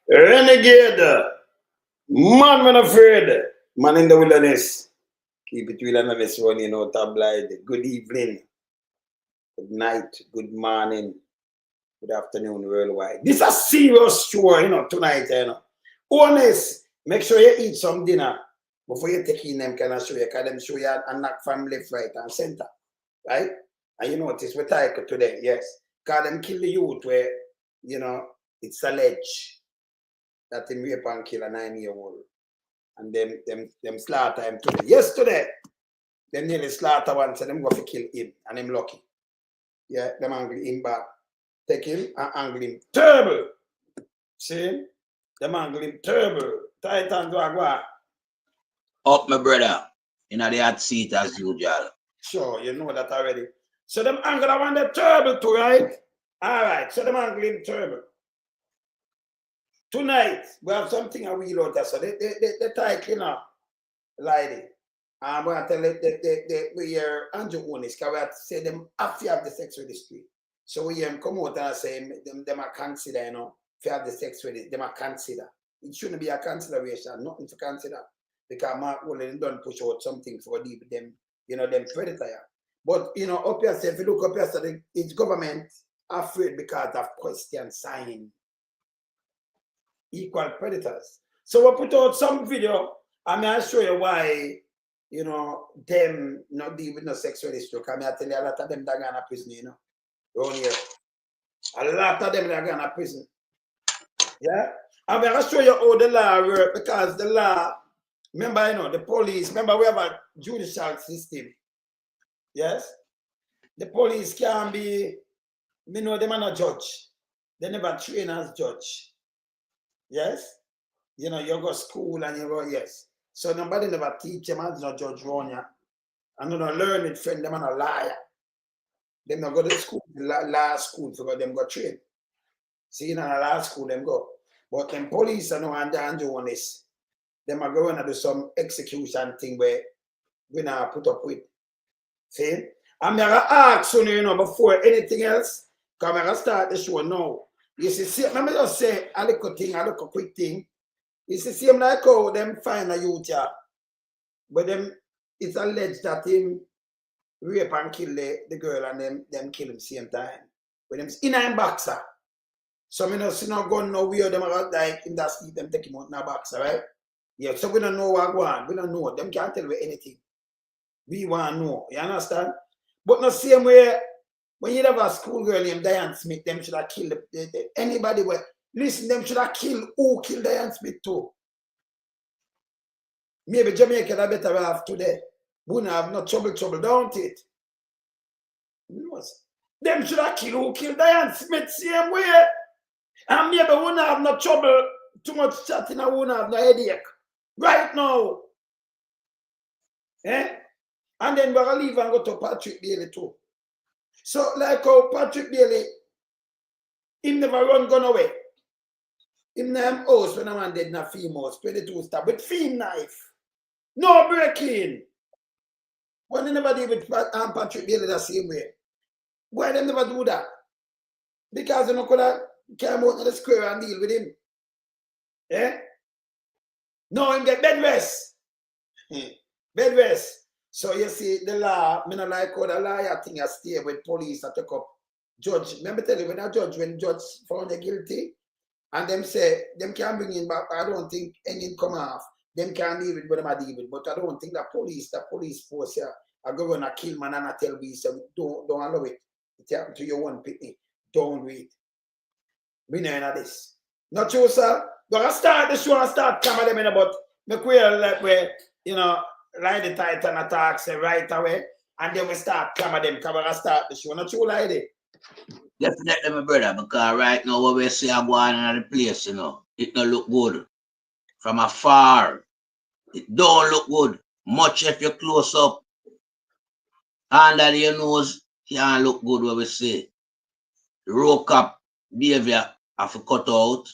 Renegade. Man when afraid. Man in the wilderness. Keep it real and this one, you know, tabloid. Good evening. Good night. Good morning. Good afternoon worldwide. This is a serious show, you know, tonight, you know. Honest. Make sure you eat some dinner before you take in them kind of show you, because them show you and knock from left, right, and center. Right? And you notice we're tired today, yes. Because them kill the youth where, you know, it's alleged that him rape and kill a 9-year-old. And them slaughter him today. Yesterday, them nearly slaughter one, so them go to kill him, and them lucky. Yeah, them angle him back. Take him and angle him. Terrible. See? Them angle him terrible. Titan Dragwa. Up, my brother. In the hot seat as usual. Sure, you know that already. So them angle that one, they're terrible too, right? Alright, so them angle him terrible. Tonight, we have something I will out there. So the title now, lady. I'm going to tell we hear Andrew Holness, because we have to say them have to have the sex registry. So we hear him come out and say them are consider, you know, if you have the sex registry, them are consider. It shouldn't be a consideration, nothing to consider. Because Mark Holness don't push out something for them, you know, them predator. But, you know, up here, if you look up here, so it's government afraid because of question sign. Equal predators. So we put out some video. I'm going to show you why, you know, them not deal with no sex registry. I'm going to tell you a lot of them that are going to prison, you know, around here. A lot of them that are going to prison. Yeah? I'm going to show you how the law works, because the law, remember, you know, the police, remember we have a judicial system. Yes? The police can be, you know, them are not judge. They never train as judge. Yes? You know, you go to school and you go, yes. So nobody never teach them as no judge around you. And you know, learn it, friend, them and a liar. Them not go to school, law school, so them go train. See, in a law school, them go. But them police are no and do on this. Them are going to do some execution thing where we not put up with. See? I'm going to ask you, know, before anything else, because I'm going to start the show now. You see, let me just say a little thing, a little quick thing. You see, same like how them find a youth here, but them, it's alleged that him rape and kill the girl and them kill him same time. When them in a boxer. So I don't see no gun no where them are like in that sleep, them take him out in a boxer, right? Yeah, so we don't know what go on. We don't know. Them can't tell you anything. We want to know. You understand? But no same way. When you have a school girl named Diane Smith, them should have killed anybody. Listen, them should have killed who killed Diane Smith too. Maybe Jamaica had better have today. We don't have no trouble, don't it? Them should have killed who killed Diane Smith same way. And maybe we don't have no trouble, too much chatting, and we don't have no headache. Right now. Eh? And then we're going to leave and go to Patrick Bailey too. So, like how Patrick Bailey, him never run gun away. Him name house when a man dead in a female, 22 stab with film knife. No breaking. Why they never did with Patrick Bailey the same way? Why they never do that? Because they could have come out of the square and deal with him. Eh? No, him get bed rest. Bed rest. So you see, the law, I don't like how the lawyer thing has stay with police that take up judge. Remember tell you, when judge found you guilty, and them say, them can bring him back, I don't think any come off. Them can deal with what them are deal with. But I don't think the police force here are going to kill man and I tell me, so don't allow it. It happened to your one pitney. Don't do it. We know this. Not true, sir. Gonna start the show and start coming them in about make we like where, you know, like the Titan attacks right away, and then we start clamor them, because we start the show. Not true, lady? Definitely, my brother, because right now what we see I'm going on the place, you know, it don't look good. From afar, it don't look good. Much if you're close up, under your nose, can't look good what we see. The road cap behavior have to cut out,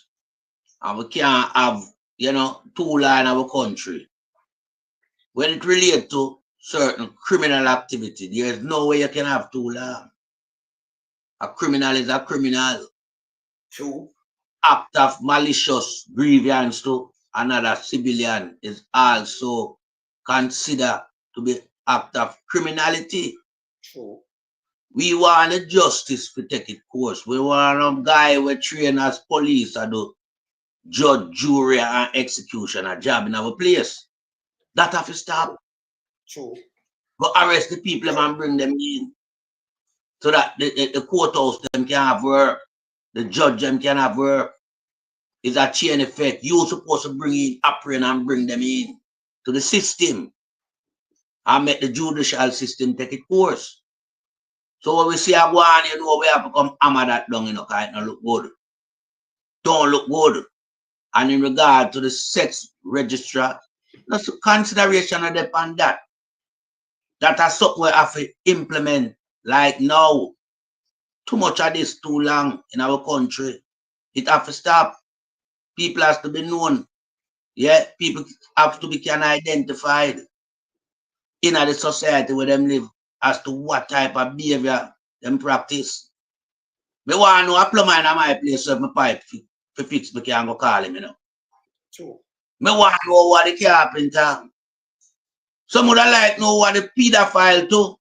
and we can't have, you know, two lines of a country. When it relates to certain criminal activity, there is no way you can have two laws. A criminal is a criminal. True. act of malicious grievance to another civilian is also considered to be act of criminality. True. We want the justice to take its course. We want a guy we train as police and do judge, jury, and executioner job in our place. That have to stop. True. Go arrest the people and bring them in. So that the courthouse them can have work. The judge them can have work. It's a chain effect. You're supposed to bring in apron and bring them in to the system and make the judicial system take its course. So when we see a one, you know, we have to come hammer that down, you know, because it don't look good. Don't look good. And in regard to the sex registry, that's a consideration of them on that. That is something we have to implement like now. Too much of this too long in our country. It have to stop. People have to be known. Yeah, people have to be identified in the society where them live as to what type of behavior them practice. Me want to know a plumber in my place of my pipe to fix me can go call him, you know. True. Me want to know what the carpenter. Some would like know what the pedophile too.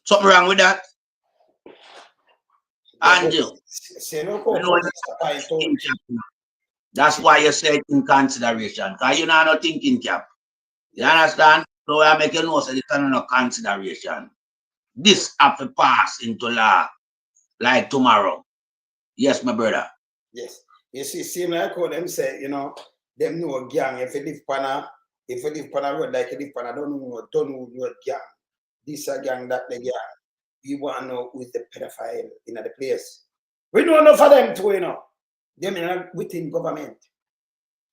Something wrong with that? And you know, that's why you say it in consideration. Because you're not thinking cap. You understand? So I make you know so it's not consideration. This have to pass into law like tomorrow. Yes, my brother. Yes. You see, seem like how them say, you know, them know a gang. If you live on a road like you live on a don't know gang. This a gang, that the gang. We want to know who's the pedophile in the place. We know enough of them too, you know. Them in within government.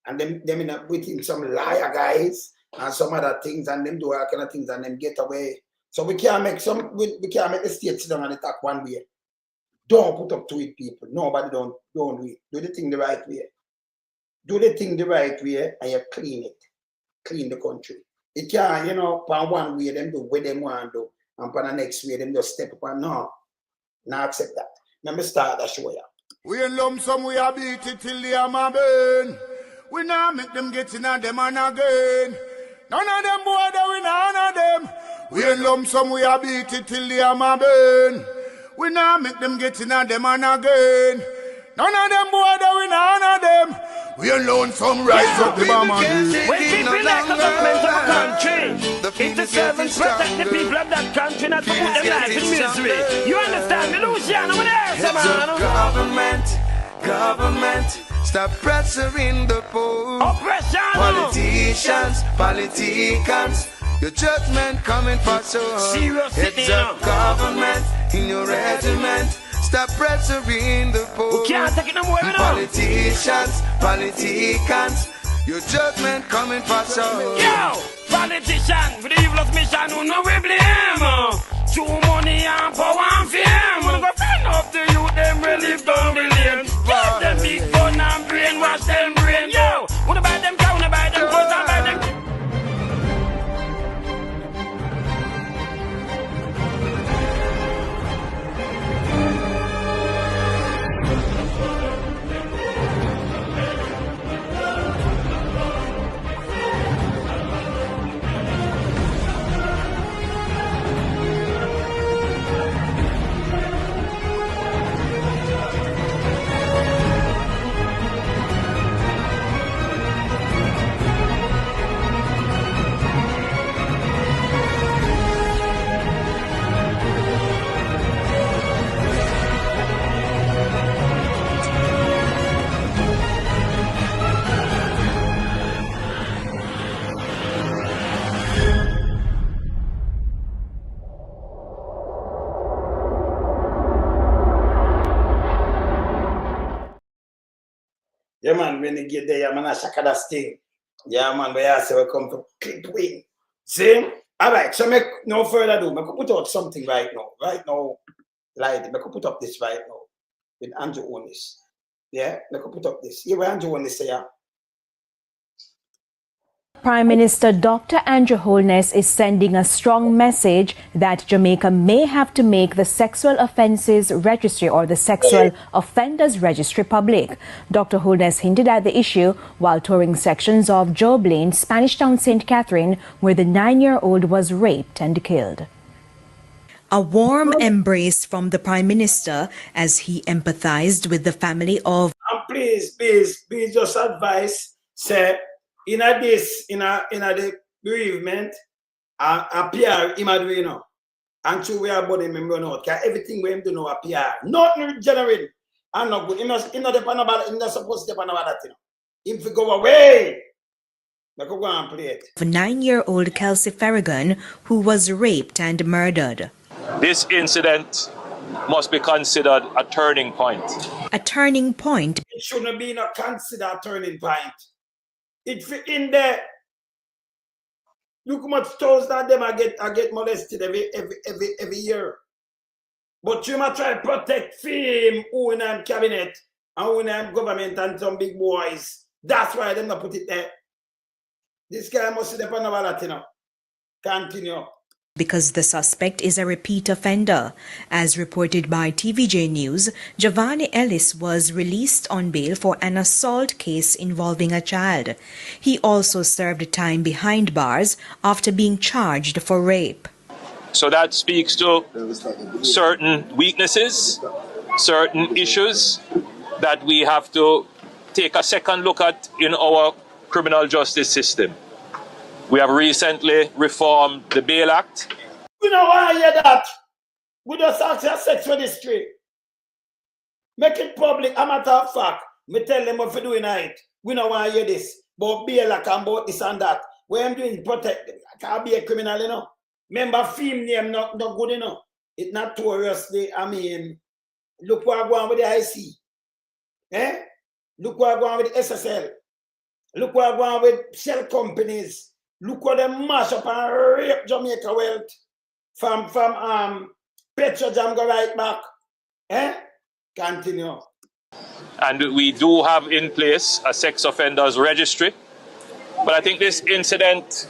And them in within some liar guys and some other things, and them do all kind of things and them get away. So we can't make the state sit down and attack one way. Don't put up to it, people. Nobody don't do it. Do the thing the right way. Do the thing the right way and you clean it. Clean the country. It can't, you know, on one way, them do what they want to do. And for the next way, them just step up and no. Now accept that. Let me start that show ya. We in lump sum, we a beat it till the hammer burn. We now make them get in on them and again. None of them boy that we none of them. We in lump sum, we a beat it till the hammer burn. We now make them get in on them and again. None of them boy that we none of them. We alone some rise up the bomb and when people like the government of a country, it's the servants protect the people of that country, not to put them life in misery. You understand the Luciano with us, Government, stop pressuring the poor. Oppression. Politicians, your judgment coming for sure. Serious It's a government in your regiment. Stop pressuring the poor. We can't take it no more, Politicians, your judgment coming for sure. Yo, politician with the evilest mission, who no we blame. Too money and power and fame. Wanna go find up the youth, them relieve down the lane. Give them big gun and brainwash them brain. Yo, wanna buy them cow, wanna buy them goats and buy them. Yeah, man, when you get there, yeah, man, I shaka that sting. Yeah, man, but yeah, so we come to clip win. See? All right, so make no further ado. I could put out something right now. Right now, like, I could put up this right now with Andrew Holness. Yeah, I could put up this. Here, where Andrew Holness say, yeah. Prime Minister Dr. Andrew Holness is sending a strong message that Jamaica may have to make the Sexual Offences Registry or the Sexual Offenders Registry public. Dr. Holness hinted at the issue while touring sections of Job Lane, Spanish Town, St. Catherine, where the 9-year-old was raped and killed. A warm embrace from the Prime Minister as he empathized with the family of... And please just advise, say, in the bereavement, appear him, you know, and to we are body member not, because everything we him do know appear. Not generate and not good. Him not depend about him not supposed to depend about that, you know. If we go away, we go and play it. 9-year-old Kelsey Farragon, who was raped and murdered. This incident must be considered a turning point. A turning point. It shouldn't be not considered a turning point. It fit in there. Look how much thousands of them I get molested every year. But you must try to protect film who in the cabinet and who in the government and some big boys. That's why they not put it there. This guy must depend on that, you know. Continue. Because the suspect is a repeat offender. As reported by TVJ News, Giovanni Ellis was released on bail for an assault case involving a child. He also served time behind bars after being charged for rape. So that speaks to certain weaknesses, certain issues that we have to take a second look at in our criminal justice system. We have recently reformed the Bail Act. We don't want to hear that. We just ask your sex registry. Make it public. A matter of fact, me tell them what we're doing it. We don't want to hear this. But bail and about this and that. What I'm doing protect them. I can't be a criminal, you know. Remember, film name not good, you know. It's not notoriously, I mean, look what I'm going with the IC. Eh? Look what I'm going with the SSL. Look what I'm going with shell companies. Look what they mash up and rape Jamaica wealth from Petrojam go right back. Eh? Continue. And we do have in place a sex offenders registry. But I think this incident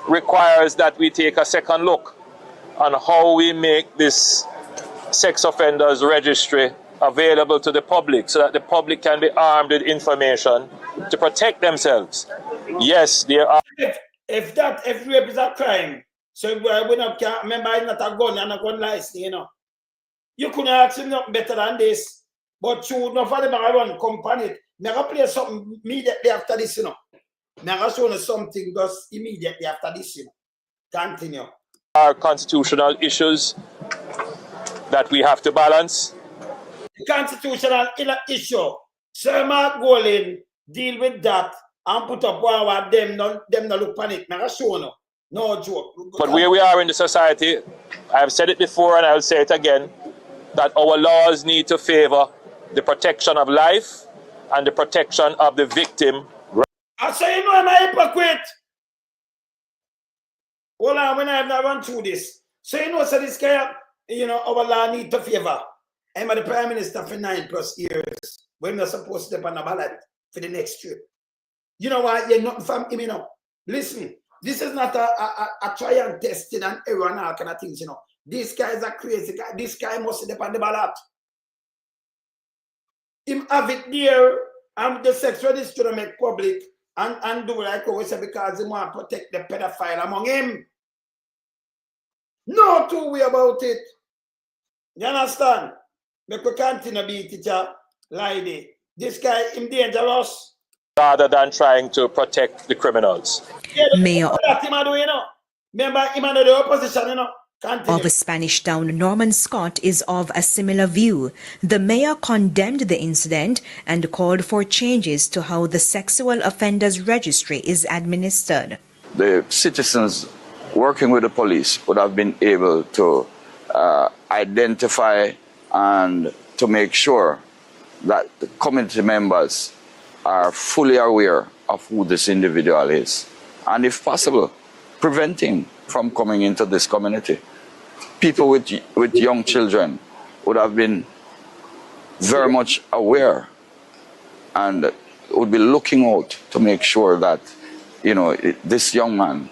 requires that we take a second look on how we make this sex offenders registry available to the public so that the public can be armed with information to protect themselves. Yes, there are... If rape is a crime, so we not remember it's not a gun and a gun license, you know. You couldn't ask him nothing better than this, but you would not for them run company. I'm going to play something immediately after this, you know. I'm going to show you something just immediately after this, you know. Continue. Are constitutional issues that we have to balance. The constitutional issue, Sir Mark Golin deal with that. And put up one them no look panic. No joke. But where we are in the society, I've said it before and I'll say it again, that our laws need to favor the protection of life and the protection of the victim. I say, you know, I'm a hypocrite. Hold on, when I have not run through this. So you know, so this guy, you know, our law need to favor. I'm the Prime Minister for 9+ years. We're not supposed to step on the ballot for the next trip. You know why? You're not from him, you know. Listen, this is not a try and testing and error and all kind of things, you know. This guy is a crazy guy. This guy must depend on the ballot. Him have it there and the sex registry to make public and do like we say because he want to protect the pedophile among him. No two way about it. You understand? Make we continue be teacher lady. This guy him dangerous. Rather than trying to protect the criminals. Mayor of Spanish Town, Norman Scott, is of a similar view. The mayor condemned the incident and called for changes to how the Sexual Offenders Registry is administered. The citizens working with the police would have been able to identify and to make sure that the community members are fully aware of who this individual is. And if possible, preventing from coming into this community. People with young children would have been very much aware and would be looking out to make sure that you know, this young man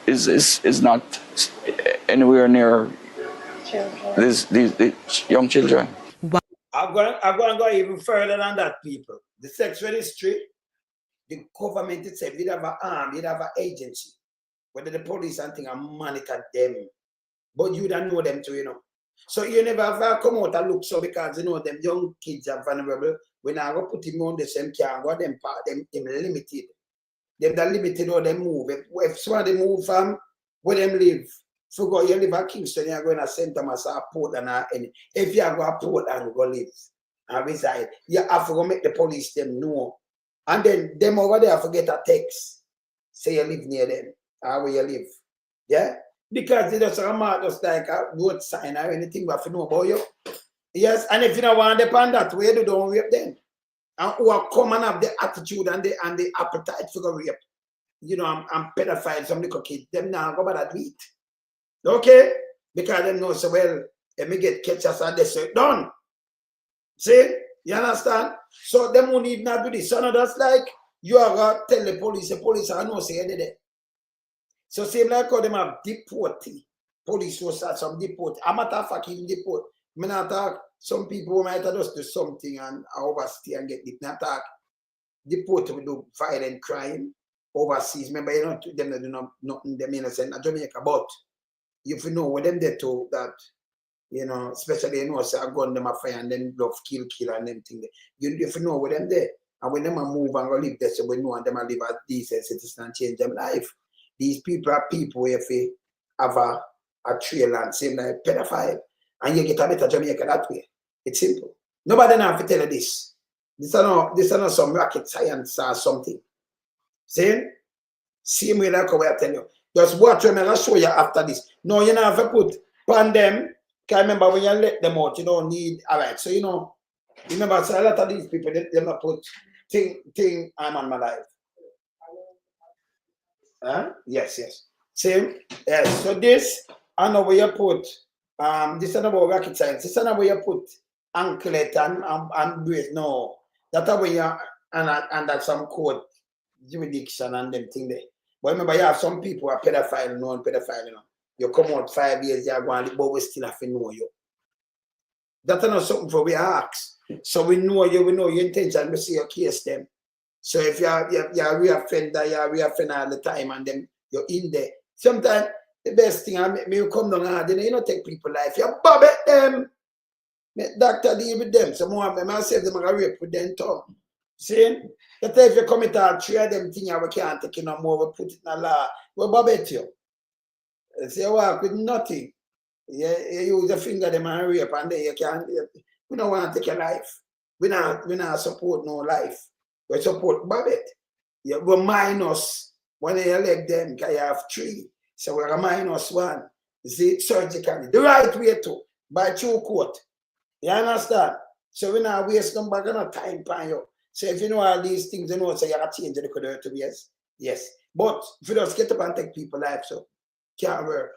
is not anywhere near these young children. I'm going to go even further than that, people. The sex registry, the government itself, it have an arm, it have an agency. Whether the police and thing and monitor them. But you don't know them too, you know. So you never have come out and look so because you know them young kids are vulnerable. When I go put him on the same car, go them part them limited. Them that limited or them move. If somebody move from where them live, so go you live at Kingston, you're going to St. Thomas or Portland or any. If you go to Portland, go live and reside, you have to go make the police them know. And then them over there forget a text. Say you live near them or where you live. Yeah? Because they just remark just like a road sign or anything but you know about you. Yes, and if you don't want to depend that way, you don't rape them. And who are come and have the attitude and the appetite for rape. You know, I'm pedophile, some little kid. Them now go about that do it. Okay? Because them know so well, if me get catches and they say done. See? You understand? So them who need not do this. So now that's like you are going to tell the police are no say anything. So same like how them have deportee. Police was at some deport. I'm not a fucking deport. I not talk. Some people might have just do something and overstay and get not talk. Deport to do violent crime overseas. Remember, you know, them that do nothing them innocent in Jamaica. But if you know what them they do that, you know, especially you know, say a gun them a fire and then love kill and them thing. If you know what them there, and when them a move and go live there, so we know and them a live as decent citizens and change them life. These people are people if they have a trail and same like pedophile. And you get a better Jamaica that way. It's simple. Nobody now have to tell you this. This is not some rocket science or something. See? Same way like how I tell you. Just watch when I show you after this. No, you don't have to put pan them. Because remember when you let them out, you don't need alright. So you know, remember so a lot of these people they not put thing I'm on my life. Yes. Same. Yes. So this, I know where you put, this is not about rocket science. This is not where you put anklet and brace. No. That's where you, and that's some code, jurisdiction and them thing there. But remember, you have some people who are pedophile, non-pedophile, you know. You come out 5 years, you're going to but we still have to know you. That's not something for we ask. So we know your intention, we see your case them. So if you're a reoffender all the time and then you're in there. Sometimes the best thing I make you come down and then you don't take people life. You bob at them. Make doctor deal with them. Some more of them I save them and rape with them too. See? That if you commit all three of them things we can't take it no more, we put it in the law. We bob at you. So you walk with nothing. You use your finger them and rape and then you can't. We don't want to take your life. We not support no life. We support Babette. We minus when you elect them because you have 3. So we're a -1. See, surgically. The right way to, by true court. You understand? So we're not wasting no time on you. So if you know all these things, you know, so you have to change the code to yes. But if you just get up and take people life, so can't work.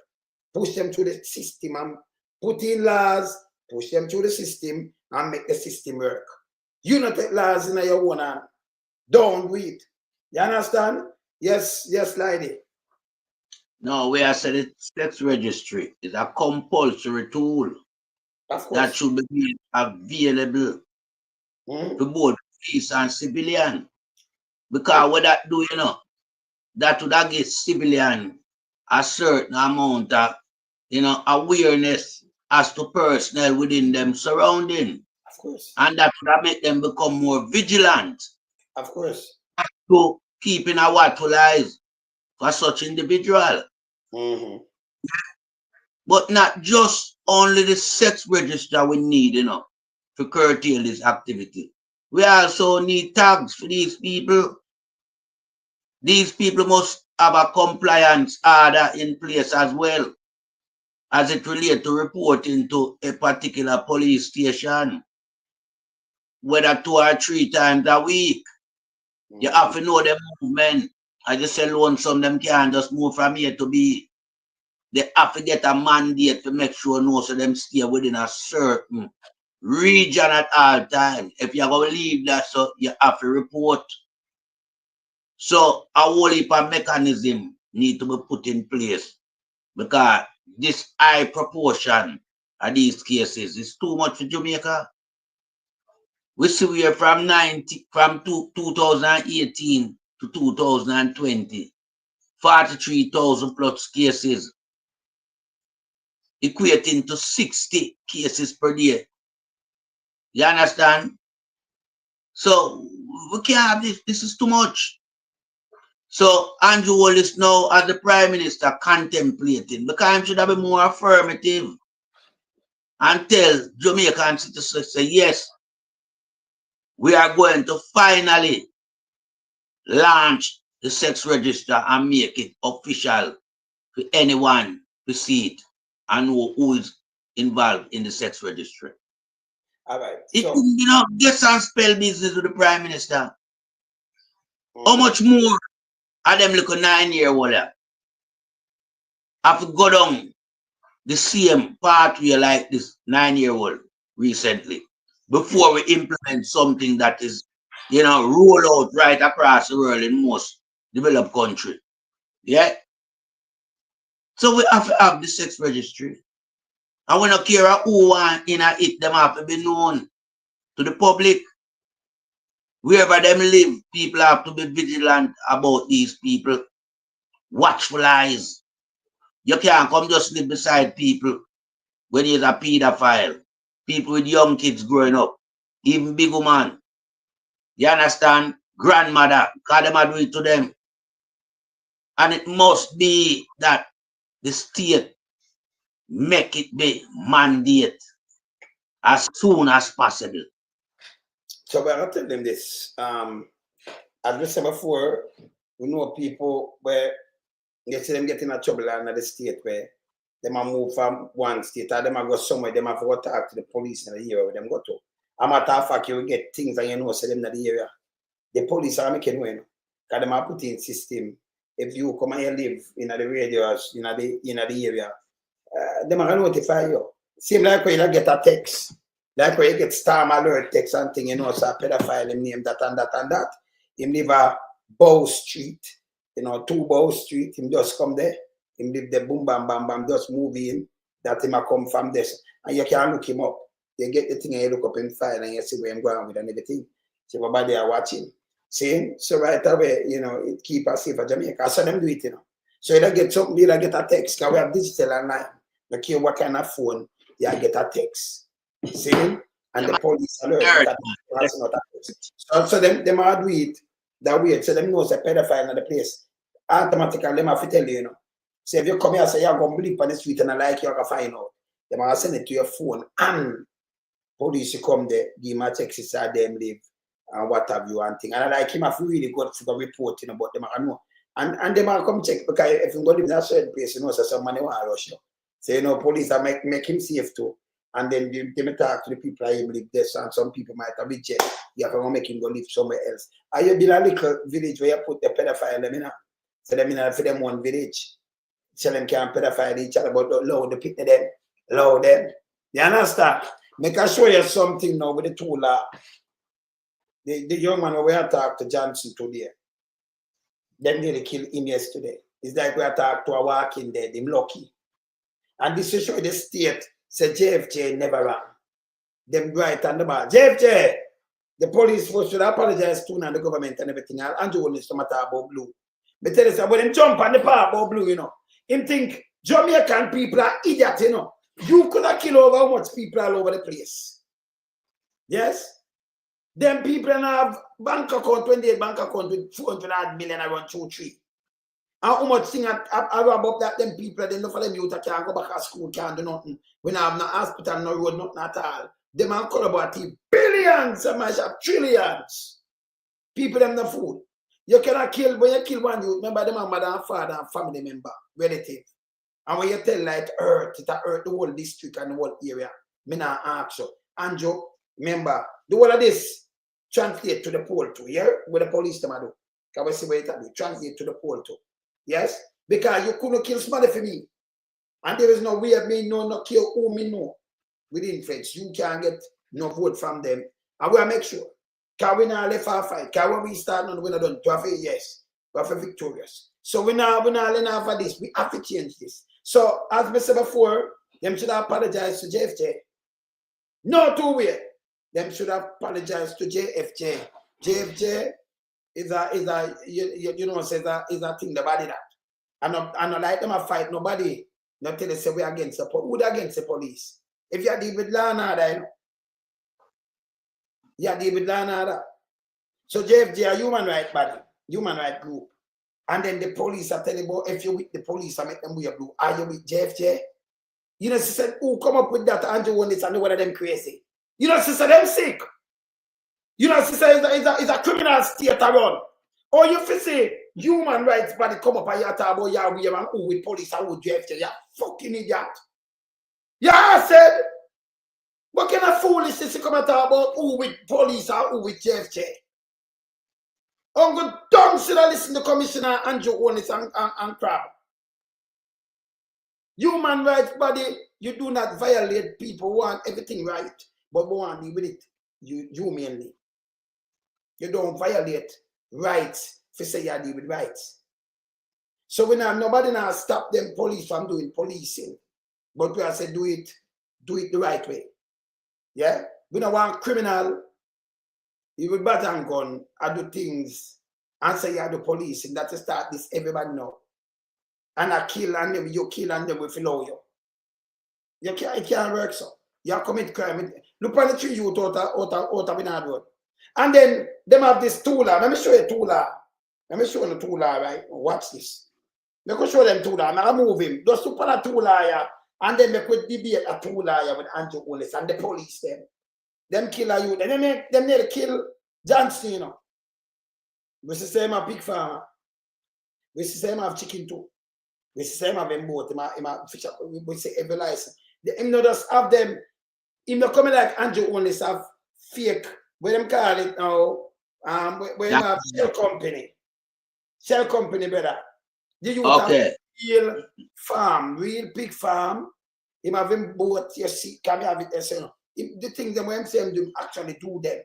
Push them through the system and put in laws, push them through the system and make the system work. You not take laws in your own hand. Don't do it. You understand? Yes, lady. No, we are saying the sex registry is a compulsory tool that should be made available to both police and civilian. Because what that do, you know, that would give civilian a certain amount of, you know, awareness as to personnel within them surrounding. Of course. And that would make them become more vigilant. Of course. To keeping a watchful eyes for such individual. But not just only the sex register we need, you know, to curtail this activity. We also need tags for these people. These people must have a compliance order in place as well, as it relates to reporting to a particular police station, whether 2 or 3 times a week. You have to know the movement. I just say alone, some of them can't just move from here to B. They have to get a mandate to make sure no, so them stay within a certain region at all times. If you're going to leave that, so you have to report. So a whole heap of mechanism need to be put in place because this high proportion of these cases is too much for Jamaica. We see we are from 2018 to 2020, 43,000 plus cases, equating to 60 cases per day. You understand? So we can't have this. This is too much. So Andrew Holness now, as the Prime Minister, contemplating, because he should have been more affirmative and tell Jamaican citizens, say, yes, we are going to finally launch the sex register and make it official for anyone to see it and know who is involved in the sex registry. All right. It, So, you know, get some spell business with the Prime Minister. How much more are them little 9-year-old have to go down the same pathway like this 9-year-old recently before we implement something that is, you know, roll out right across the world in most developed countries? Yeah. So we have to have the sex registry. And we don't care who want in it, them have to be known to the public. Wherever them live, people have to be vigilant about these people. Watchful eyes. You can't come just live beside people when you're a pedophile. People with young kids growing up. Even big woman. You understand? Grandmother. Because them do it to them. And it must be that the state make it be mandate as soon as possible. so we're going to tell them this. As we said before, we know people where you see them getting in trouble in the state where they might move from one state or they might go somewhere, they might go talk to the police in the area where them go to. A matter of fact, you will get things and you know, say them in the area. The police are making way. Because they might put in system. If you come and you live in the radius, in the area, they might notify you. Same like when you get a text. Like when you get storm alert text and thing, you know, so a pedophile, him name that and that and that. Him live a Bow Street, you know, 2 Bow Street, him just come there. Him live the boom bam bam bam, just move in, that him a come from this. And you can look him up. You get the thing and you look up in file and you see where I'm going with and everything. See what they are watching. See? So right away, you know, it keep us safe for Jamaica. So them do it, you know. So you don't get something, you don't get a text, because we have digital online. You care what kind of phone, you get a text. See? And the police alert. That's not a text. So them are do it that way. So them knows a pedophile in the place. Automatically, them have to tell you, you know. So if you come here and say you're going to bleep on the street and I like you, can find out. They might send it to your phone and police come there, give my text, say them live and what have you and thing. And I like him have really good for reporting about them. I know. And they might come check because if you go live in a certain place, you know, so somebody want to rush you. So you know, police are make him safe too. And then they may talk to the people I live this and some people might have reject. You have to make him go live somewhere else. Are you been a little village where you put the pedophile them in? So them in for them one village. So them can't pedophile each other, but allow the people them. Allow them. You understand? Make I show you something now with the tool. The young man we are talking to Johnson today. Them nearly kill him yesterday. It's like we are talking to a walking dead, him lucky. And this is show the state said JFJ never ran. Them right on the bar. JFJ! The police force should apologize to and the government and everything. Andrew Holness to matter about blue. But tell us when him jump on the power about blue, you know. Him think Jamaican people are idiots, you know. You could have killed over how much people all over the place. Yes? Them people have bank account, 28 bank account with 400 million around 2-3. And how much thing about that, them people, they know for them youth that can't go back to school, can't do nothing. We don't have no hospital, no road, nothing at all. Them are collaborative billions, some have trillions. People them the food. You cannot kill, when you kill one youth, remember them are mother and father and family member, relative. And when you tell like earth, it hurt the whole district and the whole area. Me not ask you. Andrew, remember, the whole of this translate to the poll too, yeah? With the police them do. Can we see what it do? Translate to the poll too. Yes? Because you couldn't kill somebody for me. And there is no way of me no kill who me know. Within French, you can't get no vote from them. And we'll make sure. Can we not left our fight? Can when we start on we not done to have yes. We have to be victorious. So we now learn for this. We have to change this. So as I said before, them should apologize to JFJ. No two way. Them should apologize to JFJ. JFJ is a you know is a thing the body that. I don't like them a fight nobody. Not tell us say we against the police. Who against the police? If you are dealing with law and order, you know. You are dealing with law and order. So JFJ a human right body, human right group. And then the police are telling you, if you with the police, I make them wear blue. Are you with JFJ? You know, she said, who come up with that? Andrew Holness and one of them crazy. You know, she said, them sick. You know, she said, it's a criminal state around. Or you feel say, human rights body come up and you talk about Yahweh and who with police and who with JFJ. You fucking idiot. Yeah, I said, what kind of foolishness you come and talk about who with police and who with JFJ? Uncle Tom should have listened to Commissioner Andrew Holness and Crab. Human rights body, you do not violate people, want everything right, but we want to deal with it humanly. You don't violate rights for say you deal with rights. So we now nobody now stop them police from doing policing. But we have said do it the right way. Yeah? We don't want criminal. You will bat and gun and do things and say you are the police and that's to start this everybody know. And I kill and then you kill and then we follow you. It can't work so. You commit crime. Look on the tree you out of the road. And then them have this tooler. Let me show you tooler. Let me show you the tooler, right? Watch this. Let me show them tooler. I'm gonna move him. Just look on a tooler and then make with debate a tooler with Andrew Holness and the police them. Them kill a youth. And them nearly kill Johnson, you know. We see him have big farmer. We see him have chicken too. We see him have them boat. Him have fish. We see every license. Him not just have them. Him not coming like Andrew Holness have fake. What them call it now? Where him have shell company. Shell company, brother. The youth have real farm, real big farm. Him have them boat. You see, can you have it? So, the things them when him do actually do them.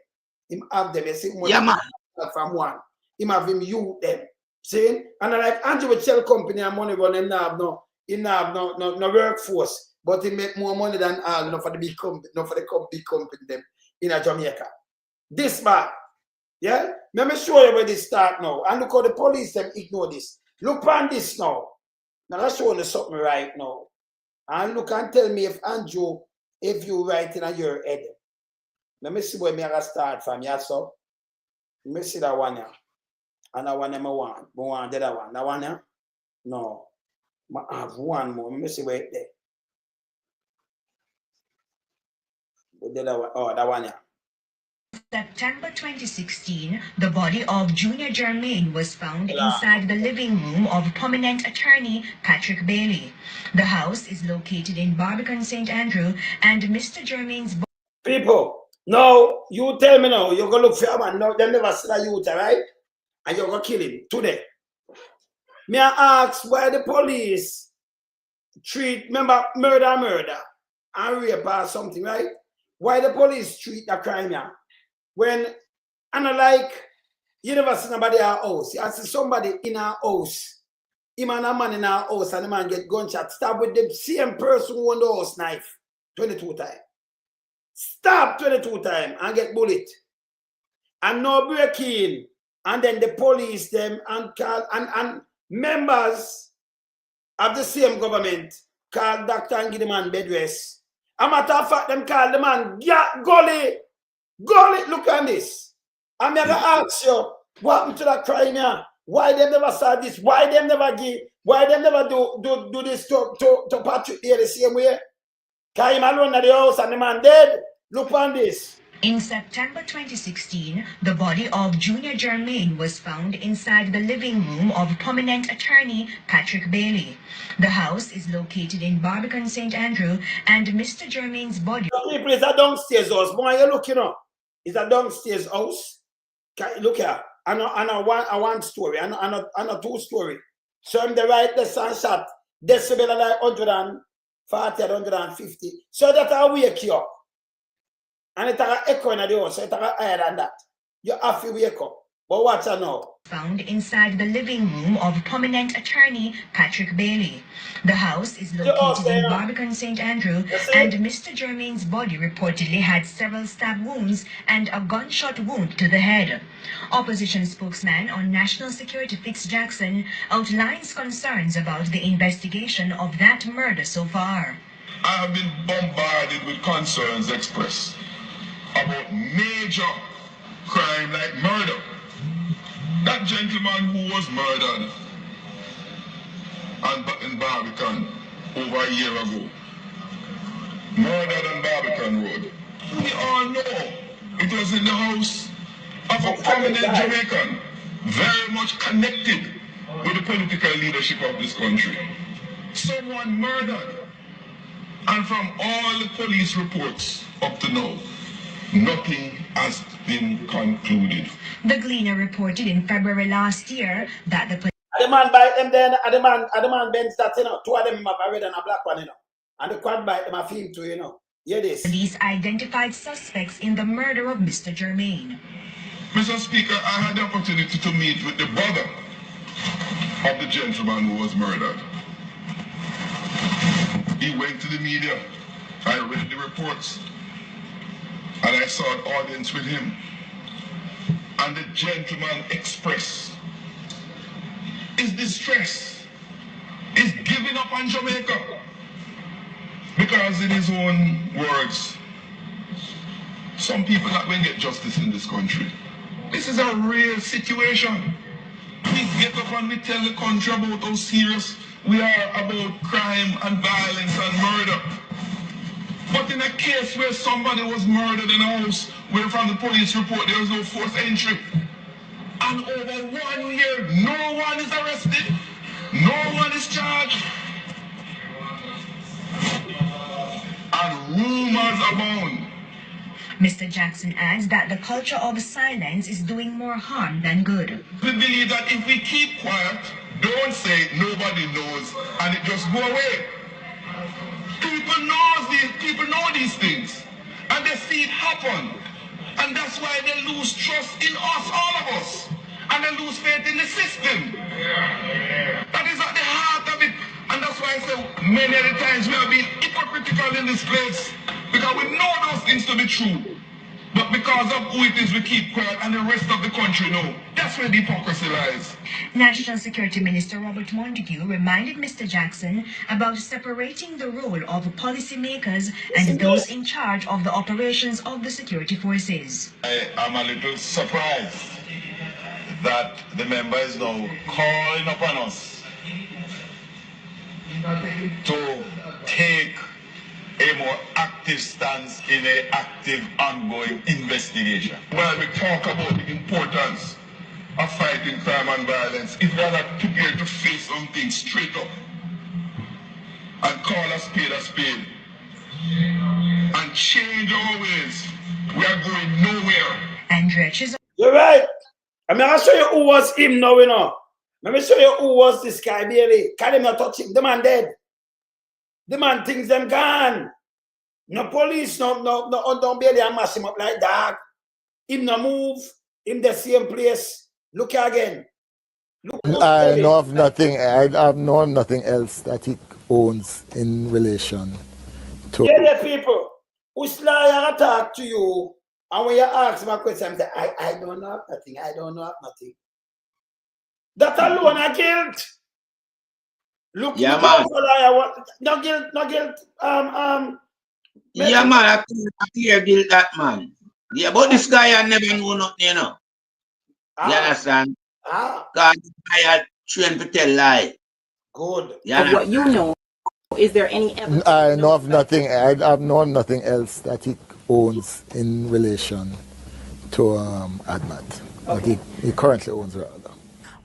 Him have them. You see, from one. Him have him use them. See? And like Andrew with shell company and money run, him have no workforce, but he make more money than all, not for the big company, not for the big company them in Jamaica. This man, yeah? Let me show you where this start now. And look how the police them ignore this. Look on this now. Now let's show you something right now. And look and tell me if Andrew, if you write in your head. Let me see where me I start from. Yeah, so let me see that one here. And that one I want. I want the other one. That one here? No. I have one more. Let me see where it's there. The other one. Oh, that one here. September 2016, the body of Junior Germain was found inside the living room of prominent attorney Patrick Bailey. The house is located in Barbican, St. Andrew, and Mr. Germain's... People, now, you tell me now, you're going to look for a man, no, they never see a youth, right? And you're going to kill him today. May I ask why the police treat, remember, murder, and rape or something, right? Why the police treat the crime here? When, and like, you never see nobody in our house. You see somebody in our house, him and a man in our house, and the man get gunshot, stab with the same person who won the house knife 22 times. Stab 22 times and get bullet. And no break-in. And then the police them and call and members of the same government call doctor and give the man bed rest. A matter of fact, them call the man Gully, look at this. I'm gonna ask you, what happened to that crime here? Why they never saw this? Why they never do this to Patrick here the same way? Cause him alone at the house and the man dead. Look on this. In September 2016, the body of Junior Germain was found inside the living room of prominent attorney Patrick Bailey. The house is located in Barbican, St. Andrew, and Mr. Germain's body... People, it's a downstairs house. Boy, you look, you know. It's a downstairs house. Look here. I know one story. I know two story. So I'm the right the sunshot. Decibel like 140, 150. So that I wake you up. And it's an echo in the house, so it's higher than that. You have to wake up. But watch out now. Found inside the living room of prominent attorney Patrick Bailey. The house is located in Barbican, St. Andrew, and Mr. Germain's body reportedly had several stab wounds and a gunshot wound to the head. Opposition spokesman on national security Fitz Jackson outlines concerns about the investigation of that murder so far. I have been bombarded with concerns expressed about major crime like murder. That gentleman who was murdered in Barbican over a year ago, murdered on Barbican Road. We all know it was in the house of a prominent Jamaican, very much connected with the political leadership of this country. Someone murdered. And from all the police reports up to now, nothing has been concluded. The Gleaner reported in February last year that the man bite them then, the man bends that, you know, two of them have a red and a black one, you know. And the quad bite them a film too, you know. Hear this. Police identified suspects in the murder of Mr. Germain. Mr. Speaker, I had the opportunity to meet with the brother of the gentleman who was murdered. He went to the media. I read the reports. And I saw an audience with him. And the gentleman expressed his distress, his giving up on Jamaica. Because in his own words, some people not going to get justice in this country. This is a real situation. We get up and we tell the country about how serious we are about crime and violence and murder. But in a case where somebody was murdered in a house, where from the police report there was no forced entry, and over 1 year, no one is arrested, no one is charged, and rumors abound. Mr. Jackson adds that the culture of silence is doing more harm than good. We believe that if we keep quiet, don't say nobody knows, and it just go away. People know these things, and they see it happen, and that's why they lose trust in us, all of us, and they lose faith in the system. That is at the heart of it, and that's why I say many of the times we are being hypocritical in this place, because we know those things to be true, but because of who it is we keep quiet, and the rest of the country know. That's where the hypocrisy lies. National Security Minister Robert Montague reminded Mr. Jackson about separating the role of policymakers and those in charge of the operations of the security forces. I am a little surprised that the member is now calling upon us to take a more active stance in an active ongoing investigation. While we talk about the importance of fighting crime and violence, if we are not prepared to face something straight up and call a spade and change our ways, we are going nowhere. You're right. I'm going to show you who was him now, you know. Let me show you who was this guy, Bailey. Can him not touch him? The man dead. The man thinks them gone. No police, no, don't Bailey and mash him up like that. Him no move. In the same place. Look again. Look, I know of nothing. I know of nothing else that he owns in relation to. Yeah, the people who sly attack to you, and when you ask my question, say, I don't know of nothing. I don't know of nothing. That alone a guilt. Look, yeah, look man. No guilt. Yeah, man. I clear guilt that man. Yeah, but this guy I never know nothing, you know. You understand? God, I had trained to tell lie. Good. Yeah. What you know, is there any evidence? I know of nothing. I know of nothing else that he owns in relation to Admat. Okay. That he currently owns rather.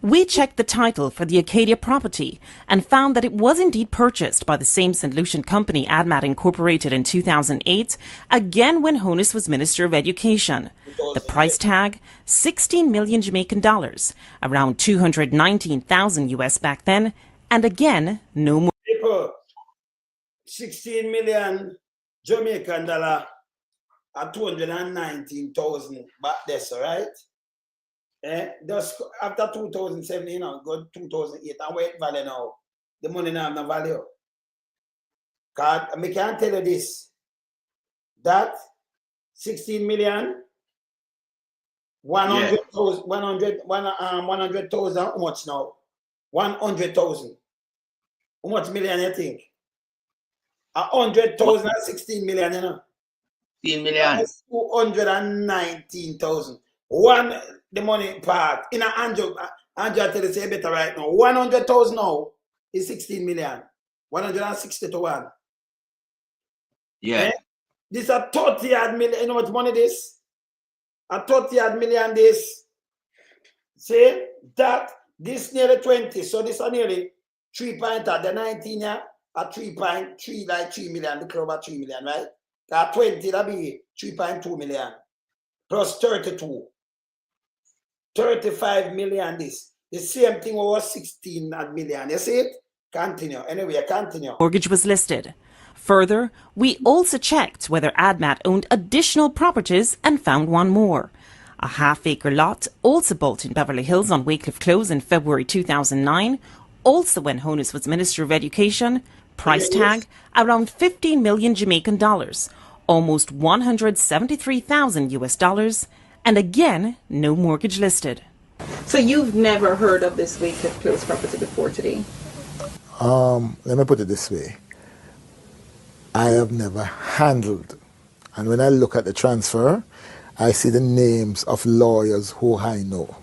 We checked the title for the Acadia property and found that it was indeed purchased by the same St. Lucian company, Admat Incorporated, in 2008, again when Holness was Minister of Education. The price tag, 16 million Jamaican dollars, around 219,000 US back then, and again, no more. People, 16 million Jamaican dollar at 219,000 back there, right? Just after 2007, you know, go 2008, and where it value now? The money now have no value. Cause I can't tell you this. That 16 million, 100,000, 100,000, how much now? 100,000. How much million you think? 100,000 and 16 million, you know? 16 million. 219,000. One, the money part. In a Andrew tell you say better right now. 100,000 now is 16 million. 160 to 1. Yeah. This a 30 million. You know what money this? A 30 million this. See that this nearly 20. So this are nearly 3 point at the 19 year at 3.3 like 3 million. The club at 3 million, right? At 20 that be 3.2 million. Plus 32. 35 million this. The same thing was 16 million. You see it? Continue. Anyway, continue. Mortgage was listed. Further, we also checked whether ADMAT owned additional properties and found one more. A half-acre lot, also built in Beverly Hills on Wycliffe Close in February 2009, also when Holness was Minister of Education, price tag around 15 million Jamaican dollars, almost 173,000 US dollars, and again, no mortgage listed. So you've never heard of this Wycliffe Close property before today? Let me put it this way. I have never handled, and when I look at the transfer, I see the names of lawyers who I know.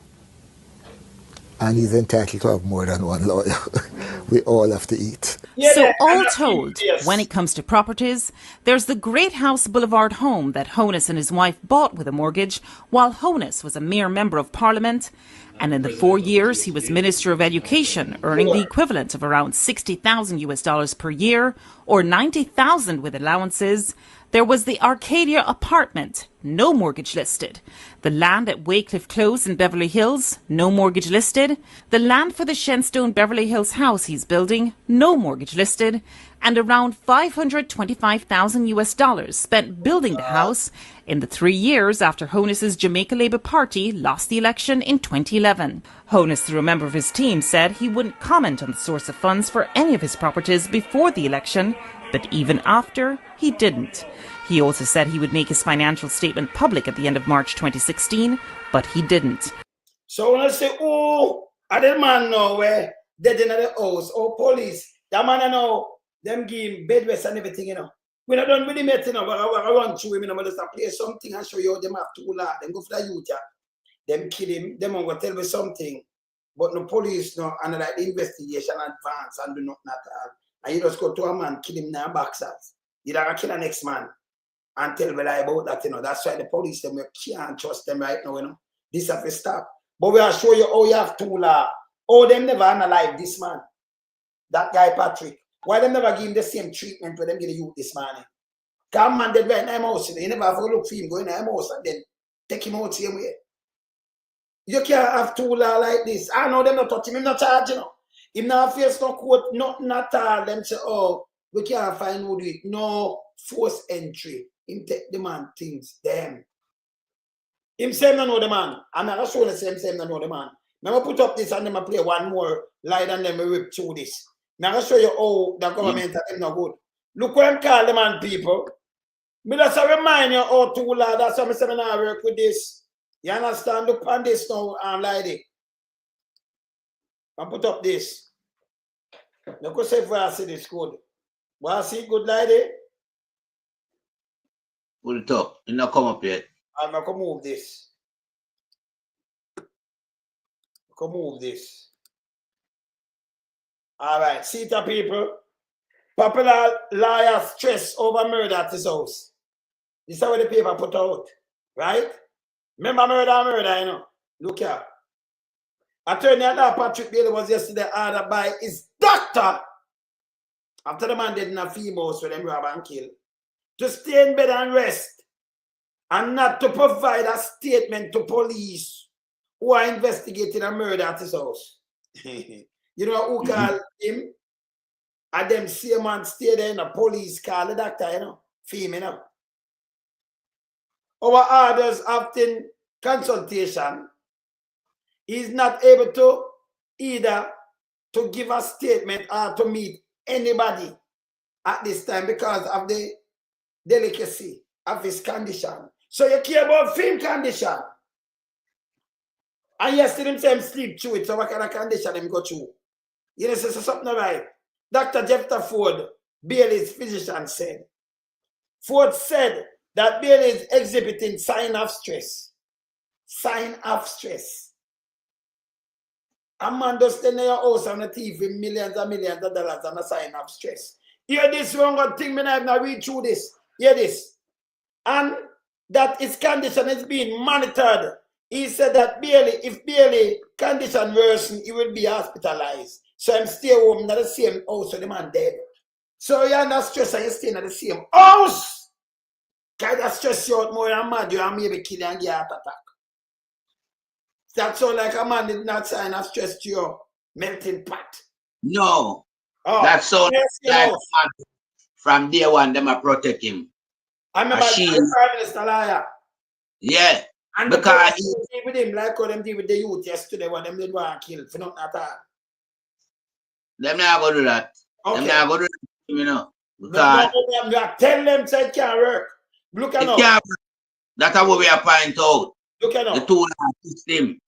And he's entitled to have more than one lawyer. We all have to eat. So all told, when it comes to properties, there's the Great House Boulevard home that Holness and his wife bought with a mortgage while Holness was a mere member of Parliament. And in the 4 years he was Minister of Education, earning the equivalent of around 60,000 US dollars per year, or 90,000 with allowances, there was the Arcadia apartment, no mortgage listed. The land at Wycliffe Close in Beverly Hills, no mortgage listed. The land for the Shenstone Beverly Hills house he's building, no mortgage listed. And around 525,000 US dollars spent building the house in the 3 years after Holness's Jamaica Labour Party lost the election in 2011. Holness, through a member of his team, said he wouldn't comment on the source of funds for any of his properties before the election, but even after, he didn't. He also said he would make his financial statement public at the end of March 2016, but he didn't. So when I say, oh, I didn't man know where dead in the house, oh, police, that man I know, them give him bed rest and everything, you know. We're not done with him yet, you know, I run through him, you know, I just play something and show you how them have to laugh. Them go for the youth, yeah. Them kill him, them going to tell me something, but no police, no, and like the investigation advance and do nothing at all. And you just go to a man, kill him now, boxers. You don't kill the next man and tell me lie about that, you know. That's why the police, them, you can't trust them right now, you know. This have to stop. But we are show you how you have to law. Oh, them never analyze this man. That guy, Patrick. Why them never give him the same treatment when them give the youth this morning? Come man, dead right in the house, you know. You never have to look for him, go in the house and then take him out same way. You can't have two law like this. I know them not touch him, not charge, you know. Him not face no court, nothing at all. Them say, oh, we can't find who do it. No force entry. Him take the man things, them. Him say no know the man. I'm not sure the same no know the man. Now I put up this and then I play one more lie and then we rip through this. Now I show you how the government are not good. Look what I'm calling the man, people. Me just remind you how to law. That's why I say I work with this. You understand? Look on this now, lady. I put up this. Look what say if I see this good. Well, I see good lady. Put it up. It not come up yet. I'm going to move this. Move this. All right, see the people. Popular liar stress over murder at his house. This is what the paper put out, right? Remember murder, you know. Look here. Attorney at Patrick Bailey was yesterday ordered by his doctor after the man did in a female house with them rob and kill to stay in bed and rest and not to provide a statement to police who are investigating a murder at his house. You know who called him? And them same man stay there in the police call the doctor, you know, fame, you know. Our orders often consultation He's not able to either to give a statement or to meet anybody at this time because of the delicacy of his condition. So you care about film condition. And yesterday him say him sleep through it, so what kind of condition him go through? You know, so something right. Dr. Jefta Ford, Bailey's physician, said, Ford said that Bailey is exhibiting sign of stress. Sign of stress. A man does stay in your house on the TV, millions and millions of dollars on a sign of stress. Hear this wrong thing, man, I have not read through this. Hear this. And that his condition is being monitored. He said that if Bailey condition worsen, he will be hospitalized. So I'm stay home, not the same house, so the man dead. So you're not stressed and you're staying at the same house. Because that stress you out more than mad, you and maybe kill and get heart attack. That sound like a man did not sign of stress to your melting pot. No. Oh, that sound like from day one, them are protect him. I remember the Prime Minister liar. Yeah. And because he deal with him like how them deal with the youth yesterday when them did want to kill for nothing at all. Them not going to do that. Okay. Them not going to do that, you know. Because tell them so it can't work. Look at now. That's what we are point out. Look at now. The two system.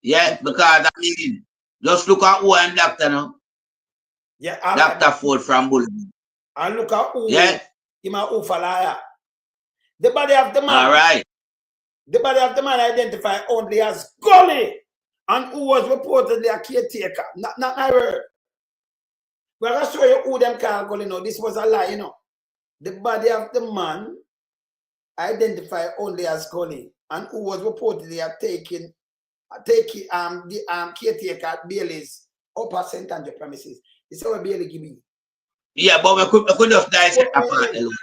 Yeah, because I mean, just look at who I'm doctor now. Yeah, Dr. Ford from Bullet. And look at who him a who for liar. The body of the man. All right. The body of the man identified only as Gully and who was reportedly a caretaker. Not my word. We're going to show you who them call Gully now. This was a lie, you know. The body of the man identified only as Gully and who was reportedly taking the caretaker at Bailey's upper St. Andrew premises. This is what Bailey give me. Yeah, but we could just dissect apart alone.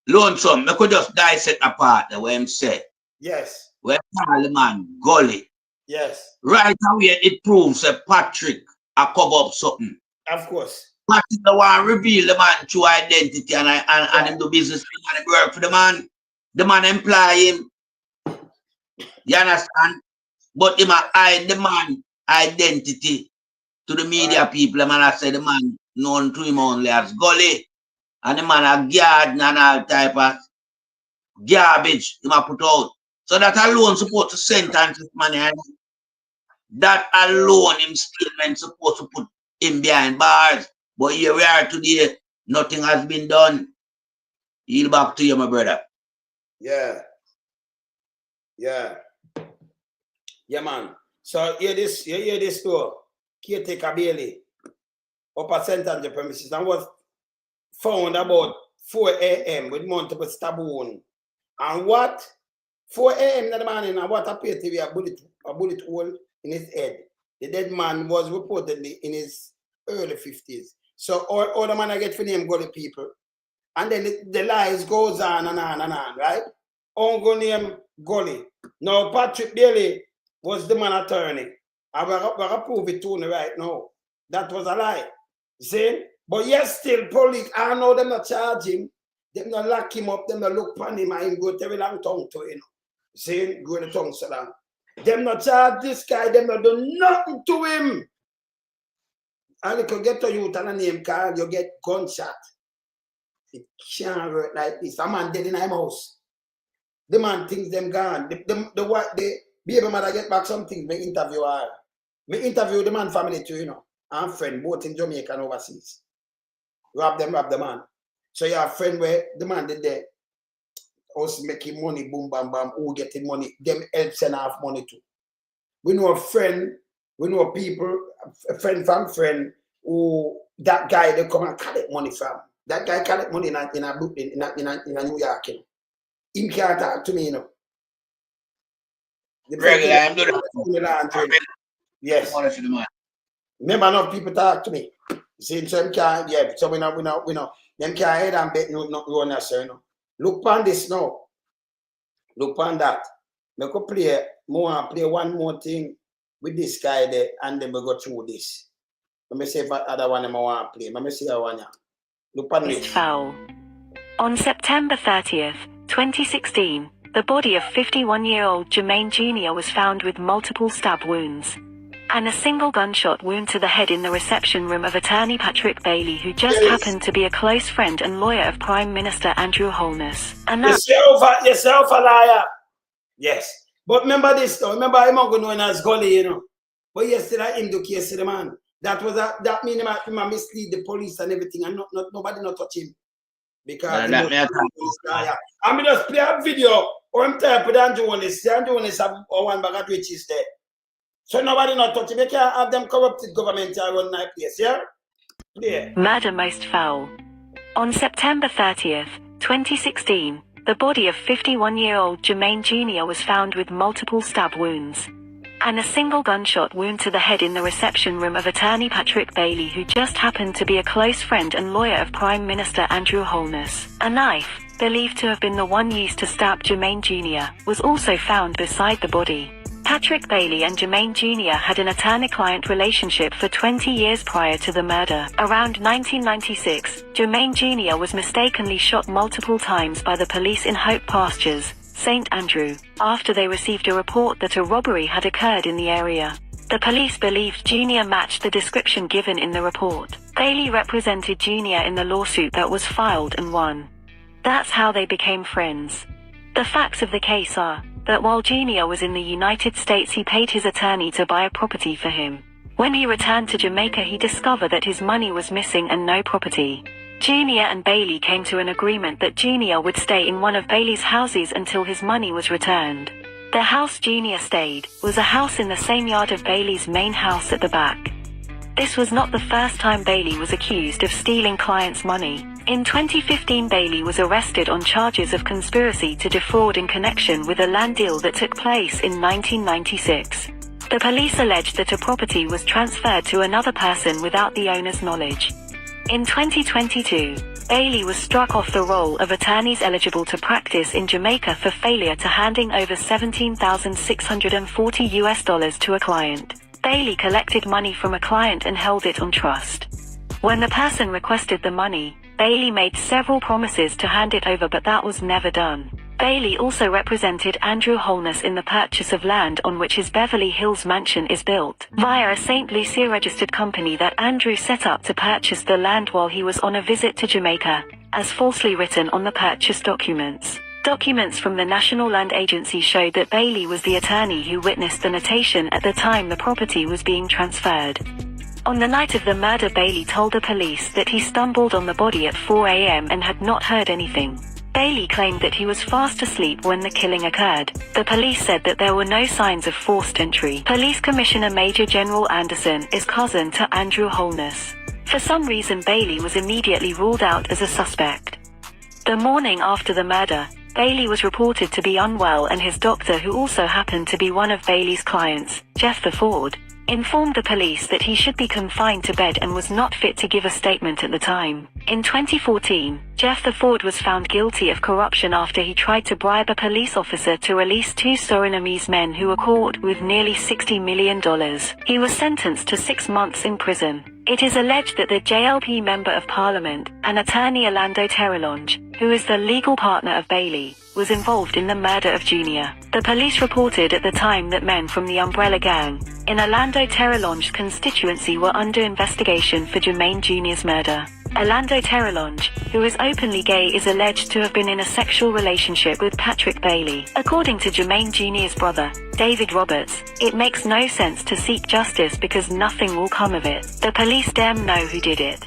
Lonesome, we could just dissect apart the way him said. Yes. We call the man Gully. Yes. Right away, it proves that Patrick a cover up something. Of course. Patrick the one reveal the man true identity and him do business and him work for the man. The man employ him. You understand? But him hide the man identity to the media people. The man I say the man known to him only as Gully. And the man a garden and all type of garbage him a put out. So that alone supposed to sentence this man. That alone him statement supposed to put him behind bars. But here we are today, nothing has been done. Yield back to you, my brother. Yeah. Yeah. Yeah, man. So hear this too. Caretaker Bailey, upper St. Andrew premises, and was found about 4 a.m. with multiple stab wound. And what? 4 a.m. in the morning, and what appeared to be a bullet hole in his head. The dead man was reportedly in his early 50s. So all the man I get for name Gully people. And then the lies goes on and on and on, right? Uncle name Gully. Now Patrick Bailey was the man attorney. And we're going to prove it to you right now. That was a lie. See? But yes, still police, I know them not charge him. Them not lock him up, them not look upon him and him go to a long tongue to him. See? Go the tongue so long. Them not charge this guy, them not do nothing to him. And if you get to youth and a name card, you get gunshot. It can't work like this. A man dead in my house. The man thinks them gone. The baby mother get back something, me interview her. Me interview the man family too, you know. And friend, both in Jamaica and overseas. Rob the man. So you have a friend where the man did there. Us making money, boom, bam, bam, who getting money, them help send off money too. We know a friend, we know people, a friend from friend, who that guy they come and collect money from. That guy collect money in a New York, you know. Him can't talk to me, you know. Regular, I'm doing that. Yes. Remember enough people talk to me. See, some can't, yeah, so we know, them can't head and bet no run that, you know. Look on this now. Look on that. We could play one more thing with this guy there, and then we go through this. Let me see if other one I want to play. Let me see that one. Look on this. Foul. On September 30th, 2016, the body of 51-year-old Jermaine Jr. was found with multiple stab wounds and a single gunshot wound to the head in the reception room of attorney Patrick Bailey, who just happened to be a close friend and lawyer of Prime Minister Andrew Holness. And yourself a liar. Yes. But remember this though. Remember I'm not going known as Gully, you know. But yesterday him do case the man. That was that mean him mislead the police and everything, and nobody not touch him. Because I mean just play a video or I'm type with Andrew Holness. Andrew Holness have one bag of riches there. So nobody not touch him. They can't have them corrupted government to run that place, yeah? Yeah. Murder most foul. On September 30th, 2016, the body of 51-year-old Jermaine Jr. was found with multiple stab wounds and a single gunshot wound to the head in the reception room of attorney Patrick Bailey, who just happened to be a close friend and lawyer of Prime Minister Andrew Holness. A knife, believed to have been the one used to stab Jermaine Jr., was also found beside the body. Patrick Bailey and Jermaine Jr. had an attorney-client relationship for 20 years prior to the murder. Around 1996, Jermaine Jr. was mistakenly shot multiple times by the police in Hope Pastures, St. Andrew, after they received a report that a robbery had occurred in the area. The police believed Jr. matched the description given in the report. Bailey represented Jr. in the lawsuit that was filed and won. That's how they became friends. The facts of the case are that while Jr. was in the United States, he paid his attorney to buy a property for him. When he returned to Jamaica, he discovered that his money was missing and no property. Jr. and Bailey came to an agreement that Jr. would stay in one of Bailey's houses until his money was returned. The house Jr. stayed was a house in the same yard of Bailey's main house at the back. This was not the first time Bailey was accused of stealing clients' money. In 2015, Bailey was arrested on charges of conspiracy to defraud in connection with a land deal that took place in 1996. The police alleged that a property was transferred to another person without the owner's knowledge. In 2022, Bailey was struck off the roll of attorneys eligible to practice in Jamaica for failure to handing over $17,640 to a client. Bailey collected money from a client and held it on trust. When the person requested the money, Bailey made several promises to hand it over, but that was never done. Bailey also represented Andrew Holness in the purchase of land on which his Beverly Hills mansion is built, via a St. Lucia registered company that Andrew set up to purchase the land while he was on a visit to Jamaica, as falsely written on the purchase documents. Documents from the National Land Agency showed that Bailey was the attorney who witnessed the notation at the time the property was being transferred. On the night of the murder, Bailey told the police that he stumbled on the body at 4 a.m. and had not heard anything. Bailey claimed that he was fast asleep when the killing occurred. The police said that there were no signs of forced entry. Police Commissioner Major General Anderson is cousin to Andrew Holness. For some reason, Bailey was immediately ruled out as a suspect. The morning after the murder, Bailey was reported to be unwell, and his doctor, who also happened to be one of Bailey's clients, Jeff Ford, informed the police that he should be confined to bed and was not fit to give a statement at the time. In 2014, Jeff Ford was found guilty of corruption after he tried to bribe a police officer to release two Surinamese men who were caught with nearly $60 million. He was sentenced to 6 months in prison. It is alleged that the JLP Member of Parliament, and attorney Orlando Terrelonge, who is the legal partner of Bailey, was involved in the murder of Jr. The police reported at the time that men from the Umbrella Gang, in Orlando Terrelonge's constituency, were under investigation for Jermaine Jr.'s murder. Orlando Terrelonge, who is openly gay, is alleged to have been in a sexual relationship with Patrick Bailey. According to Jermaine Jr.'s brother, David Roberts, it makes no sense to seek justice because nothing will come of it. The police damn know who did it.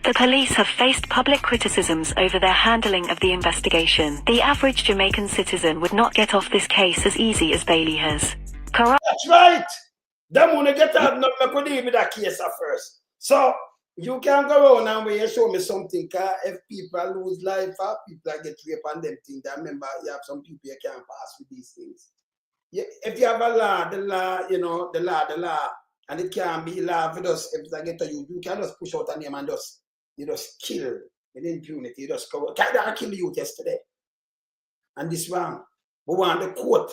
The police have faced public criticisms over their handling of the investigation. The average Jamaican citizen would not get off this case as easy as Bailey has. That's right. Them wanna get out, not me could deal with that case at first. So you can go around and when you show me something, if people lose life or people get raped and them things, I remember you have some people you can't pass with these things. If you have a law, the law, you know, the law, and it can't be law for us. If I get to you, you can just push out a name and you just kill with impunity. You just go, I killed the youth yesterday. And this wrong. We want the court.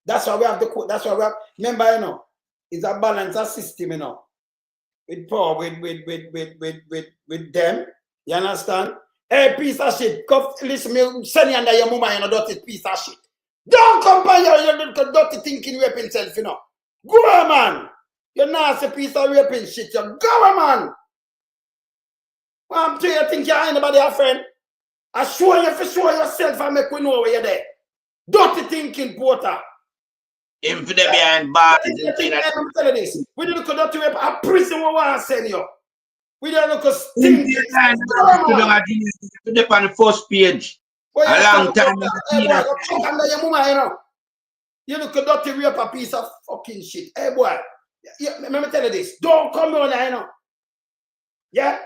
That's why we have the court. That's why we have, remember, you know, it's a balanced system, you know. With power, with them. You understand? Hey, piece of shit. Come listen me, send you under your mama, you know, dirty piece of shit. Don't come by your little dirty thinking raping self, you know. Go on, man. You're nasty piece of raping shit. You go on, man. I'm you think you're anybody a friend? I show you for show yourself and make we know where you're there. Dirty thinking, Porter. Him for the behind bars. I'm telling you this. We don't look at dirty rape. A prison we want to send you. We don't look at stinking. Put on the first page. A long time. You look at dirty rape a piece of fucking shit. Hey boy, let me tell you this. Don't come on here, you know. Yeah?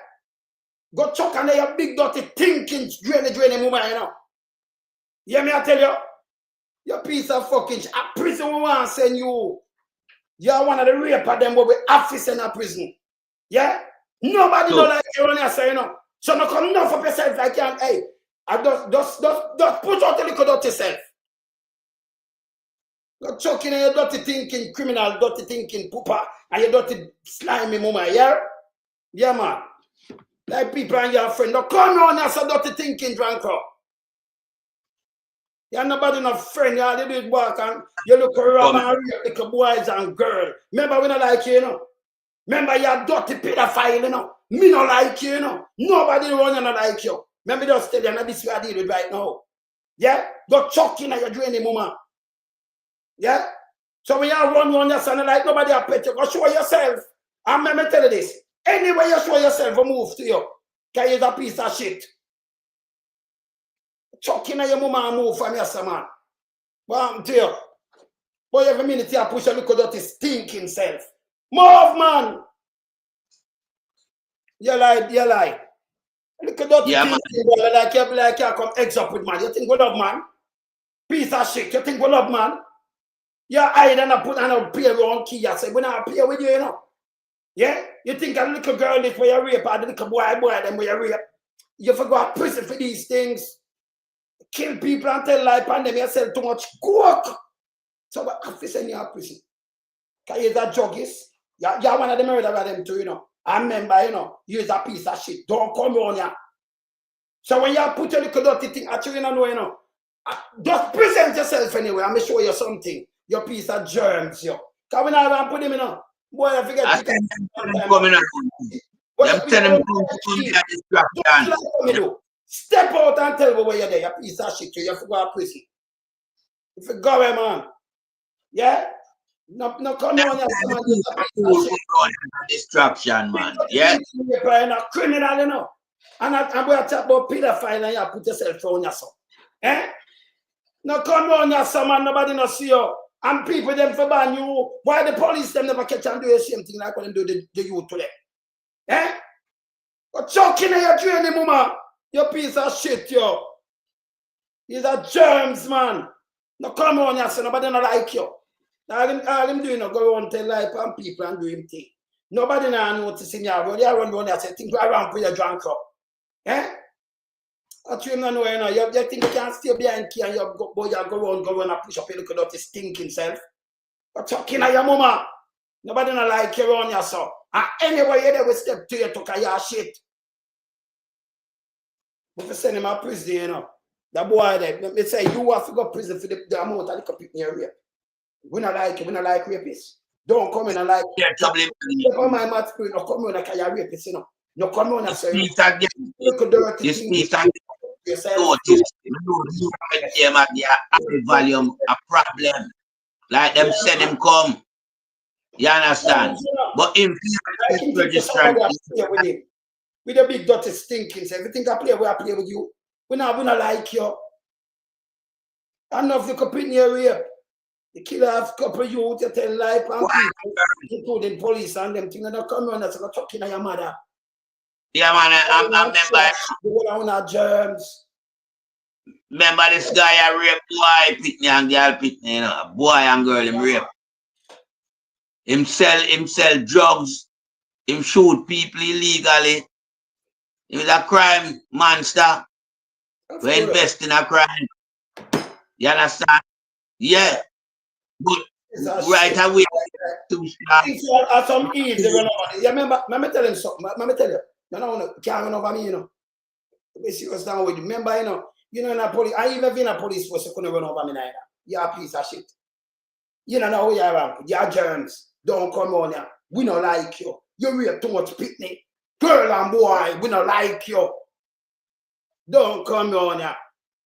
Go chuck under your big dirty thinking drainy woman, you know. Yeah, me I tell you. You piece of fucking shit. A prison we want to send you. You're one of the raper them but we office in a prison. Yeah? Nobody don't like you on here, say, you know. So no come enough of yourself like you and hey. I just put out a little dirty self. You're choking and you're dirty thinking criminal, dirty thinking pooper, and you're dirty slimy mama, yeah? Yeah, man. Like people and your friend. Don't come on here, so dirty thinking drunk up. You're nobody no friend, you all do it work and you look around and rape little boys and girls. Remember we don't like you know. Remember you're dirty pedophile, you know. Me not like you, you know. Nobody around you not like you. Remember just tell you, this is what I deal with right now. Yeah? Go chucking and you're doing the moment. Yeah? So when you run your son like nobody a pet you, go show yourself. And let me tell you this. Anyway you show yourself, we move to you. Because you're a piece of shit. Chucking at your mama and move from your son, man. But I'm to you. Boy, every minute you push a look at that stinking self. Move, man. You lie. Look at that like you come eggs up with man. You think we love man? Piece of shit. You think we love man? You hide and put and a play around key. You say, we not play with you, you know. Yeah? You think a little girl is where you rape or the little boy, them where you rape. You forgot prison for these things. Kill people and tell lie and them you sell too much coke. So what office in your prison? Because you're a juggist. You're one of the murderers of them too, you know. I remember, you know, you're a piece of shit. Don't come on here. So when you put a little dirty thing at you, you know, just present yourself anyway. I'm going to show you something. Your piece of germs, yo. Because when I put him in, boy, I forget. I'm telling him to come here distraction. Step out and tell me where you're there. You piece of shit. You have to go to prison. If you go away, man. Yeah? No, come on. Distraction, man. Yeah? You're a criminal, you know. And I'm going to talk about pedophile and you put yourself on yourself. Eh? No, come on, yourself, man. Nobody not see you. And people them for ban you. Why the police them never catch and do the same thing like when them do the youth to them? Eh? But choking at your training, mama. You piece of shit, yo. These are germs, man. No, come on, yourself. Nobody not like you. All him doing, go around tell life and people and do him thing. Nobody now noticing you. They run around and say, think go around for your drunk up. Eh? That's you know, you know. You think you can stay behind key and you go around and push up your little dirty stinking self. But talking at your mama. Nobody not like you around yourself. And anyway, you will step to you to call your shit. If you send him to prison, you know. The boy there, they say you have to go to prison for the amount of the people you rape. We not like rapists. Don't come in and like on my mat screen, no come in and you're rapist, you know. No come in and say look dirty yourself. Volume a problem. Like them send him come. You understand? But in registry with the big dirty stinking, everything I play with you. We not like you. I know if you could put in your rape. The killer have couple youth you tell life and people, including police and them things, and they come on and say, talking to your mother. Yeah, man, I remember. Germs. Remember this guy I rape boy, pitney and girl pitney, you know, boy and girl him rape. Him sell drugs, him shoot people illegally. He was a crime monster. We invest in a crime. You understand? Yeah. But right away, some easy run over. You remember, let me tell him something. Let me tell you. You know, can't run over me, you know. Let me see what's down with you. Remember, you know, in a police, I even been a police force, you couldn't run over me neither. You're a piece of shit. You don't know who you are. You're germs. Don't come on here. We don't like you. You rape too much pitney. Girl and boy, we don't like you. Don't come on here.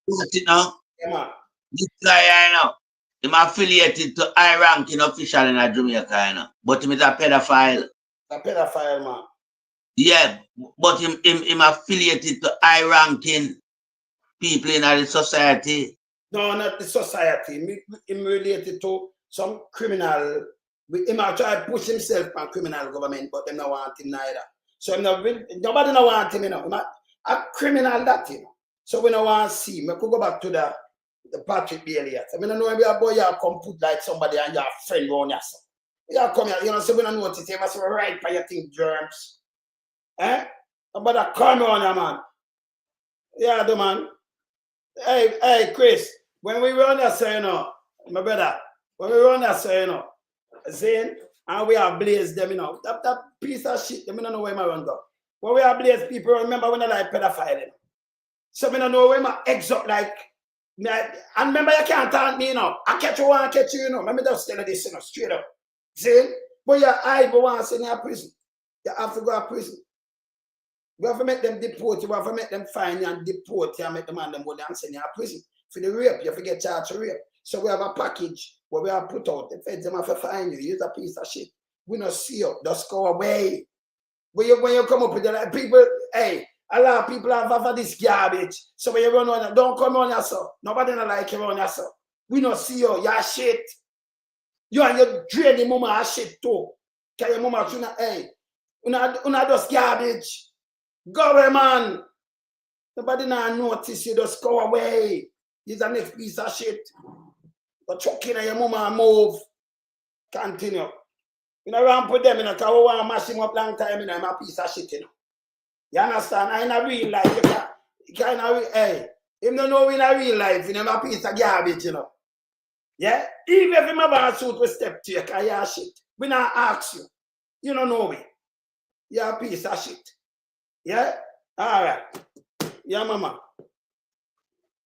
What it now? Yeah, man. This guy, I know. He's affiliated to high-ranking official in Jamaica, you know. But he's a pedophile. A pedophile, man. Yeah, but him affiliated to high-ranking people in the society. No, not the society. Him related to some criminal. Him try to push himself on criminal government, but them don't want him neither. So nobody don't want him, you know. Him a criminal that, you know. So we don't want to see him. I could go back to the Patrick Bailey. I mean, I know if a boy you come put like somebody and your friend around you. You come here, you know, so we don't notice you must be right for your thing, germs. Eh? But come on, yeah, man. Yeah, the man. Hey, Chris, when we run that, say, you know, my brother, when we run that, say, you know, saying, and we have blazed them, you know, that piece of shit, them, I don't know where my run go. When we have blazed people, remember when I like pedophile, you know. So I don't know where my eggs up like, and remember you can't taunt me, you know. I catch you, I catch you, you know. Let me just tell you this, you know, straight up. See? But your eye, but want to send you to prison. You have to go to prison. You have to make them deport you, you have to make them fine you and deport you and make them and them go down and send you to prison. For the rape, you have to get charged for rape. So we have a package where we have put out, the feds them have to find you. You're a piece of shit. We don't see you, just go away. When you come up with the people, hey, a lot of people have this garbage. So when you run on, don't come on yourself. Nobody don't like you on yourself. We don't see you, you're shit. You and your draining mama are shit too. Can your mama should not, hey, una just garbage. Go away, man. Nobody now notice you, just go away. You're the next piece of shit. But choking at your mama and move. Continue. You know, run put them in a car, we want to mash him up long time, you know, I'm a piece of shit, you know. You understand? I in a real life, you can't, hey, him don't know in a real life, you know, I'm a piece of garbage, you know. Yeah? Even if him have a suit with step to you, because you're shit. We not ask you. You don't know me. You're a piece of shit. Yeah? Alright. Yeah, mama.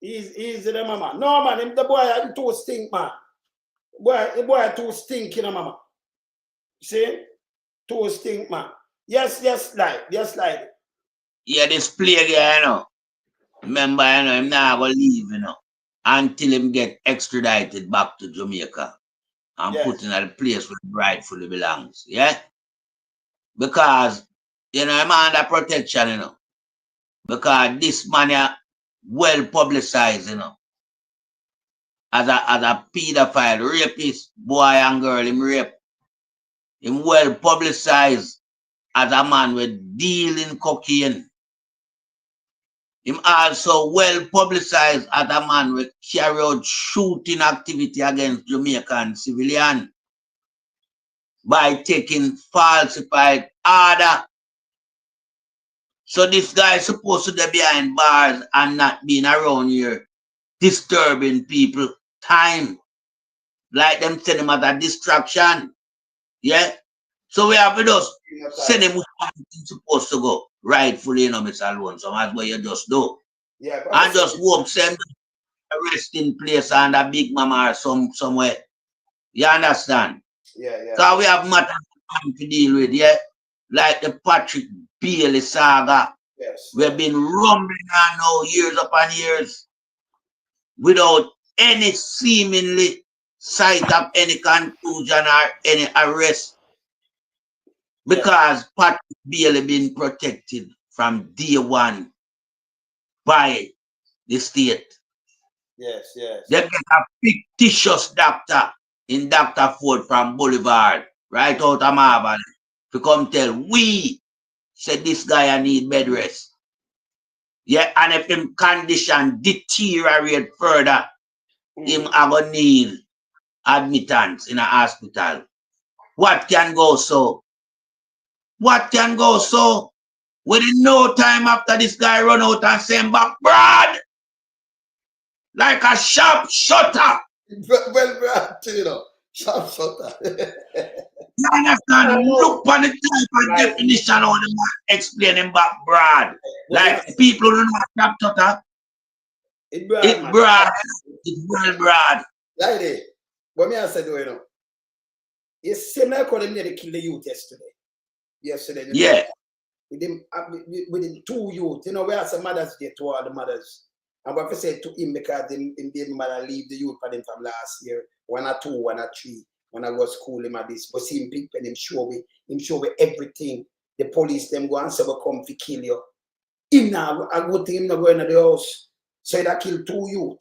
Easy the mama. No, man, him the boy is too stink, man. The boy too stink, you know, mama. See? Too stink, man. Yes, like. Yeah, this plague, you know. Remember, you know, him not going to leave, you know, until him get extradited back to Jamaica and put in a place where he rightfully belongs. Yeah? Because, you know, I'm under protection, you know. Because this man is well publicized, you know. As a pedophile, rapist, boy and girl, him rape. Him well publicized as a man with dealing cocaine. Him also well publicized as a man with carry out shooting activity against Jamaican civilian by taking falsified order. So this guy is supposed to be behind bars and not being around here disturbing people time. Like them send him as a distraction. Yeah? So we have to just send him where he's supposed to go. Rightfully, you know, Mr. Alone. So that's what you just do. Yeah, and just hope send a resting place and a big mama or somewhere. You understand? Yeah. So we have matters to deal with, yeah? Like the Patrick Bailey saga. Yes. We've been rumbling on now years upon years without any seemingly sight of any conclusion or any arrest. Because Patrick Bailey been protected from day one by the state. Yes. They get a fictitious doctor in Dr. Ford from Boulevard, right out of Marble, to come tell we said this guy I need bed rest. Yeah, and if him condition deteriorate further, him are gonna need admittance in a hospital. What can go so? What can go so? Within no time after this guy run out and send back Brad like a sharp shutter. Well, Brad, you know, sharp shutter. You understand? Look on the type of definition of the man explaining back Brad. Like people who know sharp shutter. It's Brad. It's well Brad. Lady, what me I said, you know, it's same like how they kill the youth yesterday. Yesterday, you know, with them 2 youth, you know, we have some mothers there to all the mothers. And what I said to him because him baby mother leave the youth for them from last year, 1 or 2, 1 or 3, when I go to school him at this. But see him pick pen, him show me everything. The police them go and say we come to kill you. Him now, I go to him not go into the house. So that kill 2 youth.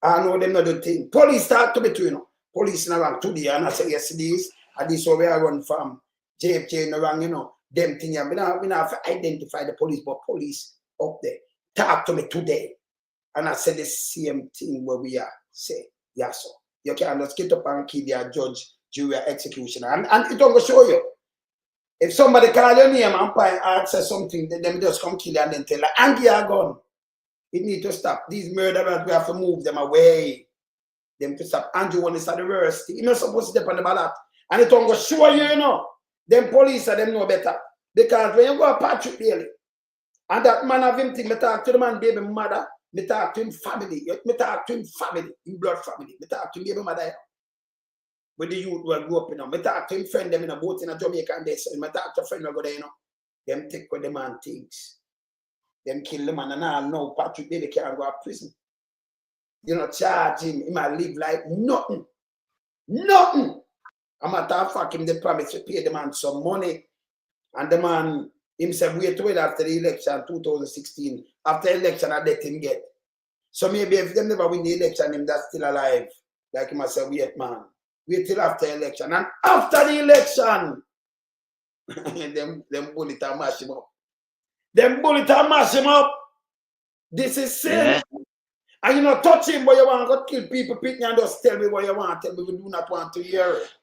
I know them not do thing. Police start to be too, you know. Police in around today, and I say yesterday's, and this is where I run from. JFK in around, you know, them thing. We not have to identify the police, but police up there. Talk to me today. And I said the same thing where we are. Say, yes, sir. You can't just get up and kill your judge, jury, executioner. And it don't go show you. If somebody call your name and say something, then them just come kill you and then tell you, and you are gone. It need to stop. These murderers, we have to move them away. Them to stop. Andrew one is at the worst. You're not supposed to step on the ballot. And it don't go show you, you know. Them police are them know better. Because when you go to Patrick Bailey, and that man have him thing, me talk to the man baby mother, me talk to him family, me talk to him family, in blood family, me talk to him baby mother. With the youth who grew up, you know, me talk to him friend them in a boat in a Jamaica and they say, me talk to a friend who go there, you know. Them take what the man thinks. Them kill the man and all know Patrick Bailey can't go to prison. You know, charge him, he might live like nothing. Nothing. I'm a matter of fact, him they promise to pay the man some money. And the man himself wait to wait after the election 2016. After the election, I let him get. So maybe if them never win the election, him that's still alive. Like him I say, wait man. Wait till after the election. And after the election, them bullet and mash him up. Them bullet and mash him up. This is sin. Yeah. And you know, touch him, but you want to kill people, pick me and just tell me what you want. Tell me we do not want to hear it.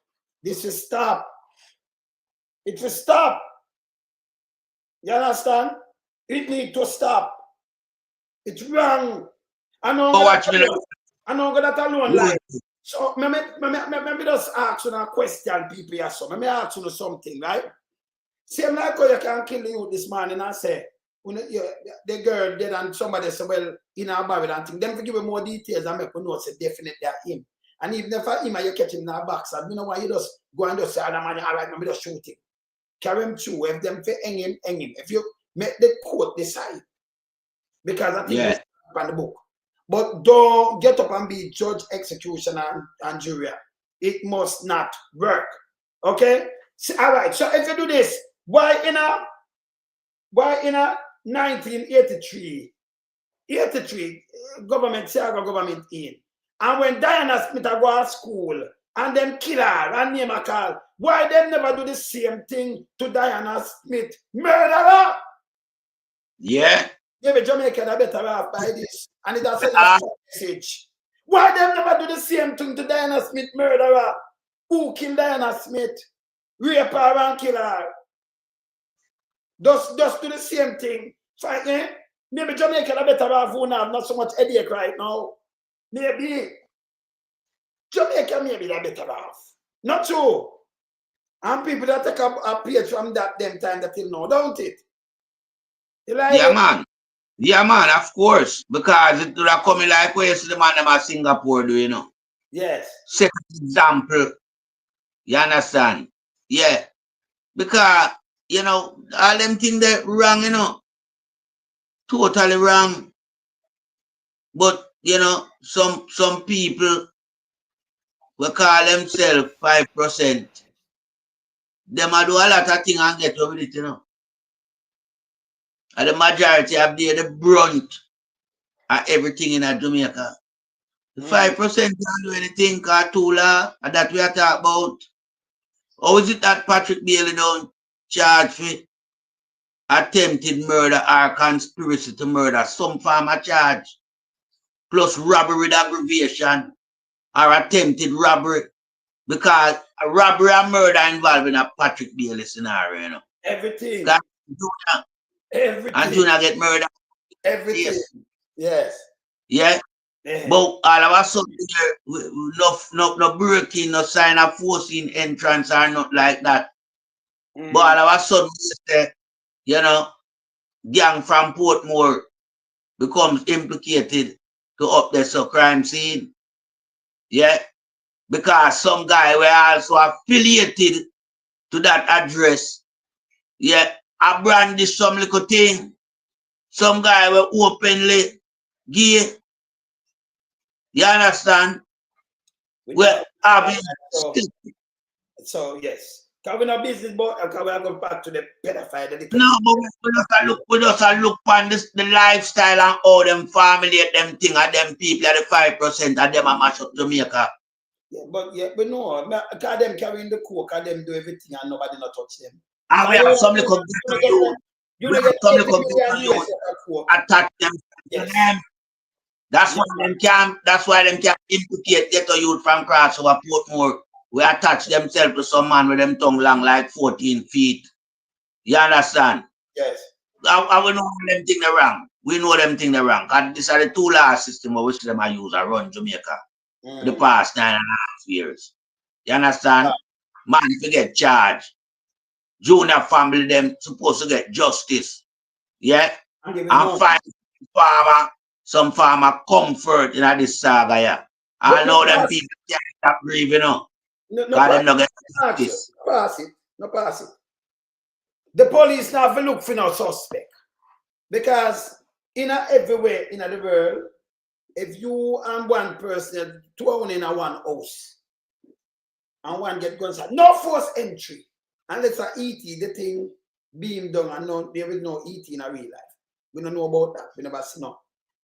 This will stop. It will stop. You understand? It need to stop. It's wrong. I know that alone. Like, so maybe just ask you a question, people here. So maybe ask you something, right? Same like how you can kill you this morning and say, when the girl dead and somebody say, well, in our Bible and thing, then give you more details and make you know it's definitely him. And even if him you catch him in a box, and you know why you just go and just say, man, all right, maybe just shoot him. Carry him through. If them hang him. If you make the court decide. Because I think it's on the book. But don't get up and be judge, executioner, and jury. It must not work. Okay? So, all right. So if you do this, why in a 1983, government in. And when Diana Smith go to school and them kill her and name a call, why them never do the same thing to Diana Smith? Murderer! Yeah. Maybe Jamaica are better off by this. And it has a message. Why them never do the same thing to Diana Smith, murderer? Who killed Diana Smith? Rape her and kill her. Just do the same thing. Fight, eh? Maybe Jamaica are better off who have not so much headache right now. Maybe. Jamaica maybe they're better off. Not true. And people that take a page from that them time that till now, don't it? Like yeah, man. Yeah, man, of course. Because it would have come like where you see the man in Singapore do, you know. Yes. Second example. You understand? Yeah. Because, you know, all them things that wrong, you know. Totally wrong. But, you know, some people will call themselves 5%. Them a do a lot of things and get over it, you know. And the majority have the brunt of everything in Jamaica. The 5% can't do anything called Tula, and that we are talking about. How is it that Patrick Bailey don't charge for attempted murder or conspiracy to murder, some form of charge, plus robbery with aggravation or attempted robbery? Because a robbery and murder involved in a Patrick Bailey scenario, you know. Everything. Everything. And Junior get murdered. Everything. Yes. Yeah. But all of a sudden, no breaking, no sign of forcing entrance or not like that. But all of a sudden, you know, gang from Portmore becomes implicated to up there so crime scene. Yeah, because some guy were also affiliated to that address. Yeah, I brandish some little thing. Some guy were openly gay. You understand? Well, having so yes. Can we not business, but can we go back to the pedophile? No, but we just look on this, the lifestyle and how them formulate them thing and them people at the 5% and them a mash up Jamaica. Yeah, but no, because them carrying the coke and them do everything and nobody not touch them. And we have some little attach them to them. That's why them can implicate ghetto youth from crossover Portmore. We attach themselves to some man with them tongue long like 14 feet. You understand? Yes. I we know them thing they wrong. We know them thing they wrong. Because these are the two last system which them I use and run Jamaica for the past 9.5 years. You understand? Man, if you get charged, junior family them supposed to get justice. Yeah? And find some farmer comfort in this saga, yeah. I know them people can't stop grieving, No, them not get justice. No pass it. The police now have to look for no suspect. Because everywhere in the world, if you and one person, two in a one house, and one get guns, no forced entry. Unless a ET, the thing being done and there is no ET in a real life. We don't know about that. We never see no.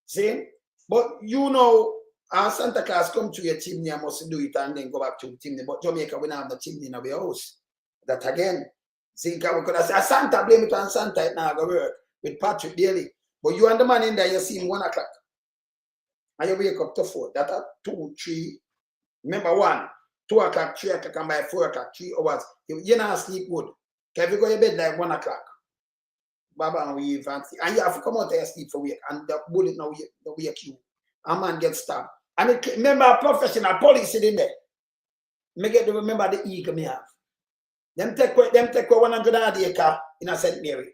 See? But you know, Santa Claus come to your chimney and must do it and then go back to the chimney. But Jamaica, we don't have the chimney in our house. That again, see, we could have said, Santa, blame it on Santa, it now go work with Patrick Daly. But you and the man in there, you see him 1 o'clock. And you wake up to 4. That are 2, 3. Remember 1, 2 o'clock, 3 o'clock, and by 4 o'clock, 3 hours. You not sleep good. If you go to bed like 1 o'clock, Baba and we fancy. And you have to come out there sleep for week. And the bullet now wake you. A man gets stabbed. And remember professional police in there. Me get to remember the eagle me have. Them take 100 acre in a St. Mary.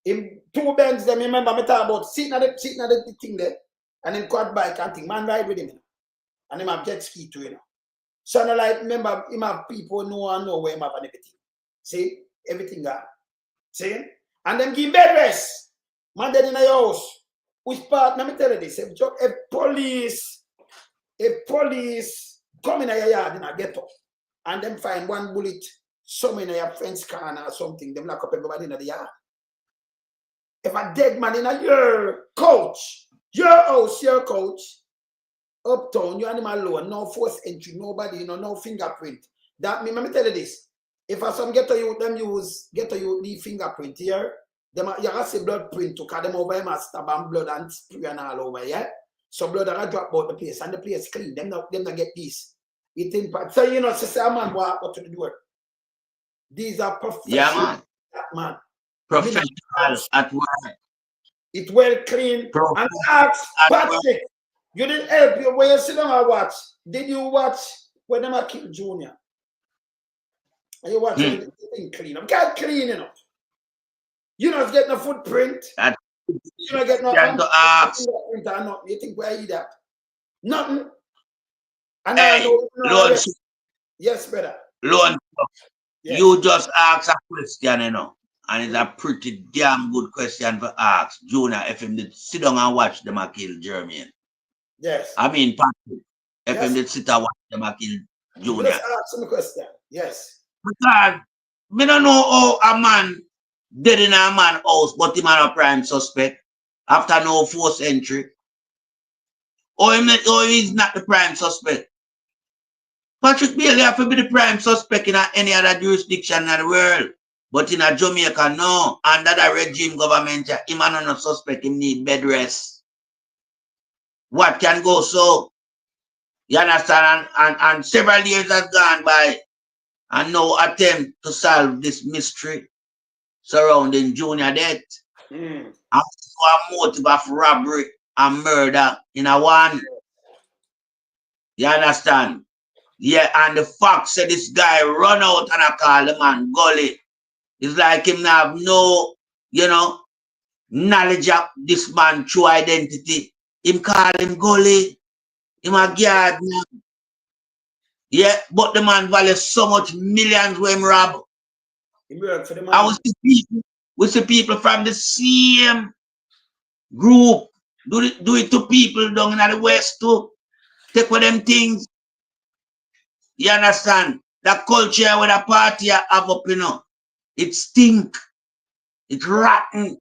In 2 Benz, them remember me talk about sitting at the thing there. And then quad bike and thing. Man ride with him. And him have jet ski too, you know. So no like remember him have people know where him have and everything. See? Everything gone. See? And then give bed rest. Man dead in a house. Which part, let me tell you this. If police come in your yard in a ghetto and them find 1 bullet, some in your fence corner or something, them lock up everybody in the yard. If a dead man in your couch, your house, your couch, uptown, you animal alone, no forced entry, nobody, no fingerprint. That me, let me tell you this. If a some ghetto youth, them use ghetto youth the fingerprint here, them you have to see blood print to cut them over him and stab and blood and spray and all over, yeah? So blood are drop out the place and the place clean. Them not get this. It impact. So you know, say a man walk out to the door. These are professional. Yeah, man. Professionals at work. It well clean. And ask Patrick, you didn't help you when you sit down and watch. Did you watch when them kill Junior? And you watch the thing clean. I'm getting clean enough. You not getting a footprint. You not getting no footprint or nothing. You think where you that? Nothing. And hey, Lord, yes, brother. Lord, yes. You just ask a question, you know. And it's a pretty damn good question to ask Junior if him did sit down and watch them kill Jermaine. Yes. I mean Patrick. If him did sit and watch them kill Junior. Just ask him a question. Yes. Because we don't know how a man dead in a man house, but him are a prime suspect after no forced entry. Or he's not the prime suspect. Patrick Bailey have to be the prime suspect in any other jurisdiction in the world. But in a Jamaica, no. Under the regime government, him are not suspect, him need bed rest. What can go so? You understand? And several years has gone by and no attempt to solve this mystery surrounding Junior death. And a motive of robbery and murder in a one. You understand? Yeah, and the fact said this guy run out and I call the man Gully. It's like him now have no, knowledge of this man true identity. Him call him Gully. Him a guard. Yeah, but the man values so much millions when him rob. For the man. I we see people from the same group do it to people down in the West too. Take with them things. You understand? That culture with a party have up, you know. It stink. It's rotten.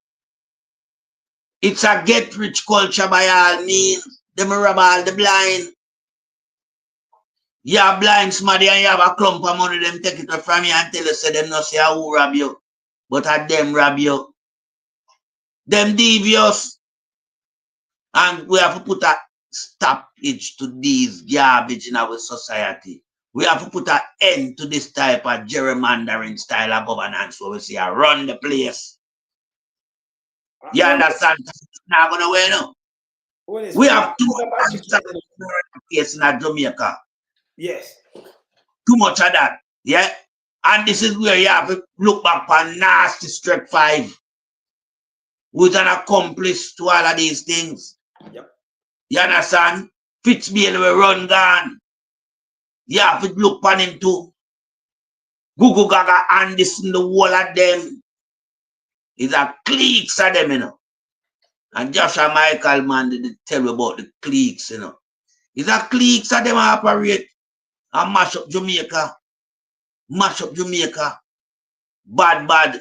It's a get rich culture by all means. Them rob all the blind. You are blind somebody and you have a clump of money, them take it from you and tell you say them not say who rob you. But at them rob you. Them devious. And we have to put a stoppage to these garbage in our society. We have to put an end to this type of gerrymandering style of governance where we say run the place. You understand? It's not going to win. No? We have too much case in Jamaica. Yes. Too much of that. Yeah. And this is where you have to look back on nasty Strike 5. Who's an accomplice to all of these things. Yep. You understand? Fitzbailey will run gone. You have to look on him too. Google Gaga and this in the whole of them. It's a cliques of them, you know. And Joshua Michael, man, did tell you about the cliques, you know. It's a cliques of them operate and mash up Jamaica. Mash up Jamaica. Bad.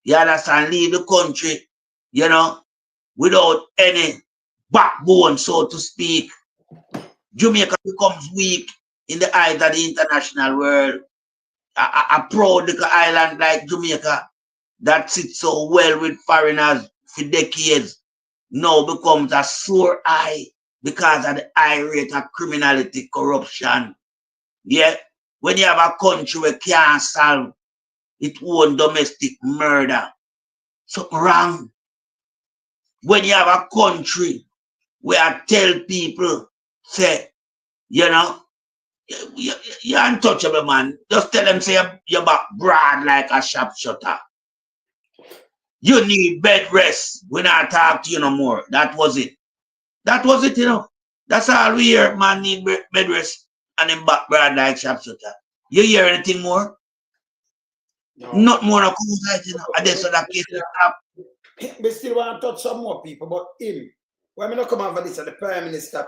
You understand? Leave the country, you know, without any backbone, so to speak. Jamaica becomes weak in the eyes of the international world. A proud little island like Jamaica that sits so well with foreigners for decades now becomes a sore eye because of the high rate of criminality, corruption. Yeah, when you have a country where can't solve its own domestic murder, something wrong. When you have a country where I tell people, say, you know, you're untouchable, man. Just tell them, say, you're back broad like a sharpshooter. You need bed rest. We not talk to you no more. That was it. That was it, you know. That's all we hear. Man need bed rest and then back broad like sharpshooter. You hear anything more? No. Not more. No, you know. And that's that case. We still want to touch some more people, but him. When we not come over this, the Prime Minister,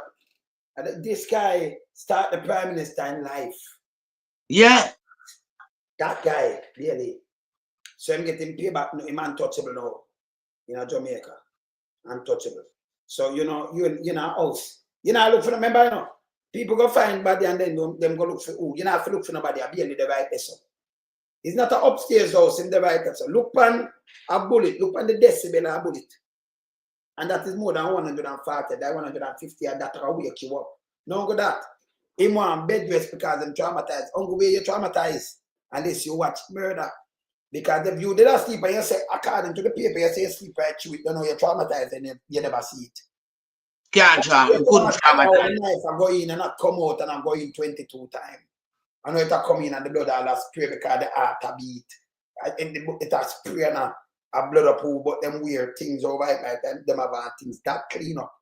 this guy start the Prime Minister in life. Yeah. That guy, really. So I'm getting payback. Him untouchable now. You know, Jamaica. Untouchable. So, you know, you know, house. You know, look for the member, you know. People go find body and then them go look for who. You know, have to look for nobody. I'll be in the right person. It's not an upstairs house in the right person. Look on a bullet. Look on the decibel of a bullet. And that is more than 140, that 150, and that will wake you up. No go that. Him want bed rest because I'm traumatized. Only way you're traumatized unless you watch murder. Because if you did not sleep and you say, according to the paper, you say you sleep right through it, you know you're traumatized and you never see it. Can't traumatize. You couldn't traumatize. I go in and I come out and I go in 22 times. I know it come in and the blood all spray because the heart a beat. And it has spray and a blood up, but them weird things over it, like them have things that clean up.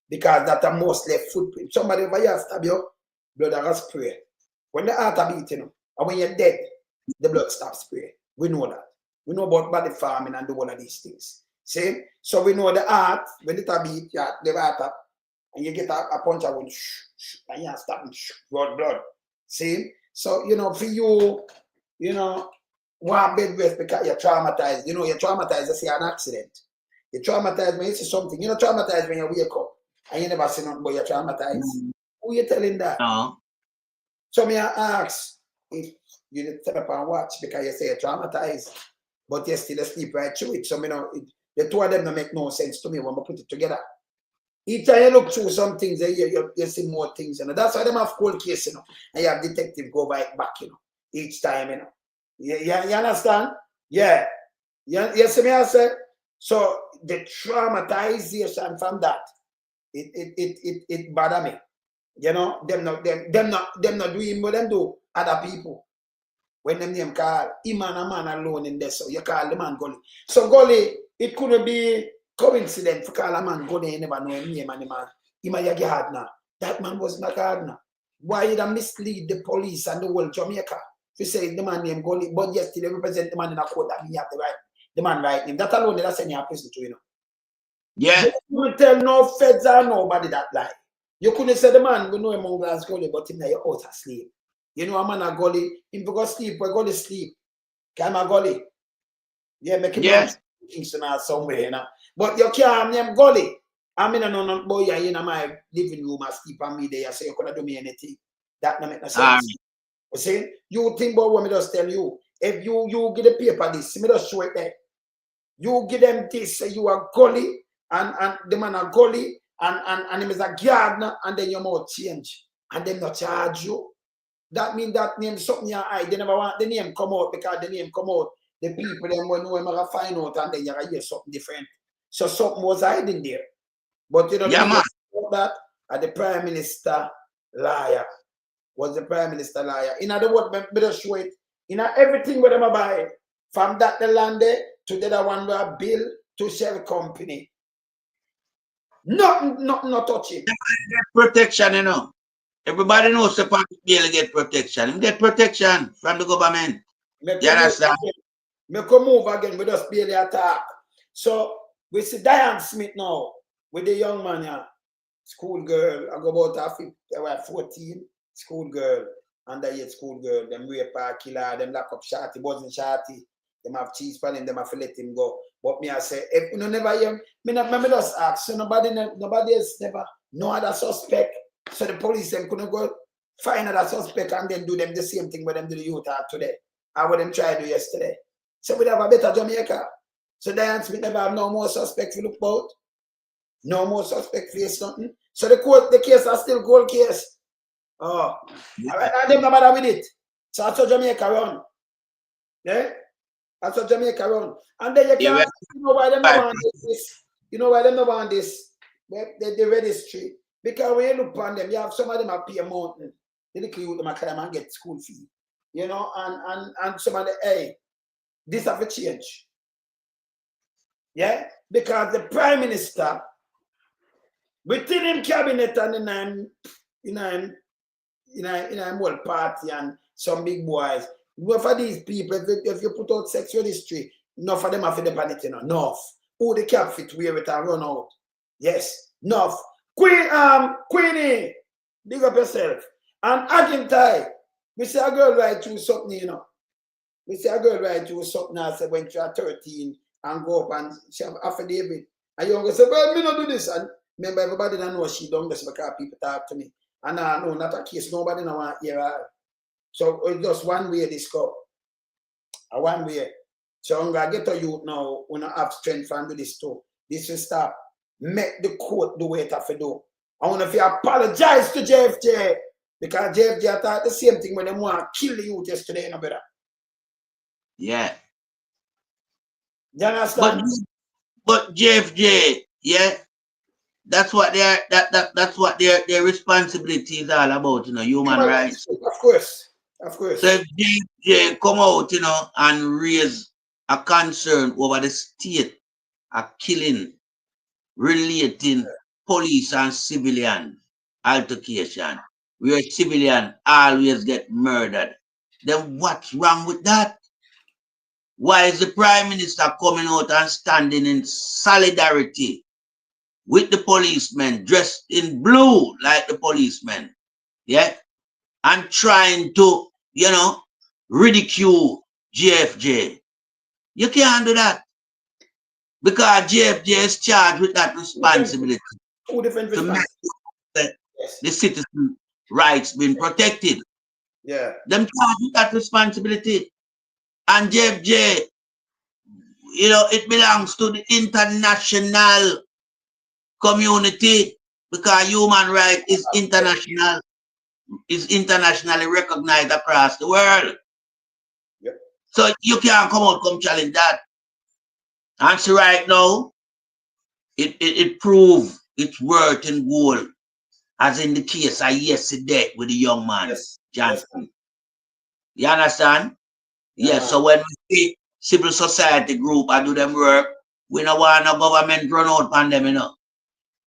Because that are mostly footprint. Somebody over here stab you, blood are spray. When the heart a beat, you know, and when you're dead, the blood stops spray. We know that. We know about body farming and do all of these things. See? So we know the heart, when it a beat, you the heart up, and you get a punch of one, and you stop blood. See? So, you know, for you, you know, one bed rest because you're traumatized. You know, you're traumatized, let's say an accident. You're traumatized when you see something. You're not traumatized when you wake up and you never see nothing, but you're traumatized. Who you telling that? No. So me ask if you need to step up and watch because you say you're traumatized, but you still sleep right through it. So, you know, the two of them don't make no sense to me when we put it together. Each time you look through some things, you see more things, you know. That's why them have cold case, you know. And you have detective go back, you know, each time, you know. You understand? Yeah. You see me, I said? So the traumatization from that, it bother me. You know, them not doing what them do other people. When them name call, him and a man alone in there, so you call the man Gully. So Gully, it couldn't be coincidence for call a man Gully, you never know him name and him a gardener. That man was not a gardener. why you mislead the police and the whole Jamaica? You say the man named Gully, but yes, still represent the man in a court that me have the right, the man right name. That alone, that's send you a prison to, you know. Yeah. You couldn't tell no feds or nobody that lie. You couldn't say the man we know him on glass Gully, but him now you're out asleep. You know a man a Gully, him go sleep, we go to sleep. Come a Gully. Yeah, make him run Kingston or somewhere, you know. But you can't name Gully. I mean, I know no boy you in my living room and sleep on me there, so you couldn't do me anything. That don't make no sense. You see, you think about what me just tell you. If you give the paper this, me just show it there. You give them this, say you are Gully, and the man a Gully, and him is a gardener, and then your mouth change, and them not charge you. That means that name something your eye. They never want the name come out because the name come out. The people them will know him are find out, and then you hear something different. So something was hiding there. But you know that the Prime Minister liar. Was the Prime Minister liar. In other words, me just show it. In everything where them buy, from that the land to the other one where bill to shell company. Nothing not touching. Protection, you know. Everybody knows the public barely get protection. You get protection from the government. You understand? Me come move again, we just barely attack. So we see Diane Smith now with the young man here, school girl. I go about 14, school girl, underage school girl. Them rape her, kill her, them lock up Shorty, wasn't Shorty. Them have cheese for him, them have to let him go. But me I say, if you never hear, me just ask. So nobody else never, no other suspect. So the police them couldn't go find another suspect and then do them the same thing with them do the youth are today. And what them try to do yesterday. So we have a better Jamaica. So Diane Smith never have no more suspect to look about. No more suspect face something. So the case are still cold case. Oh. And them no matter with it. So that's how Jamaica run. Yeah? That's how Jamaica run. And then you know why them no want this. You know why them no want this. The registry. Because when you look upon them, you have some of them up here mountain. The little youth them climb and get school fee. You know, and some of the hey, this have to change. Yeah? Because the Prime Minister, within him cabinet and in a whole party and some big boys, for these people, if you put out sexual history, enough of them have to depend it, you know. Enough. Who the cap fit wear it and run out. Yes, enough. Queenie, big up yourself. And Agintai, we see a girl right through something, you know. We see a girl right through something and say when she was 13 and go up and she have affidavit. And you go say, well, me not do this. And remember, everybody don't know she done this because people talk to me. And no, not a case. Nobody don't want to hear her. So it's just one way this go. One way. So I'm going to get to you now. We don't have strength to do this too. This will stop. Make the court do what it have to do. I want to apologize to JFJ. Because JFJ thought the same thing when they want to kill the youth yesterday, no better. Yeah. You understand? But JFJ, yeah, that's what that's what their responsibility is all about, you know, human rights. Of course. Of course. So if JFJ come out, you know, and raise a concern over the state of killing relating police and civilian altercation, where civilian always get murdered, then what's wrong with that? Why is the Prime Minister coming out and standing in solidarity with the policemen dressed in blue like the policemen, yeah, and trying to, you know, ridicule JFJ? You can't do that because JFJ is charged with that responsibility to make sure the citizen rights being protected. Yeah, them charged with that responsibility. And JFJ, you know, it belongs to the international community because human rights is international, is internationally recognized across the world. Yep. So you can't come challenge that. And so right now, it proved its worth in gold, as in the case of yesterday with the young man, Johnson. You understand? Yes, so when we see civil society group and do them work, we don't want no government run out on them, you know.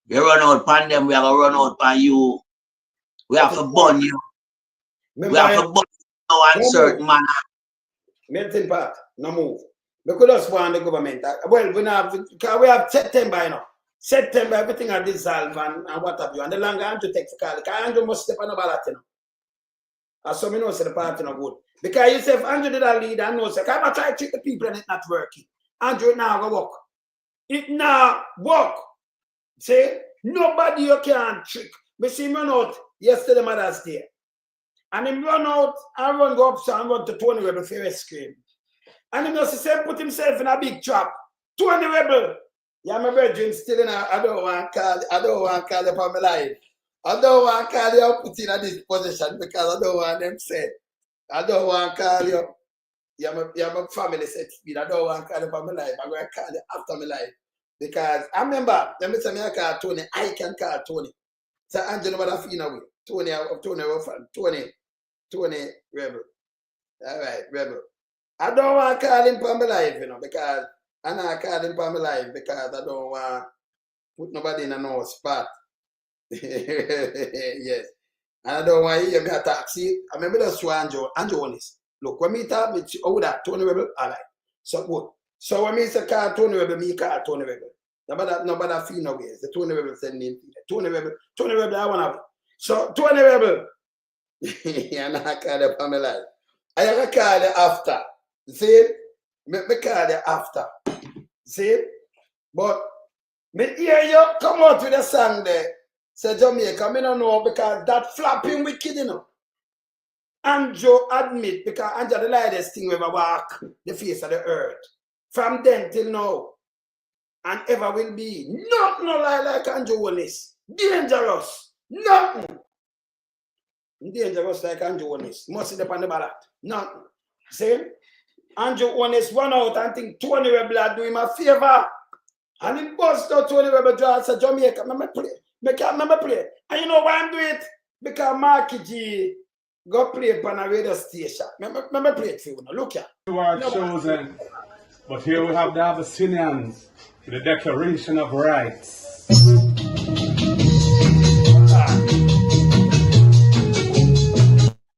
You run out on them, we have to run out on you. We have to burn you. We have to bust now and certain manner. Melting pot, no move. We could just want the government. Well, we have September, you know. September, everything are dissolved and what have you. And the longer Andrew takes the call, because Andrew must step on the ballot, you know. As some know, say the party not good. Because you say, if Andrew did a lead, and know, say, I try to trick the people and it's not working. Andrew, it now go work. It now work. Say, nobody you can trick. We see him run out yesterday, Mother's Day. And him run out and go up and run to Tony Rebel for ice cream. And he just say, put himself in a big trap. Tony Rebel. Yeah, my brethren still in I don't want to call you for my life. I don't want to call you put in this position because I don't want them said. I don't want to call you. Yeah, my family said speed. I don't want to call you for my life. I'm going to call you after my life. Because I remember, let me say me I call Tony. I can call Tony. So Angela, what I feel away. Tony Rebel. All right, Rebel. I don't want to call him for my life, you know, because I not call him for my life because I don't want to put nobody in a no spot. Yes. And I don't want to hear me attack. See, I remember that's why Andrew Holness. Look, when me talk with that Tony Rebel, all right. So good. So when me say call Tony Rebel, me call Tony Rebel. Nobody feel no way. The Tony Rebel send me Tony Rebel, I want to. So Tony Rebel, I not call him for my life. I have to call you after. See? Me call you after. See? But me hear you come out with a song there. Say Jamaica, me don't know because that flapping wicked, you know. Andrew admit because Andrew the lightest thing we ever walk the face of the earth. From then till now. And ever will be. Nothing no lie like Andrew Holness. Dangerous. Nothing. Dangerous like Andrew Holness. Must sit up on the ballot. Nothing. See? Andrew Holness run out and think Tony Rebel do him a favor. And he bust out Tony Rebel draw as a Jamaica. I can't play. And you know why I'm doing it? Because Marky G go play on a radio station. Remember play it for you. Look here. You are chosen. But here we have the Abyssinians. The Declaration of Rights.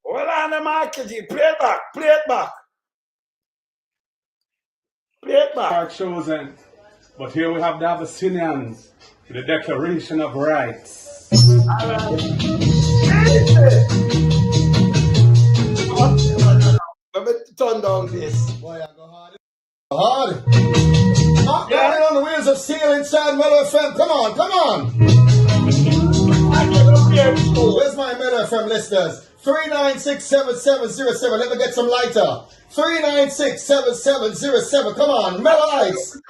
Hold on, the Marky G. Play it back. Play it back. Play it back. You are chosen. But here we have the Abyssinians. The Declaration of Rights. Let me turn down this. Boy, I go hard. Not going on the wheels of steel inside Mellow FM. Come on. Where's my Mellow FM listeners? 3967707. Let me get some lighter. 3967707. Come on, Mellow Lights.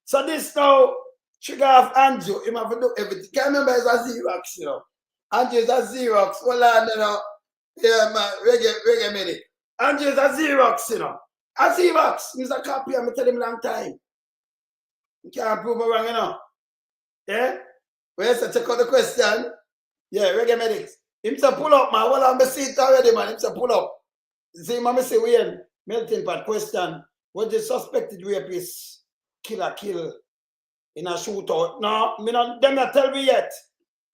So this now, trigger off Andrew. Him have to do everything. Can't remember it's a Xerox, you know. Andrew is a Xerox. Hold on, you know. Yeah, man. Reggae medic. Andrew is a Xerox, you know. A Xerox. He's a copy. I'm telling him long time. You can't prove me wrong, you know. Yeah? Well, so check out the question. Yeah, Reggae medics. Him say pull up, man. Hold on, I see it already, man. Him say pull up. See, man, I say, Wayne, melting pot question. Was the suspected rapist killer kill in a shootout? No, them not tell me yet.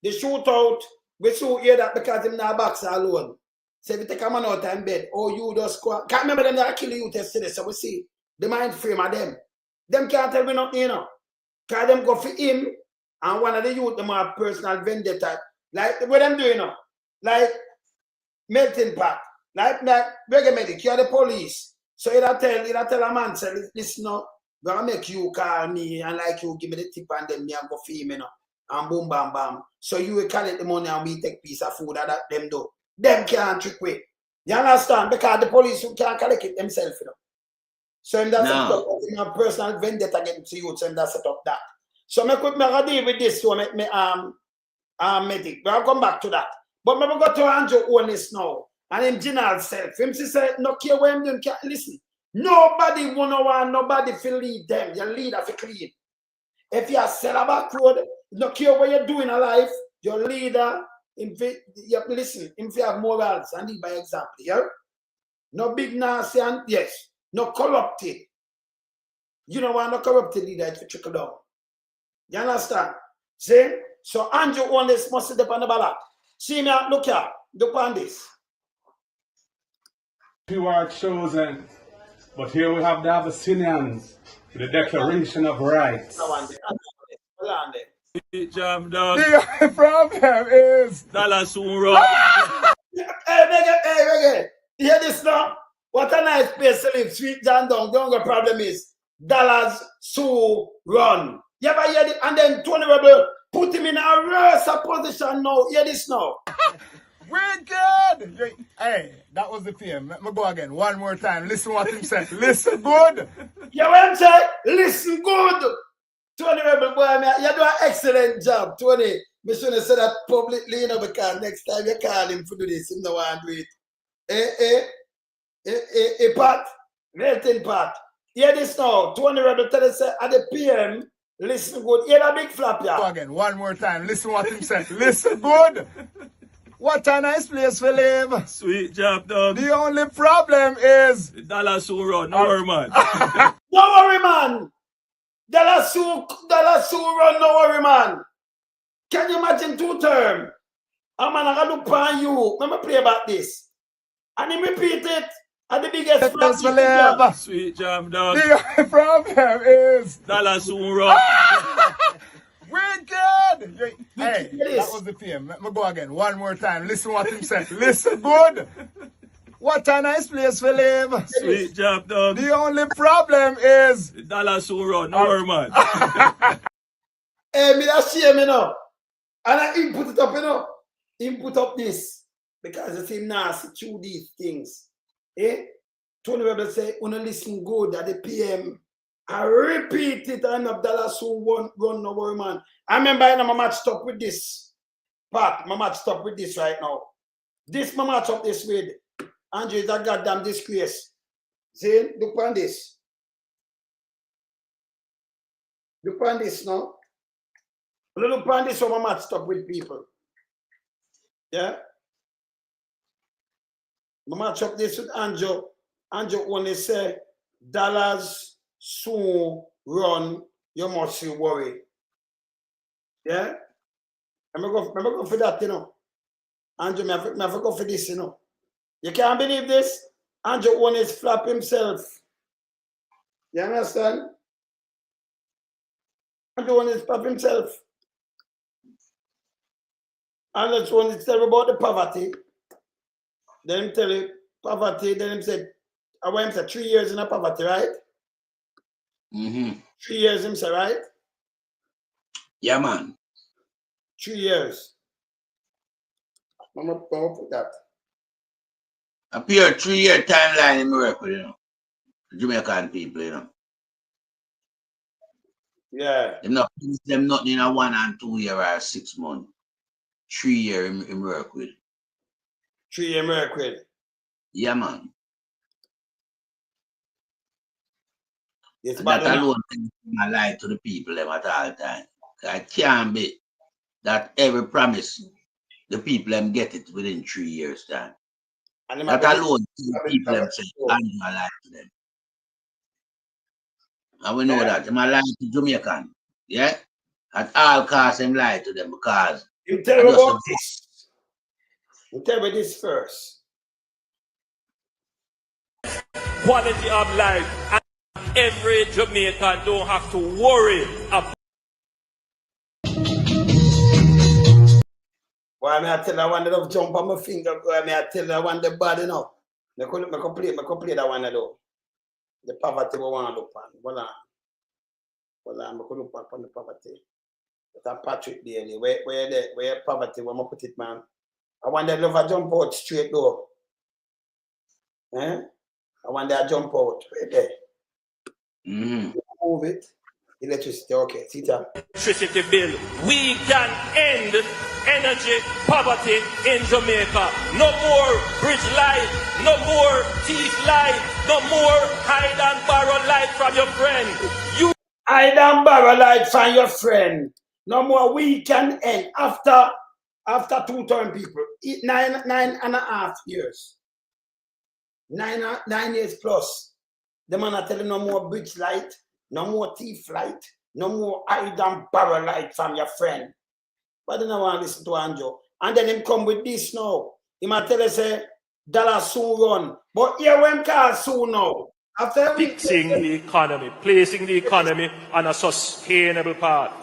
The shootout, we shoot hear that because him not box alone. So if you take a man out in bed, oh, you just squat. Can't remember them that kill you yesterday, so we see the mind frame of them. Them can't tell me nothing, you know. Because them go for him, and one of the youth, them have personal vendetta. Like, what them doing, you know? Like, melting pot. Like Reggae medic, you're the police. So you tell a man, say, listen, no, gonna make you call me and like you give me the tip and then me and go for him, you know. And boom, bam, bam. So you will collect the money and we take piece of food that them do. Them can't trick way. You understand? Because the police can't collect it themselves, you know. So that's a personal vendetta against you, so that's set up that. So I could deal with this, so make me medic. But I'll come back to that. But maybe go to Andrew Holness now. And him general self. Him say, no care where him doing, listen. Nobody want nobody to lead them. Your leader for clean. If you sell a back road, no care what you're doing in life, your leader, listen, if you have morals and lead by example, yeah? No big nasty and yes, no corrupted. You don't want no corrupted leader to trickle down. You understand? See? So Andrew Holness must sit up on the ballot. See me, look here, look on this. Few are chosen, but here we have the Abyssinians with the Declaration of Rights. Jam dog. The problem is Dollar soon run. Hey, hear this now? What a nice place to live, sweet John Down. The only problem is dollars so run. You ever hear it? And then Tony Rebel put him in a worse position now. Hear this now. wicked. Hey, that was the PM. Let me go again. One more time. Listen what he said. Listen good. You know what I'm saying? Listen good. Tony Rebel boy, man, you do an excellent job, Tony. I shouldn't say that publicly, you know, because next time you call him to do this, he don't want to do it. Pat, melting Pat. Hear this now. Tony Rebel tell us at the PM, listen good. Hear that big flap, yeah. Go again. One more time. Listen what he said. Listen good. What a nice place we live. Sweet job, dog. The only problem is the dollar soon run. No worry, man. No worry, man. Dollar soon run. No worry, man. Can you imagine 2 terms? I'm gonna look on you. Let me play about this. And he repeat it at the biggest place we live. Sweet job, dog. The only problem is dollar soon run. Wicked! Hey, that was the PM. Let me go again. One more time. Listen what he said. Listen good. What a nice place we live. Sweet job, dog. The only problem is the dollar soon run. No worry, man. Hey, me that shame, you know. And I input it up, you know. Input up this. Because it's him nasty through these things. Eh? Tony Rebel say, wanna listen good at the PM. I repeat it, I'm not dollar soon run, no worry, man. I remember my match stop with this. Pat, my match stop with this right now. This my match up this with. Andrew is a goddamn disgrace. See, look on this. Look on this now. Look on this, so my match stop with people. Yeah? My match up this with Andrew. Andrew only say, dollars soon run, you must worry. Yeah? I'm go for that, you know. Andrew, I have to go for this, you know. You can't believe this? Andrew one is flap himself. You understand? Andrew one is flap himself. And that's one is tell about the poverty. Then him tell you poverty, then him said, I want him say 3 years in a poverty, right? 3 years, him say, right? Yeah, man. 3 years. I'm gonna put that. A pure 3-year timeline in Morocco, you know. Jamaican people, you know. Yeah. Them not in a 1 and 2 year or 6 months. 3 year in Morocco. 3 year Morocco. Yeah, man. It's that alone I lie to the people them at all time. It can't be that every promise the people them get it within 3 years time. And that alone the people them say and I lie to them. And we know that. Them lie to Jamaican. Yeah? At all costs them lie to them because you tell me about this. You tell me this first. Quality of life. Every Jamaican don't have to worry about. Why me I tell I want to jump on my finger? Why me I tell I want the body now? I could play that one though. The poverty we want to look on. Well, I could look on the poverty. But a Patrick Daly, where poverty, where I put it, man. I want that love jump out straight though. I want that jump out right there. Move it. Electricity, okay. Sit down. Electricity bill. We can end energy poverty in Jamaica. No more bridge light, no more thief light, no more hide and borrow light from your friend. You hide and borrow light from your friend. No more we can end after 2 term people. 9.5 years. 9 years plus. The man are telling no more bridge light, no more thief light, no more hide and borrow light from your friend. But then I want to listen to Andrew. And then him come with this now. He might tell us, dollar soon run. But here when cars soon now. After fixing the economy, placing the economy on a sustainable path.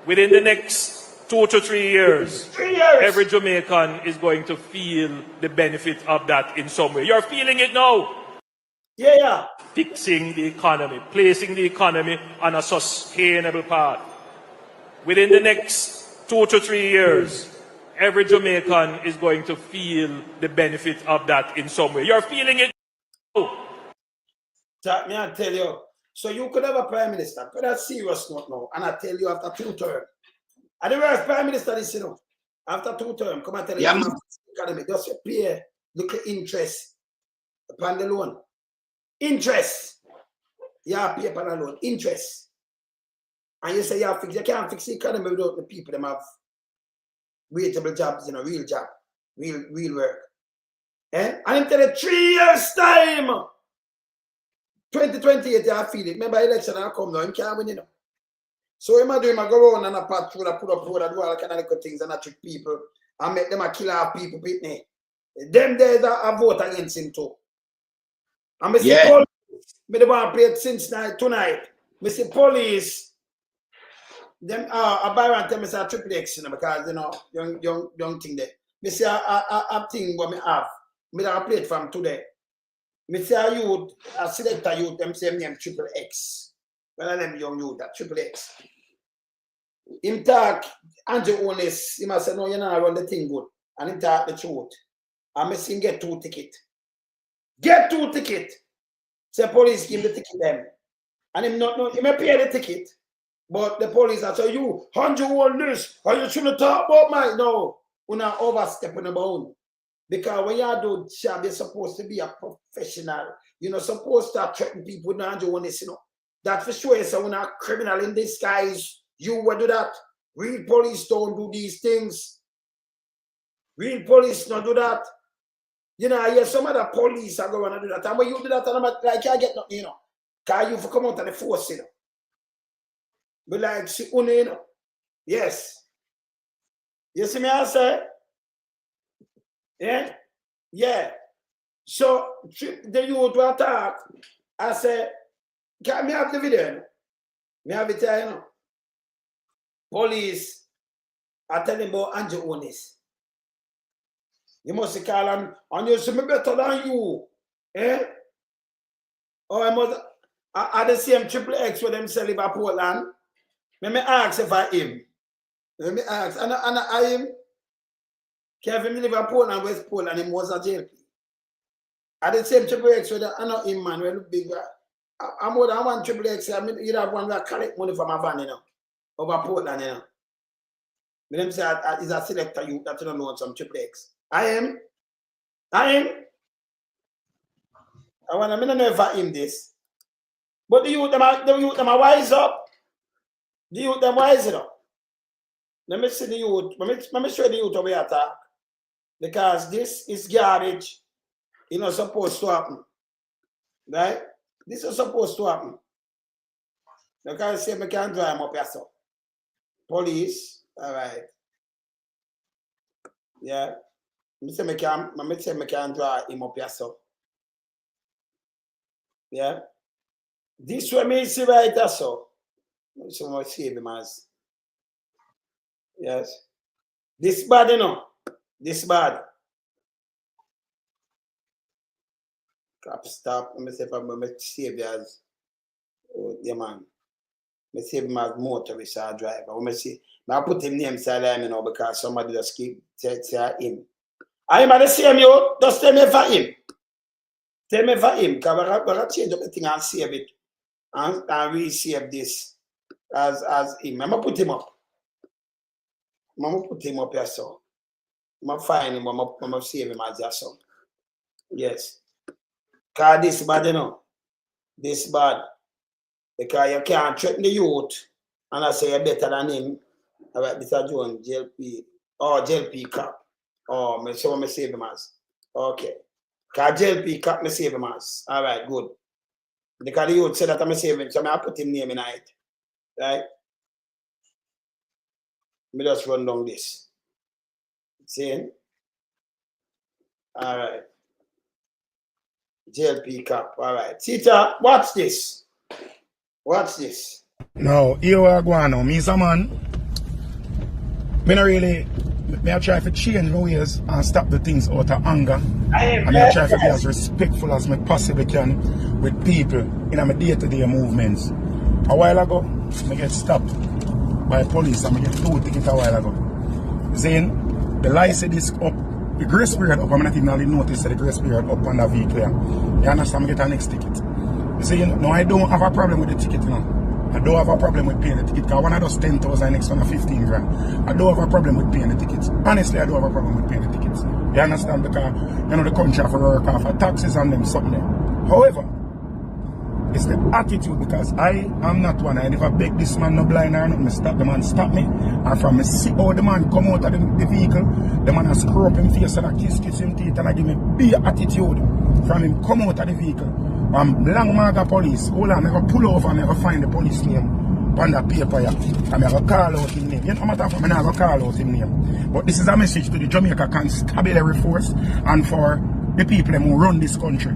Within the next 2 to 3 years, 3 years, every Jamaican is going to feel the benefit of that in some way. You're feeling it now. Yeah. Fixing the economy, placing the economy on a sustainable path. Within the next 2 to 3 years, every Jamaican is going to feel the benefit of that in some way. You're feeling it now. That me I tell you. So you could have a prime minister, but that's serious not now. And I tell you after 2 terms. And the worst prime minister is, you know, after 2 terms, come and tell you, economy, just pay little interest upon the loan. Interest. Yeah, pay upon the loan. Interest. And you say you can't fix the economy without the people that have wageable jobs, you know, real job, real work. Eh? And until the 3 years time, 2028, I feel it. Remember election I come now, him can't win, you know. So him I go around and I patrol, I put up road, I do all kind of little things and I trick people and make them a kill our people, Pitney. Them days I vote against him too. And I say police, me the one play it since tonight. I say police, them I buy one tell me say triple X, you know, because you know, young thing there. I say I think what me have. Me that I play it from today. I say a youth, I select a youth, them say name triple X. Well, I them young youth that triple X. Him talk, Andrew Holness, he must say, no, you know, run the thing good. And him talk the truth. And I see him get 2 tickets. Get 2 tickets. Say police give the ticket them. And him not know, he may pay the ticket. But the police are say, you, Andrew Holness, or you shouldn't talk about my, no. You're not overstepping the bound. Because when you do job, you're supposed to be a professional. You're not supposed to threaten people with Andrew Holness, you know. That for sure is when a criminal in disguise. You will do that. Real police don't do these things. Real police don't do that. You know, I hear some of the police are going to do that. And when you do that, I'm like, I get nothing, you know. Because you for come out of the force, you know. But like, see, you know. Yes. You see me, I say? Yeah? Yeah. So, the youth will attack. I say, can me have the video? Me have it here, you know. Police are telling about Andrew Holness. You must call him, and you see me better than you. Eh? Or I must, are the same triple X with them sell in Portland? Let me ask if I him. Let me ask. And I him, Kevin live in Portland, West Portland, him was a jail. Are the same triple X with I know him, man, we look big. I'm more than one triple X. I mean, you have one that collect money from my van, you know, over Portland, you know. But them say, is a selector you that you don't know some triple X. I am. I want to know if I am this. But the youth them are wise up. The youth them wise up. Let me see the youth. Let me show the youth how we attack. Because this is garbage. It's not supposed to happen. Right? This is supposed to happen. Because I say I can't drive him up here, so. Police. All right. Yeah. I say I can't drive him up here, so. Yeah. This way me see right there, so. So I save him as. Yes. This bad, you know. This bad. Cap stop. Let me say if I'm save you as. Oh, yeah, man. I save him as motorist or driver. Let me see. I put him name side line, you know, because somebody just keep say him. I am the same, you. Just tell me for him. Tell me for him. Because we're going to change up the thing and save it. And resave this as him. I'm going to put him up. I'm going to put him up here, so. I'm going to find him. I'm going to save him as your son. Yes. Because this bad, you know. This bad. Because you can't threaten the youth. And I say you're better than him. All right, Mr. Jones, JLP. Oh, JLP cap. Oh, me show me save him as. Okay. Because JLP cap me save him as. All right, good. Because the youth said that I'm saving him, so I put him name in it. Right? Me just run down this. See? All right. JLP cap. All right. Tita, watch this. Watch this. No, here we are going now. Me is a man. I try to change my ways and stop the things out of anger. I try to be as respectful as I possibly can with people in my day-to-day movements. A while ago, I get stopped by police and I get 2 tickets a while ago. Saying the license is up, the grace period up, I'm not even really notice the grace period up on the vehicle. You understand? I get the next ticket. Saying, no, I don't have a problem with the ticket, you know. I don't have a problem with paying the ticket because one of those 10,000, next one of 15 grand. I don't have a problem with paying the tickets. Honestly, I don't have a problem with paying the tickets. You understand? Because, you know, the country have to work off for taxes and them something there. However, it's the attitude because I am not one. I never beg this man no blind or nothing. Stop the man, stop me. And from me see how the man come out of the vehicle, the man has screw up him face and I kiss him teeth and I give me big attitude from him come out of the vehicle. Long maga police, hold on, I go pull over and I go find the police name on that paper here. And I go call out his name. You know, matter of fact, I go call out his name. But this is a message to the Jamaica Constabulary Force and for the people who run this country.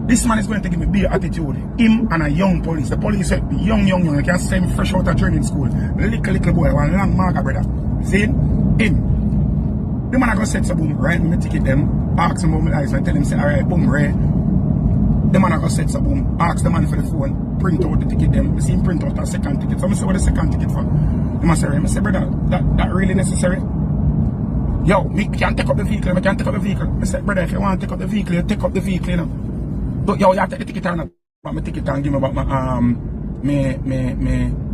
This man is going to give me big attitude. Him and a young police. The police said, young. You can see him fresh out of training school. Little boy, one long maga brother. See? Him. The man I go set so boom, write me ticket them, ask him about my license and tell him, say, alright, boom, right. The man I go set so boom, ask the man for the phone, print out the ticket them. I see him print out a second ticket. So I say, what the second ticket for? The man say, I say, brother, that really necessary? Yo, me can't take up the vehicle, I can't take up the vehicle. I said, brother, if you want to take up the vehicle, you take up the vehicle, you know. But yo, you have to take the ticket or not? But my ticket and give me about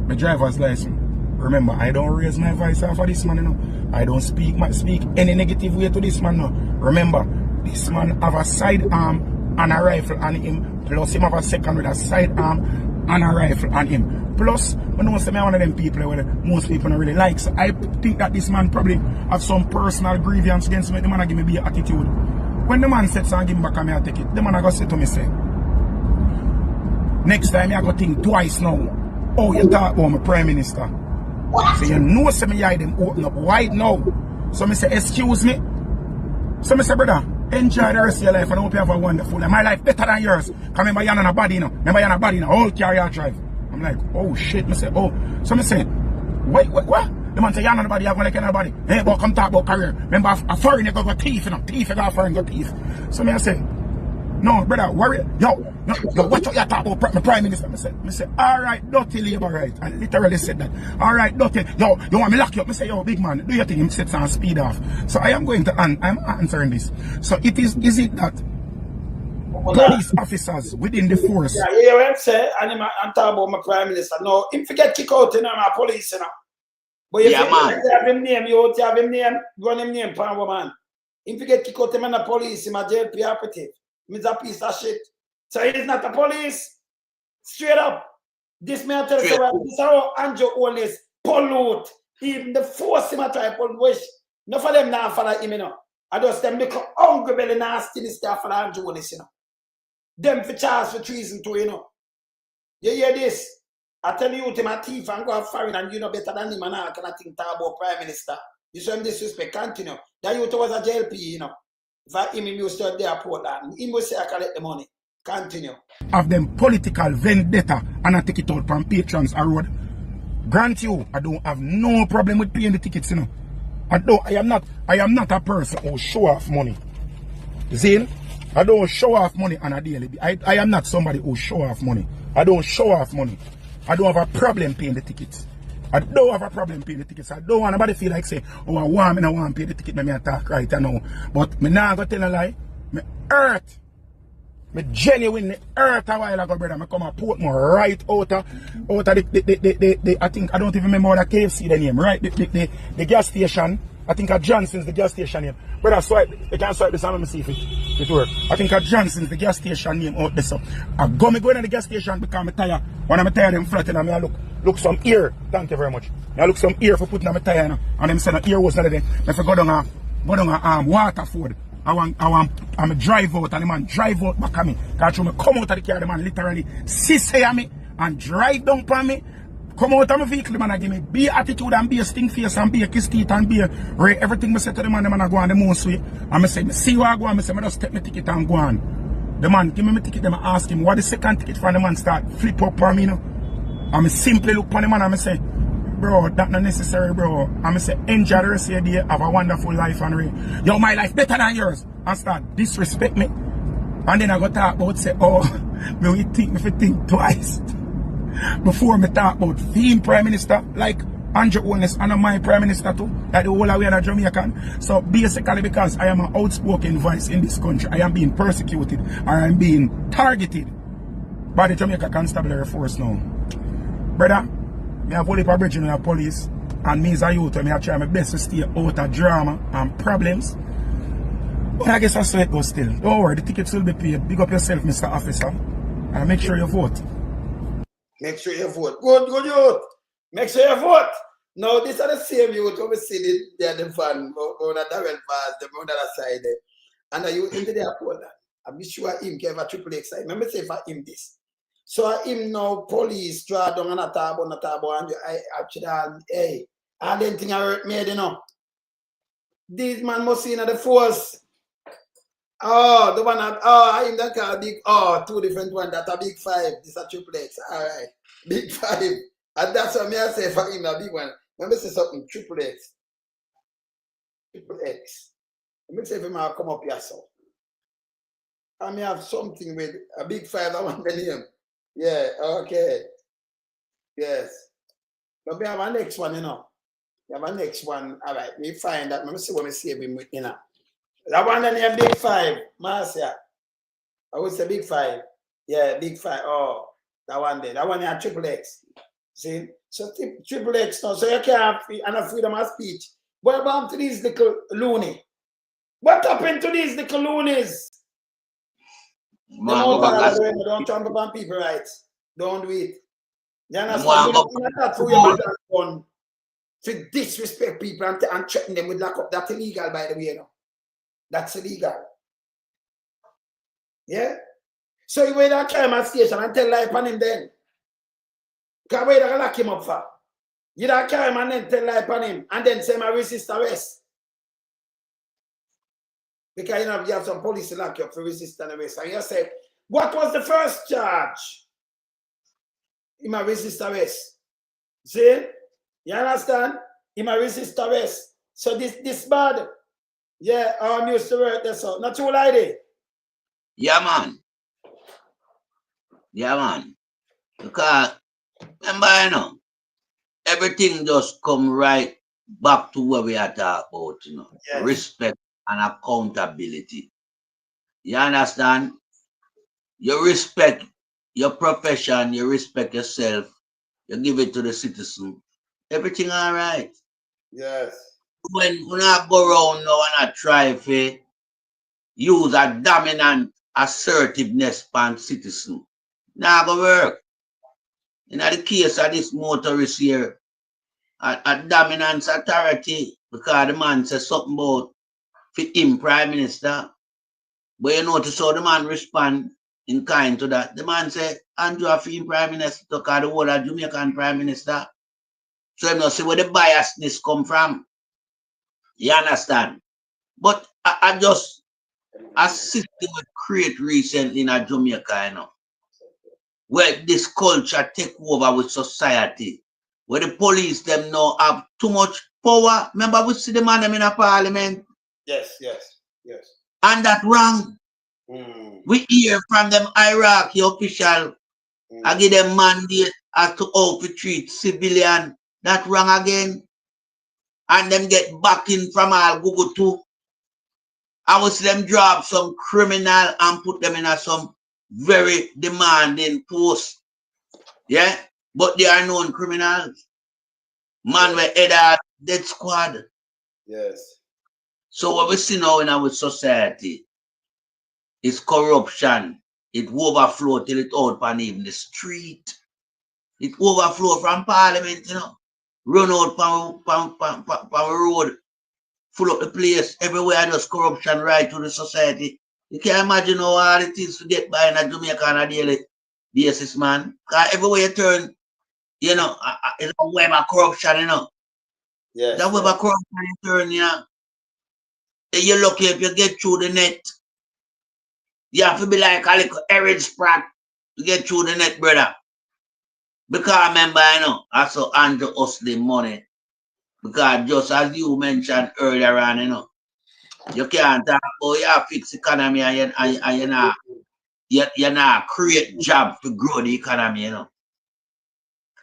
my driver's license. Remember, I don't raise my voice off of this man, you know. I don't speak any negative way to this man, no. Remember, this man have a sidearm and a rifle on him, plus him have a second with a sidearm and a rifle on him. Plus, when I say I'm one of them people where most people don't really like, so I think that this man probably have some personal grievance against me. The man give me be attitude. When the man said so and give me back and I take it, the man I go say to me, say, next time I go think twice now. Oh, you talk about my Prime Minister. What? So you know say me eye them open up wide now. So me say, excuse me. So me say, brother, enjoy the rest of your life and I hope you have a wonderful life. My life better than yours. Because remember you're on a body now. Remember you're on a body now. All carrier drive. I'm like, oh shit. Me say, oh. So me say, wait, what? The man say, you're on a body, you're going to like anybody. Hey, but come talk about career. Remember, a foreign you go thief, you know. Thief, you go foreign, go thief. So me I say, no, brother, worry. Yo, watch out you talk about my Prime Minister. Me say, alright, dirty labor, right? I literally said that. Alright, dirty. Yo, you want me lock you up? Me say, yo, big man, do your thing. Him sets and speed off. So I am going to, I'm answering this. So is it that police officers within the force? Yeah, you hear what I'm saying? And I'm talking about my Prime Minister. No, him forget kick out, you know, my police, you know. But if you have him name, you have him name, run him name, pan woman. Him forget kick out him and the police, him a JLP operative. He's a piece of shit. So he's not the police. Straight up. This man tell us about this is how Andrew Holness pollute. Even the force him a try to wish. None of them now follow him, you know. I just them look hungry belly nasty this stuff for Andrew Holness, you know. Them for charge for treason too, you know. You hear this? I tell you to my thief and go have foreign and you know better than him and I cannot think about Prime Minister. You show him disrespect, continue. That youth was a JLP, you know. If I him used to there Portland, he must say I collect the money. Continue. Of them political vendetta and I take it out from patrons a road. Grant you, I don't have no problem with paying the tickets, you know. I am not a person who show off money. Zane, I don't show off money on a daily. I am not somebody who show off money. I don't show off money. I don't have a problem paying the tickets. I don't have a problem paying the tickets. I don't want nobody feel like say, oh, I want to pay the ticket, me attack right now. But me not gonna tell a lie. Me hurt. Me genuinely hurt a while ago, brother. Me come and put more right out of the I think I don't even remember what the KFC the name, right? The gas station. I think at Johnson's the gas station name. Brother, swipe, you can swipe this and let me see if it works. I think at Johnson's the gas station name out there. So I go into the gas station because I'm tired. When I'm tired, I'm flat and I look some ear. Thank you very much. I look some ear for putting on my tire and them say the ear was not there. If I go down a Waterford, I'm a drive out and the man drive out back at me. Because when I come out of the car, the man literally sit at me and drive down on me. Come out of my vehicle, man, I give me be attitude and be a stink face and be a kiss teeth and be a Ray. Everything I say to the man I go on the most way. And I say, see where I go, and I say, I just take my ticket and go on. The man give me my ticket, and I ask him, what the second ticket from the man start flip up on me, you know. And I simply look on the man and I say, bro, that's not necessary, bro. And I say, enjoy the rest of your day, have a wonderful life and Ray. Yo, my life better than yours. And start disrespect me. And then I go talk about, say, oh, me think twice. Before me talk about being Prime Minister, like Andrew Holness and my Prime Minister too, like the whole way in Jamaican. So basically because I am an outspoken voice in this country, I am being persecuted, I am being targeted by the Jamaica Constabulary Force now. Brother, me have only a bridge in the police, and me as a youth, I try my best to stay out of drama and problems. But I guess that's how it goes still. Don't worry, the tickets will be paid. Big up yourself, Mr. Officer, and make sure you vote. Make sure you vote. Good youth. Make sure you vote. Now, these are the same youth who we see the van on the double bars, the on the other side there. And you into the airport. I'm sure him gave a triple X. Remember say for him this. So him now police draw down on a table, and I actually hey, I didn't think I hurt me, you know. These man must see in the force. Oh, the one I him that car big. Oh, two different ones. That a big 5. This a triple X. All right, big 5. And that's what me I say for him a big one. Let me say something. Triple X. Triple X. Let me say if him come up here so. I may have something with a big 5. I want the name. Yeah. Okay. Yes. But we have a next one, you know. We have a next one. All right. We find that. Let me see what we save him with, you know. That one the name Big 5, Marcia. I would say Big 5. Yeah, Big 5. Oh, that one there. That one is triple X. See? So triple X now. So you can't have enough freedom of speech. What about to these little loony? What happened to these little loonies? Don't trample upon people rights. Don't do it. You understand? To disrespect people and threaten them with lock up. That's illegal, by the way, you know. That's illegal. Yeah? So you wait at crime station and tell lie upon him then. Because where you lock him up for? You don't carry him and then tell lie upon him and then say I resist arrest. Because you know you have some police to lock you up for resist arrest. And you say, what was the first charge? He might resist arrest. See? You understand? He might resist arrest. So this bad. Yeah, I'm used to work this out. Not too lady. Yeah, man. Yeah, man. Because, remember, you know, everything just come right back to where we are talking about, you know. Yes. Respect and accountability. You understand? You respect your profession, you respect yourself, you give it to the citizen. Everything all right. Yes. When I go around now and I try to use a dominant assertiveness on citizen, now go work. In the case of this motorist here, a dominant authority, because the man says something about him Prime Minister, but you notice how the man respond in kind to that. The man said, Andrew Afim Prime Minister, because the whole of Jamaican Prime Minister. So you know, see where the biasness come from. You understand? But I just a system we create recently in Jamaica, you know, where this culture take over with society, where the police them now have too much power. Remember we see the man them in a parliament? Yes. And that wrong. We hear from them Iraqi official, I give them mandate as to how to treat civilian. That wrong again. And them get backing from all Google too. I will see them drop some criminal and put them in some very demanding post. Yeah? But they are known criminals. Man, we head out dead squad. Yes. So what we see now in our society is corruption. It overflow till it out on even the street. It overflow from parliament, you know. Run out from road. Full up the place, everywhere just corruption right to the society. You can't imagine how hard it is to get by in a Jamaica on a daily basis, man. Because everywhere you turn, You know, it's a web of corruption, you know. Yes. That web of corruption in turn, you know. You're lucky if you get through the net. You have to be like a little Eric Spratt to get through the net, brother. Because remember, you know, I saw Andrew hustling money. Because just as you mentioned earlier on, you know, you can't talk about you fix the economy and you're not create jobs to grow the economy, you know.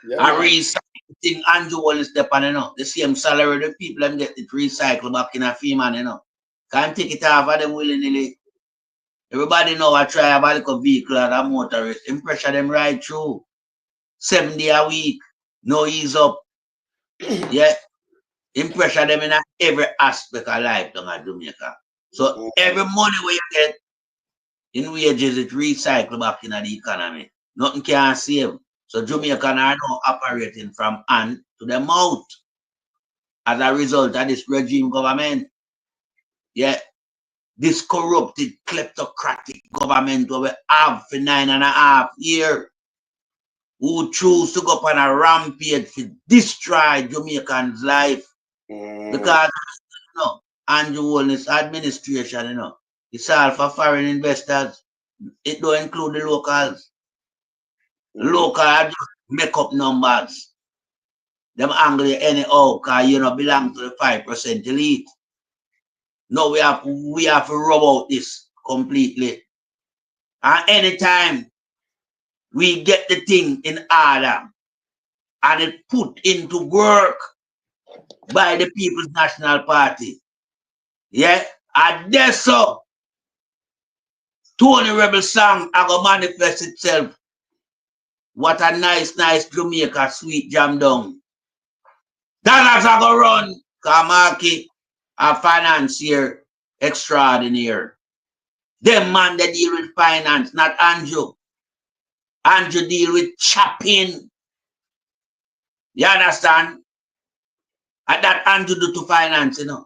Yeah, I recycling Andrew Holness step on, you know, the same salary the people them get it recycled back in a fee, man, you know. Can't take it off of them willy-nilly. Everybody know I try about like a vehicle and a motorist. Impressure them right through. 7 days a week. No ease up. Yeah. Impressure them in every aspect of life down at Jamaica. So every money we get in wages it recycled back in the economy. Nothing can save. So Jamaica are now operating from hand to the mouth as a result of this regime government. Yeah. This corrupted, kleptocratic government we have for 9.5 years, who choose to go up on a rampage to destroy Jamaicans' life. Because, you know, Andrew Holness administration, you know, it's all for foreign investors. It don't include the locals. Local just make up numbers. Them angry anyhow, because you know belong to the 5% elite. No, we have to rub out this completely. And anytime we get the thing in order and it put into work by the People's National Party, yeah, and that's so Tony Rebel song I go manifest itself. What a nice Jamaica sweet jam down. Dollars I go run, Kamaki, a financier extraordinaire. Them man they deal with finance, not Andrew. Andrew deal with chopping. You understand? And that Andrew do to finance, you know.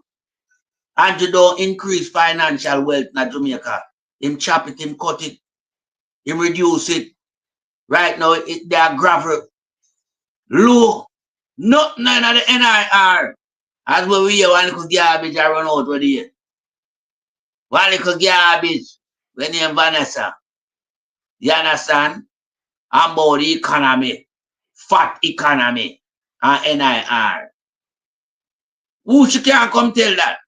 Andrew don't increase financial wealth in Jamaica. Him chop it, him cut it, him reduce it. Right now, they are gravel. Low. Not none of the NIR. As we hear one little garbage I run out with here. One little garbage. When name Vanessa. You understand? About the economy. Fat economy. And NIR. Who she can't come tell that?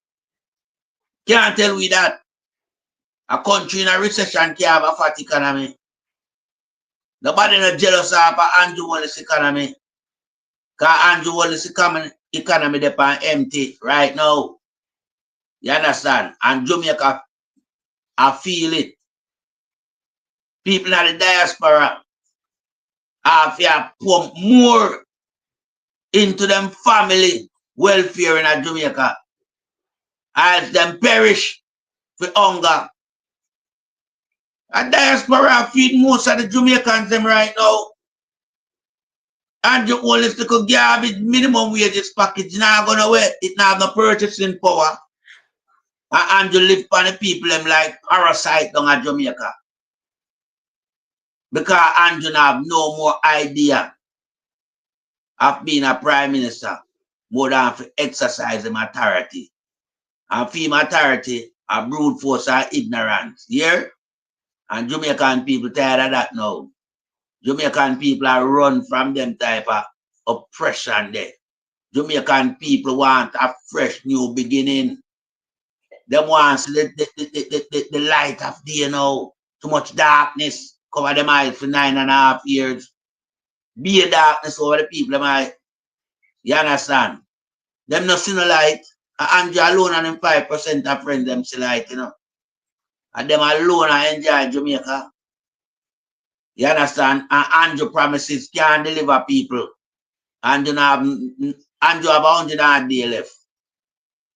Can't tell we that. A country in a recession can't have a fat economy. Nobody not jealous of Andrew Holness economy. Because Andrew Holness economy depend empty right now. You understand? And Jamaica, I feel it. People in the diaspora have to pump more into them family welfare in Jamaica. As them perish for hunger. A diaspora feed most of the Jamaicans them right now. And you only little garbage minimum wages package not gonna wait. It not have no purchasing power. And you live on the people them like parasite down at Jamaica. Because Andrew have no more idea of being a prime minister more than to exercise him authority. And for him authority, a brute force of ignorance. Yeah? And Jamaican people tired of that now. Jamaican people are run from them type of oppression there. Jamaican people want a fresh new beginning. They want the light of day now. Too much darkness cover them eyes for 9.5 years. Be a darkness over the people, them eye. You understand? Them not see no light. Andrew alone and them 5% of friends them see light, you know. And them alone and enjoy Jamaica. You understand? And Andrew promises can deliver people. Andrew have 100 days left.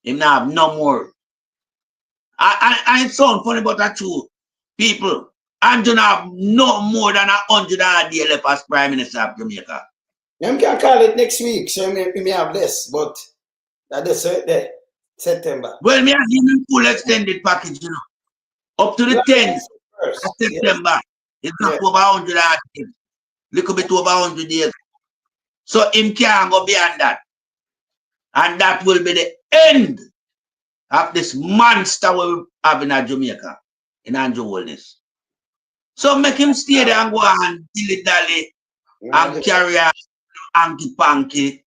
Him not have no more. I sound funny, but that's true. People, Andrew have no more than 100 days left as Prime Minister of Jamaica. Them can call it next week, so we may have less, but that's there. September. Well, me have given full extended package, you know. Up to the 10th of September. It's not over 100 days. Little bit over 100 days. So him can't go beyond that. And that will be the end of this monster we have in Jamaica, in Andrew Holness. So make him stay there and go and dilly-dally and carry on hanky-panky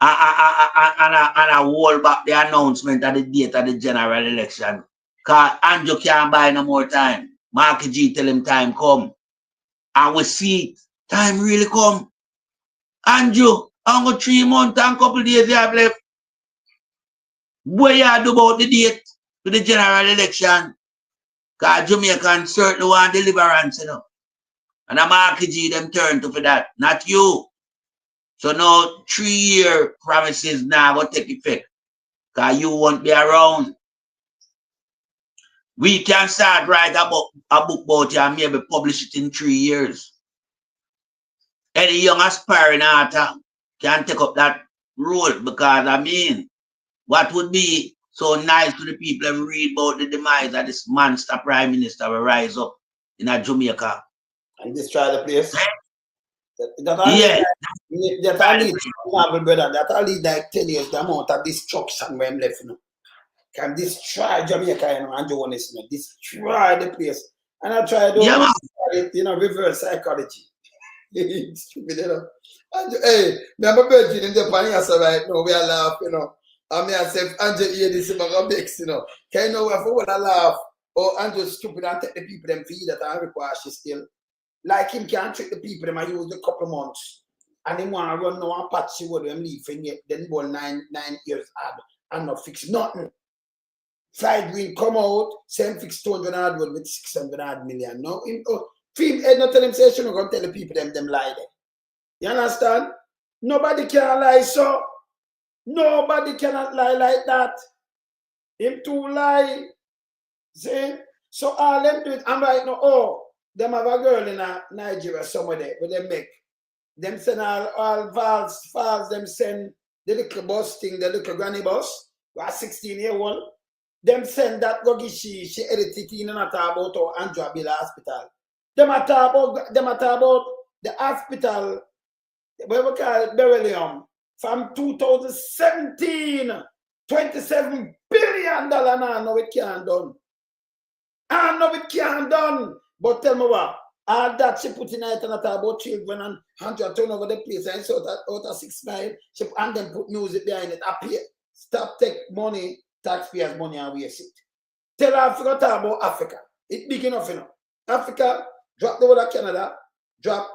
and hold back the announcement of the date of the general election. Because Andrew can't buy no more time. Marky G tell him time come. And we see it. Time really come. Andrew, I'm going 3 months and couple days you have left. What you do about the date to the general election? Because Jamaicans certainly want deliverance, you know. And I'm Marky G them turn to for that, not you. So now 3-year promises now will take effect. Because you won't be around. We can start write a book about you and maybe publish it in 3 years. Any young aspiring author can take up that role because I mean, what would be so nice to the people and read about the demise of this monster prime minister will rise up in Jamaica and destroy the place. That only like 10 years the amount of destruction when left, you know. Can destroy Jamaica, you know, and Holness, you know, destroy the place. And I try to reverse psychology. Stupid, you know. And, hey, remember Virgin in Japan, right now, we are laugh, you know. I mean, I said, Andrew, hear this in my mix, you know. Can you know if I want to laugh? Or Andrew stupid and take the people them feed that I require she still. Like him can't trick the people them I use a couple of months. And him want to run now and patch with them leave and yet then go 9 years add and not fix nothing. Fried Green come out, same fix 200 odd with 600 million. No, film head not tell him say she not gonna tell the people them lie there. You understand? Nobody can lie, so nobody cannot lie like that. Him too lie. See? So all them do it. I'm right now, oh, them have a girl in Nigeria somewhere there where they make. Them send all files, them send the little bus thing, the little granny bus, who are 16-year-old. Them send that go give she edit it in and talk about Andrew Bill Hospital. Them a talk about the hospital, where we call it Beryllium, from 2017, $27 billion now. No, it can't done. I know it can't done. But tell me what, all that she put in it and talk about children and 100 turn over the place and so out of 6 miles, and then put music behind it. Appear. Stop take money. Taxpayers' money and waste it. Tell Africa talk about Africa. It's big enough, you know. Africa, drop the whole of Canada, drop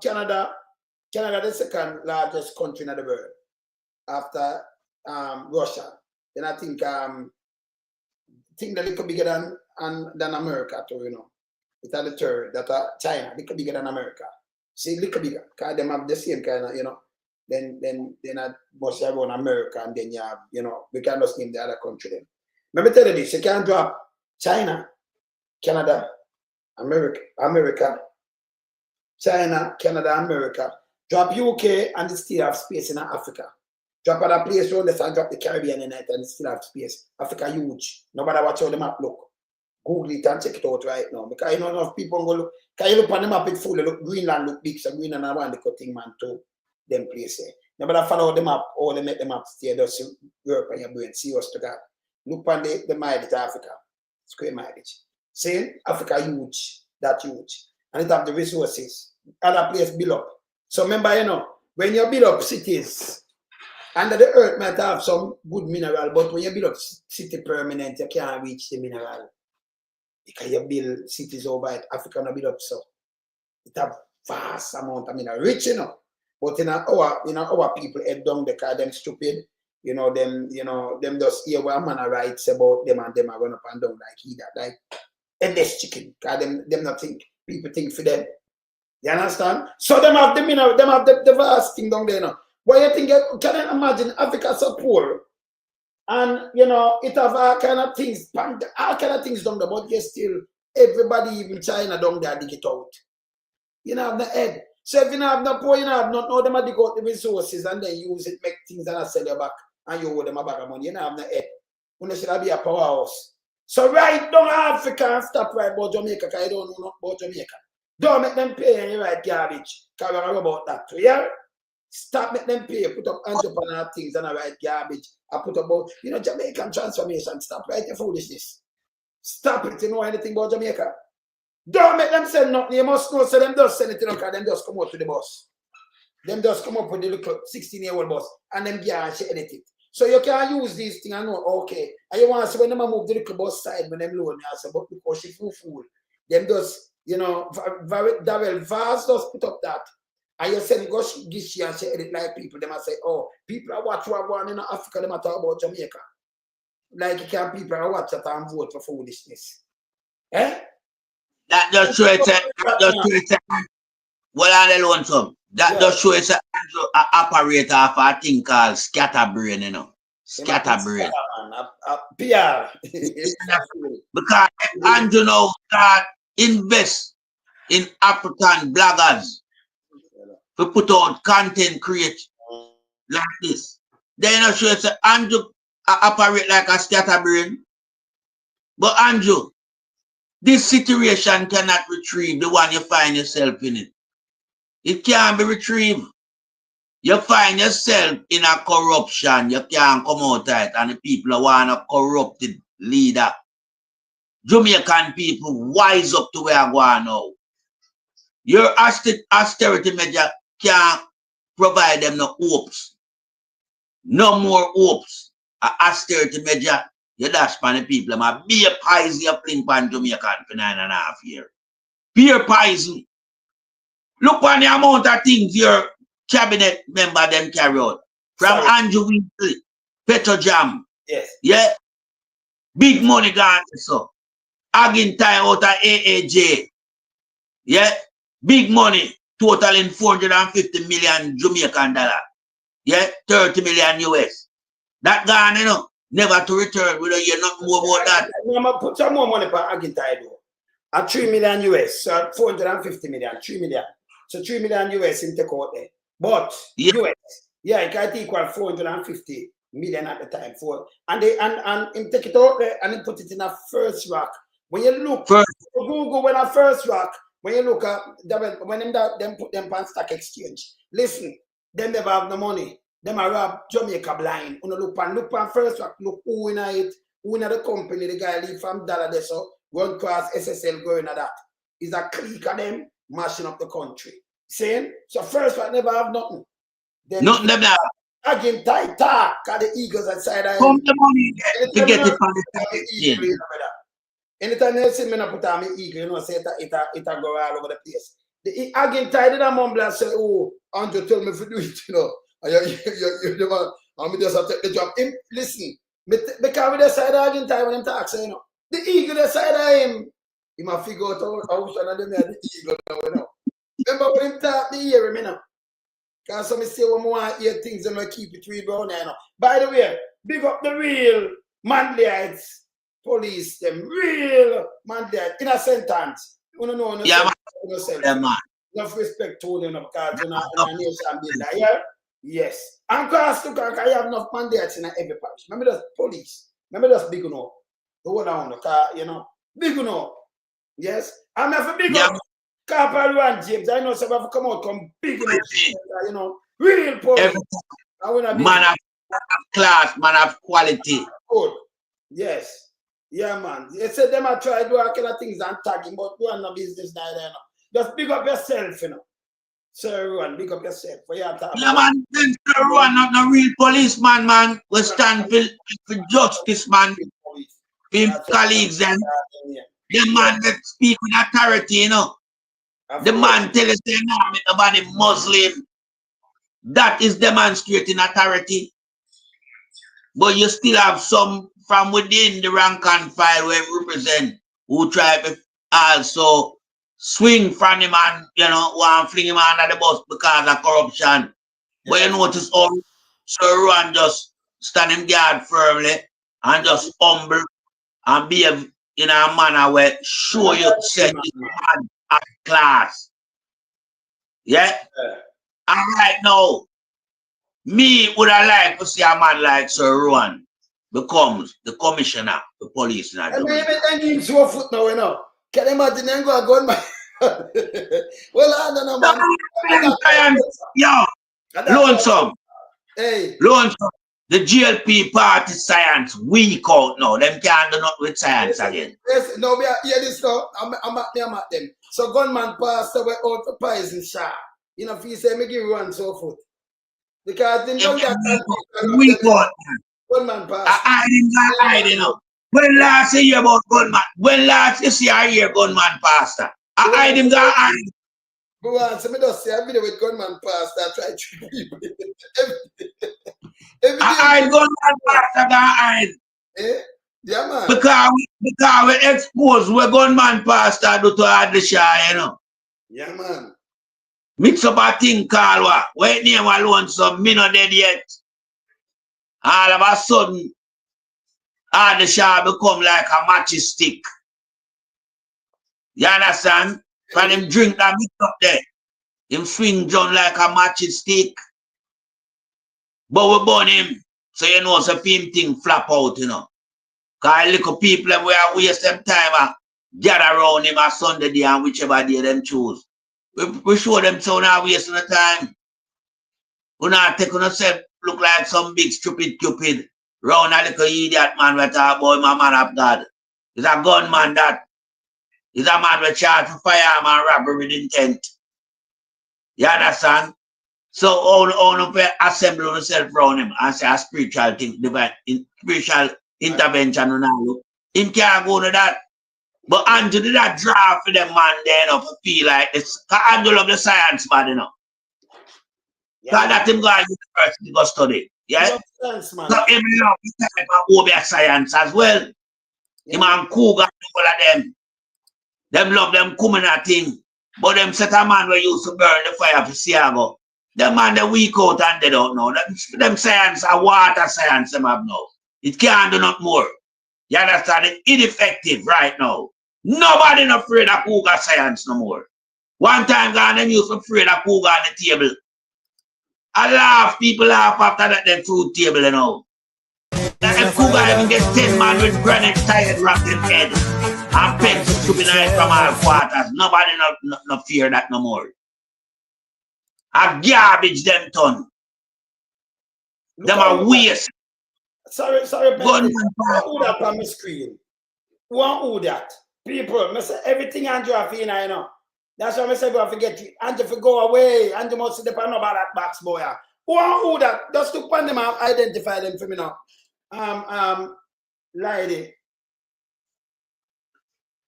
Canada. Canada, the second largest country in the world after Russia. Then I think that little bigger than America too, you know. It's the third, that China, little bigger than America. See, little bigger, because they have the same kind of, you know. Then I must have on America, and then you have, you know, we can just name the other country then. Let me tell you this, you can drop China, Canada, America, China, Canada, America, drop UK and they still have space in Africa. Drop other place around this and drop the Caribbean in it and still have space. Africa huge. Nobody watch how the map look. Google it and check it out right now. Because you know enough people go look. Can you look on the map, it's full. Look, Greenland look big, so Greenland I want the cutting man too. Them places. Nobody follow the map, or they make the map stay, just work on your brain, see what's to God. Look on the mileage of Africa, square mileage. See, Africa huge, that huge. And it have the resources. Other place build up. So remember, you know, when you build up cities, under the earth might have some good mineral, but when you build up city permanent, you can't reach the mineral. Because you build cities over it, Africa not build up so. It have vast amount of mineral, rich, you know. But in our people head down because them stupid, them just hear what a man writes about them and them are run up and down like he that, like endless chicken, because them not think, people think for them. You understand? So them have the vast thing down there now. But you think, can you imagine Africa so poor? And it have all kind of things down there, but yet still everybody, even China down there, dig it out. You know, have the head. So if you have no poor, you have not know them dig out the resources and then use it, make things and sell you back and you owe them a bag of money. You have no head. You should be a powerhouse. So right down Africa and stop right about Jamaica because you don't know about Jamaica. Don't make them pay any right garbage. Because we are about that too, yeah? Stop making them pay. Put up entrepreneur things and I write garbage. I put up about, you know, Jamaican transformation. Stop writing foolishness. Stop it. You know anything about Jamaica? Don't make them send nothing. You must know. So them just send it, because them just come out to the bus. Them just come up with the little 16-year-old bus and them can't edit it. So you can use these things and know, okay. And you want to see when them move the little bus side when them loan, you say, but because she fool. Them just, you know, Darrell Vaz just put up that. And you say, go give she and she edit like people. Them say, oh, people are watching what going on in Africa, them are talk about Jamaica. Like you can people are watch that and vote for foolishness. Eh? That just shows it. Well, I alone some. That just shows an operator of a thing called scatterbrain, you know. Scatterbrain. PR. Because Andrew now start invest in African bloggers to put out content create like this. Then I show say Andrew operate like a scatterbrain. But Andrew, this situation cannot retrieve the one you find yourself in it. It can't be retrieved. You find yourself in a corruption, you can't come out of it, and the people want a corrupted leader. Jamaican people wise up to where I go now. Your austerity measure can't provide them no hopes. No more hopes. Austerity measure, you dash pan the people. My beer poison you fling pan Jamaican for 9.5 years. Beer poison. Look on the amount of things your cabinet member them carry out. From Andrew Winkley, Petrojam. Yes. Yeah. Big money gone so. Agin out of AAJ. Yeah. Big money. Totaling 450 million Jamaican dollar. Yeah. 30 million US. That gone, you know. Never to return. We don't hear nothing more about that. I'm going to put some more money for Agin though. At 3 million US. So 450 million. 3 million. So 3 million US in take out there. But yeah. US, yeah, it can equal 450 million at the time. And him take it out there and him put it in a first rack. When you look Google when a first rack, when you look at when them put them on stock exchange. Listen, them never have no money. Them are rob Jamaica blind. You look on first rack, look who in it, who in the company, the guy leave from dollar there, so run cross SSL going at that. Is a clique of them mashing up the country. Saying so first one never have nothing. Then nothing them now. Again tight talk cause the Eagles outside of come the money to get it from the eagle, anytime you see me not put on my eagle, you know, say it go all over the place. The again tight did a mumble and say, oh, Andrew tell me if you do it, you know. You never I'm just have to take the job. Listen, because with the side of again tight when him talk, say, you know, the eagle the side of him, he must figure out how much of them the eagle now, you know. Remember when him talk, me hear him, you know. Because some say when we want to hear things and we keep it real down there, you know. By the way, big up the real Mandaites police, them real Mandaites in a sentence. You don't know yourself. Yeah, man. Enough respect to them because you're not in a nation builder, yeah? Yes. And because I have enough Mandaites in every parish. Remember that's police. Remember that's big enough. The one on the car, you know. Big enough. Yes. I'm not for big enough. Corporal and James, I know some have come out, come big enough, you know, real police. Man of class, man of quality. Good. Yes. Yeah, man. They said them are try to do all kind of things and tagging, but do no business neither, you know. Just big up yourself, you know. Sir Ruan, big up yourself. For your time. Yeah, man. Then Sir Ruan, not no real policeman, man. We stand for justice, man. For colleagues and the man that speak with authority, you know. The man tell us they're not make nobody Muslim. That is demonstrating authority. But you still have some from within the rank and file where represent who try to also swing from him and, you know, want to fling him under the bus because of corruption. Yeah. But you notice all Sir Ruan just stand him guard firmly and just humble and behave in a manner where show you set this man at class. Yeah? And right now, me would have liked to see a man like Sir Ruan becomes the commissioner of police in Jamaica. And he's so foot now, you know. Can you imagine them go and man? Well, I don't know, man. Yo, Lonesome. Hey. Lonesome. The GLP party science weak out now. Them can't do nothing with science again. Yes, no, we are here this now. I'm at them. So gunman pastor went out for poison shot. You know, if you say me give you one so forth. Because they know that weak out. Gunman pastor. I didn't know. When last you hear about gunman? When last you see I hear gunman pastor? I hide him got hide. Go on, so me just see a video with gunman pastor try to people. I hide gunman pastor got hide. Eh? Yeah, man. Because we expose what gunman pastor do to Adlisha, you know. Yeah, man. Mix up a thing called what? Wait name alone, so me not dead yet. All of a sudden, Adlisha become like a matchstick stick. You understand? For them drink that mix up there. Him swing John like a matchstick stick. But we burn him. So you know, so him thing flap out, you know. Because little people we are waste them time gather around him on Sunday day and whichever day them choose. We show them so now wasting the time. We not take on yourself look like some big stupid cupid. Round a little idiot man we talk about my man of God. He's a gunman that. He's a man with charged for firearm and robbery with intent. You understand? So all assemble yourself around him and say a spiritual thing, divine spiritual intervention and all. Him can't go to that. But Andrew did that draw for them man there, you know, to feel like this. Because Andrew love the science man, you know. Because that him go to university to go study. Yeah? Science, man. So him love the type of obvious science as well. Yeah. Him and Cougar, all of them. Them love them coming at thing. But them set a man where used to burn the fire for Siago. Them man they weak out and they don't know. Them science are water science them have now. It can't do not more. You understand? It's ineffective right now. Nobody not afraid of Cougar science no more. One time gone them used to afraid of Cougar on the table. I laugh, people laugh after that them fruit table, you know. If Cougar even get 10 man with granite tired wrapped in head and pencils to be nice from all quarters, nobody not fear that no more. A garbage them ton. Them a waste. Sorry, who that on the screen? Who that? People, I say everything Andrew have in, you know. That's why I say go forget it. Andrew for go away. Andrew must sit depend about that box boy. Who that? Just to find them and identify them for me now. Lady.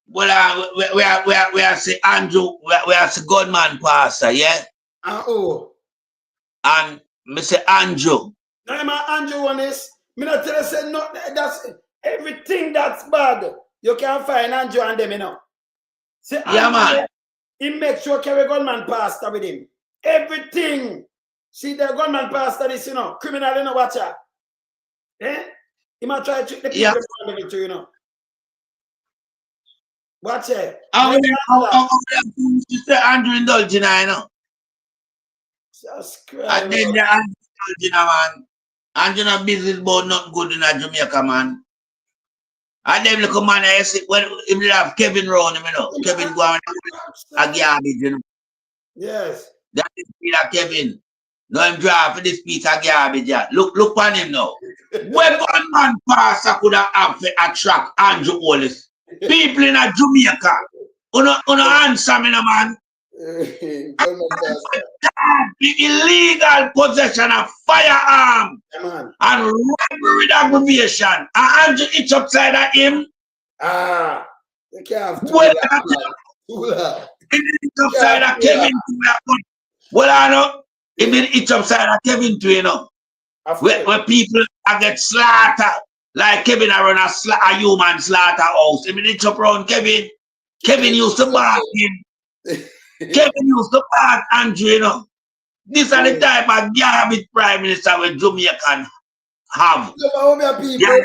Well, we are say Andrew, we are say Gunman pastor, yeah? Oh. And me say Andrew. No, my Andrew one is. Me not tell you say no, that's everything that's bad. You can find Andrew and them, you know. See, yeah, Andrew, man. He makes sure carry gunman pastor with him. Everything. See the gunman pastor this, you know, criminal, you know, watch out. Eh? He might try to trick the people yeah. You know. Watch it. How Andrew indulging, you know? Jesus Christ. And then the Andrew indulging, man. Andrew not business about not good in Jamaica, man. And them little man, I see, when him have Kevin round him, you know. Kevin go on a garbage, you know. Yes. That is Peter Kevin. No, him drive for this piece of garbage. Yeah. Look on him now. When one man pastor could have to attract Andrew Holness. People in a Jamaica. Uno answer me, no, man. The illegal possession of firearm and robbery with aggravation. And Andrew itch upside of him. You can't have it's upside of Kevin. Well, I know. It's upside of Kevin too, you know. Where people get slaughtered. Like Kevin I run a human slaughterhouse. It's up around Kevin. Kevin used to bark him. Kevin used to bark Andrew, you know. This are the type of garbage prime minister with Jamaican have. Yeah.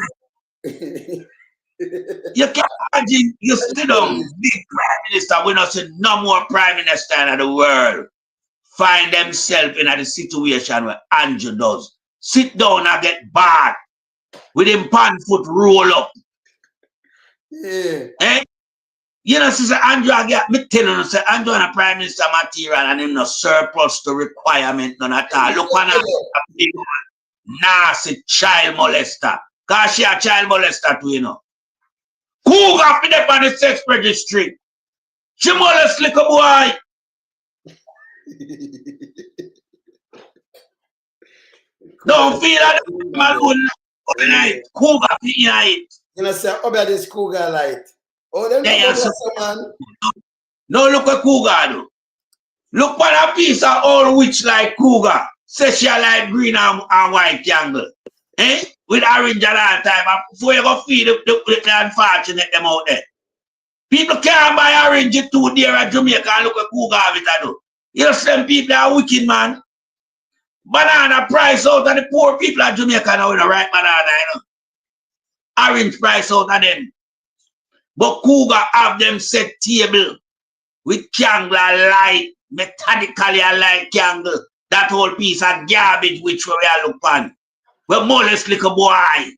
You can't imagine you sit down, big prime minister, we not see no more prime minister in the world find themselves in a situation where Andrew does. Sit down and get bad with him pan foot roll up. Yeah. Eh? You know, Sister Andrew, me telling you, say Andrew and a Prime Minister material and him no surplus to requirement none at all. Look on a big nasty child molester. Cause she a child molester too, you know. Cougar for them on the sex registry. She molest little boy. Don't feel that alone. Cougar for it. You know, say, oh, this cougar light. Oh, them yeah, so, man. No, look at cougar do. Look for a piece of old witch like cougar. Say she like green and white candle. Eh? With orange at all time. Before you go feed the unfortunate them out there. People can't buy orange too dear at Jamaica and look at cougar with that do. You know, some people are wicked, man. Banana price out of the poor people at Jamaica now with the right banana, you know. Orange price out of them. But cougar have them set table with candle light, methodically a light candle. That whole piece of garbage which we are look on. We molest little boy.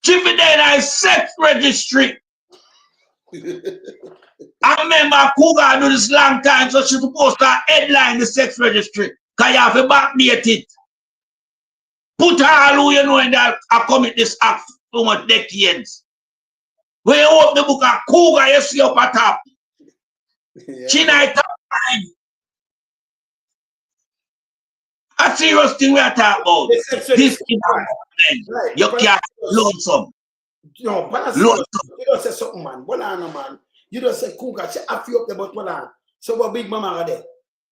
Chiefy then is sex registry. I remember cougar do this long time, so she supposed to headline the sex registry. Because you have to backdate it. Put all who you know in that I commit this act for much decades. When you open the book of cougar, you see up at top. Yeah. She not time. A serious thing we are talking about. This is right. You can't load some. No, but you don't say something, man. Bolano, man. You don't say cougar. She have you up the butt, Bolano. So what big mama are there?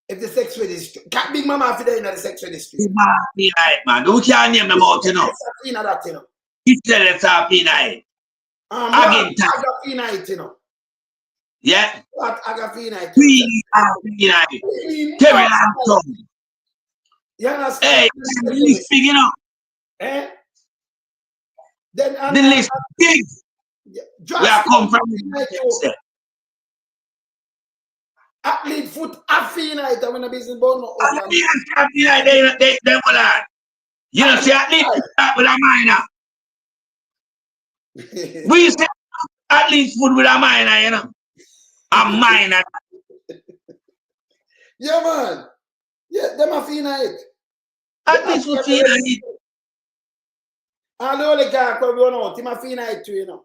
If the sex registry, can't big mama have there in the sex registry? Be right, man. Don't you name them out, you know? He tell us how be night. Again, you know. Yeah. What Agafina? We are night. Terry Lampton. You understand? Hey, he's big enough. Eh? Then the list big. Where come from? Athlete foot Afina it when a business born. They will add. You know, see athlete with a minor. We say athlete food with a minor, you know. A minor. Yeah, man. Yeah, them a fina it. Athlete food fina it. And the only guy can run out, him a fina it too, you know.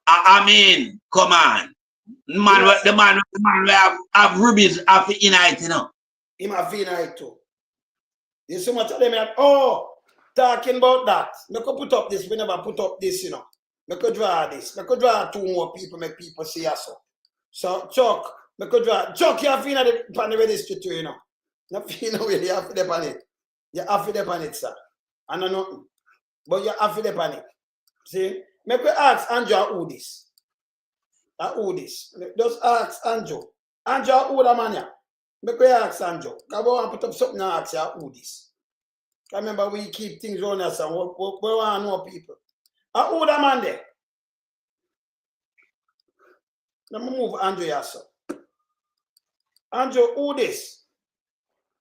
I mean, come on. Man, yes. the man have rubies after it, you know. Him a fina it too. There's so much of them have, oh, talking about that. I could put up this, we never put up this, you know. I could draw this. I could draw two more people, make people see us. So, Chuck, I could draw. Chuck, you have to on the registry too, you know. You know, you have to on it. You have to on it, sir. I know nothing. But you have to on it. See? Make we ask Andrew who this. Who this? Just ask Andrew. Andrew who the man ya? Make we ask Andrew. Because we want to put up something and ask you who this. Remember, we keep things on us and we want to know people. Who the man there? Let me move Andrew here, sir. Andrew, who this?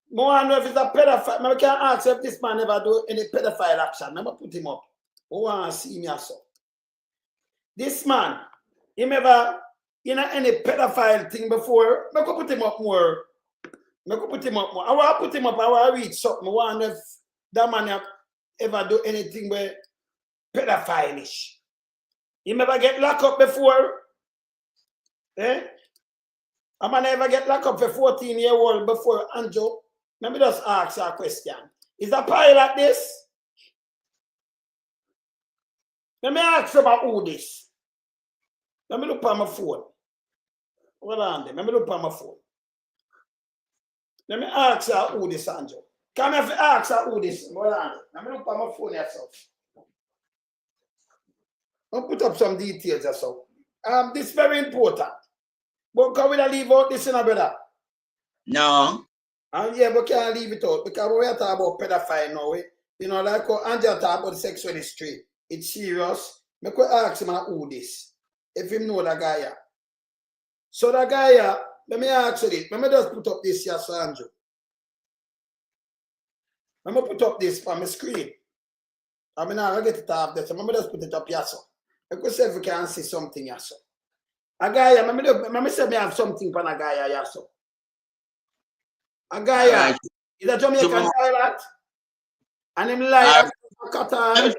I want to know if it's a pedophile. I can ask if this man ever do any pedophile action. Let me put him up. I want to see me, sir. This man, he never, you know, any pedophile thing before. I could put him up more. I could put him up more. I want to put him up. I want to read something. I want to know if that man ever do anything with pedophile-ish. He never get locked up before. Eh? A man ever get locked up for 14-year-old before, Andrew? Let me just ask you a question. Is a pilot like this? Let me ask you about who this. Let me look on my phone. Hold on there. Let me look on my phone. Let me ask you who this, Andrew. Come here if you ask you who this. Hold on there. Let me look on my phone yourself. I'll put up some details yourself. This is very important. But can we leave out this in a brother? No. Yeah, but can't leave it out because we are talking about pedophile now. You know, like how Angela talk about the sex registry. It's serious. I could ask him who this. If him know that guy. So that guy, let me ask you this. Let me just put up this here, Sir Andrew. Let me put up this on my screen. I mean, I'll get it off there. So let me just put it up here, sir. I could say if you can see something here, sir. A guy, I say me have something for a guy, yeah, so. A guy, is a Jamaican pilot, and him lie Qatar.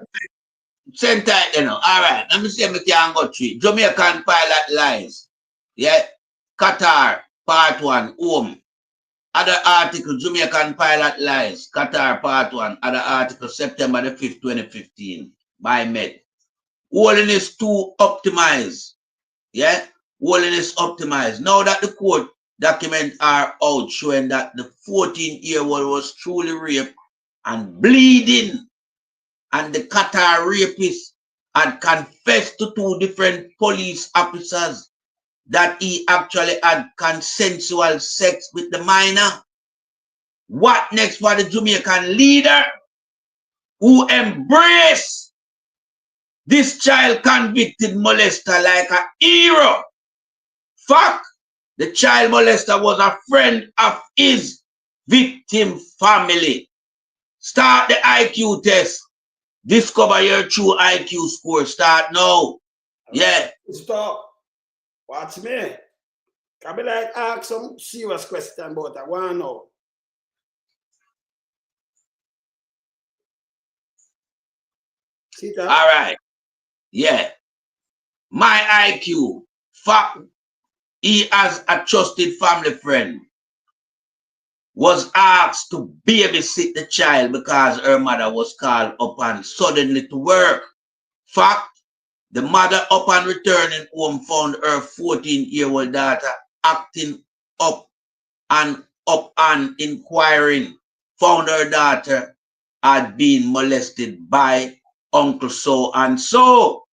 Same time, you know. All right, let me say me can go through. Jamaican pilot lies. Yeah. Qatar, part 1, home. Other article, Jamaican pilot lies. Qatar, part 1. Other article, September the 5th, 2015, by Med. Holness 2 optimized. Yeah. Holness optimized. Now that the court documents are out showing that the 14-year-old was truly raped and bleeding, and the Qatar rapist had confessed to 2 different police officers that he actually had consensual sex with the minor. What next for the Jamaican leader who embraced this child convicted molester like a hero? Fuck, the child molester was a friend of his victim family. Start the IQ test. Discover your true IQ score. Start now. Yeah. Stop. Watch me. Can be like ask some serious question about that one now. See that? All right. Yeah. My IQ. Fuck. He has a trusted family friend. Was asked to babysit the child because her mother was called upon suddenly to work. Fact, the mother upon returning home found her 14-year-old daughter acting up and inquiring. Found her daughter had been molested by Uncle so and so.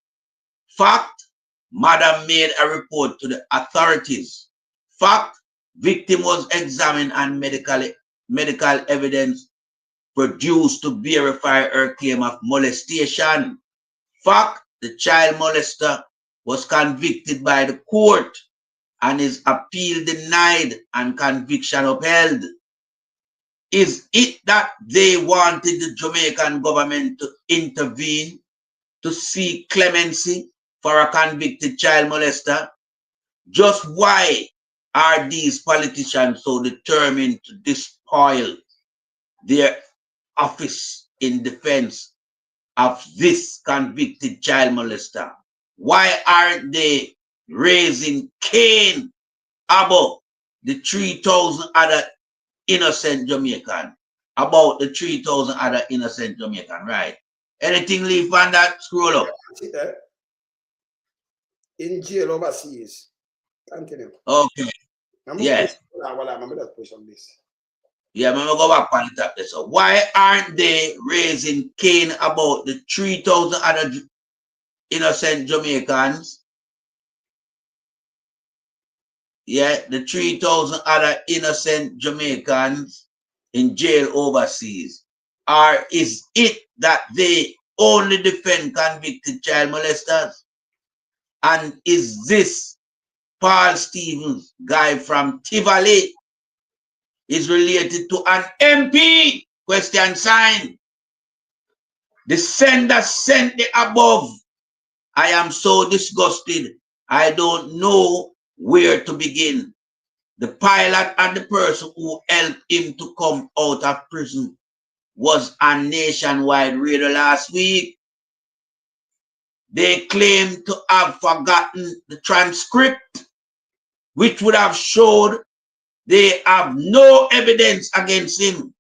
Fact, mother made a report to the authorities. Fact, victim was examined and medical evidence produced to verify her claim of molestation. Fact, the child molester was convicted by the court and his appeal denied and conviction upheld. Is it that they wanted the Jamaican government to intervene to seek clemency for a convicted child molester? Just why are these politicians so determined to despoil their office in defense of this convicted child molester? Why aren't they raising Cain about the 3,000 other innocent Jamaican? About the 3,000 other innocent Jamaican, right? Anything leave on that? Scroll up. See that? In jail overseas. Continue. Okay. Yeah. I'm going to push on this. Yeah, I'm going to go back on the top there. So why aren't they raising Cain about the 3,000 other innocent Jamaicans? Yeah, the 3,000 other innocent Jamaicans in jail overseas. Or is it that they only defend convicted child molesters? And is this Paul Stevens guy from Tivoli is related to an MP? Question sign. The sender sent the above. I am so disgusted. I don't know where to begin. The pilot and the person who helped him to come out of prison was on nationwide radio last week. They claim to have forgotten the transcript, which would have showed they have no evidence against him.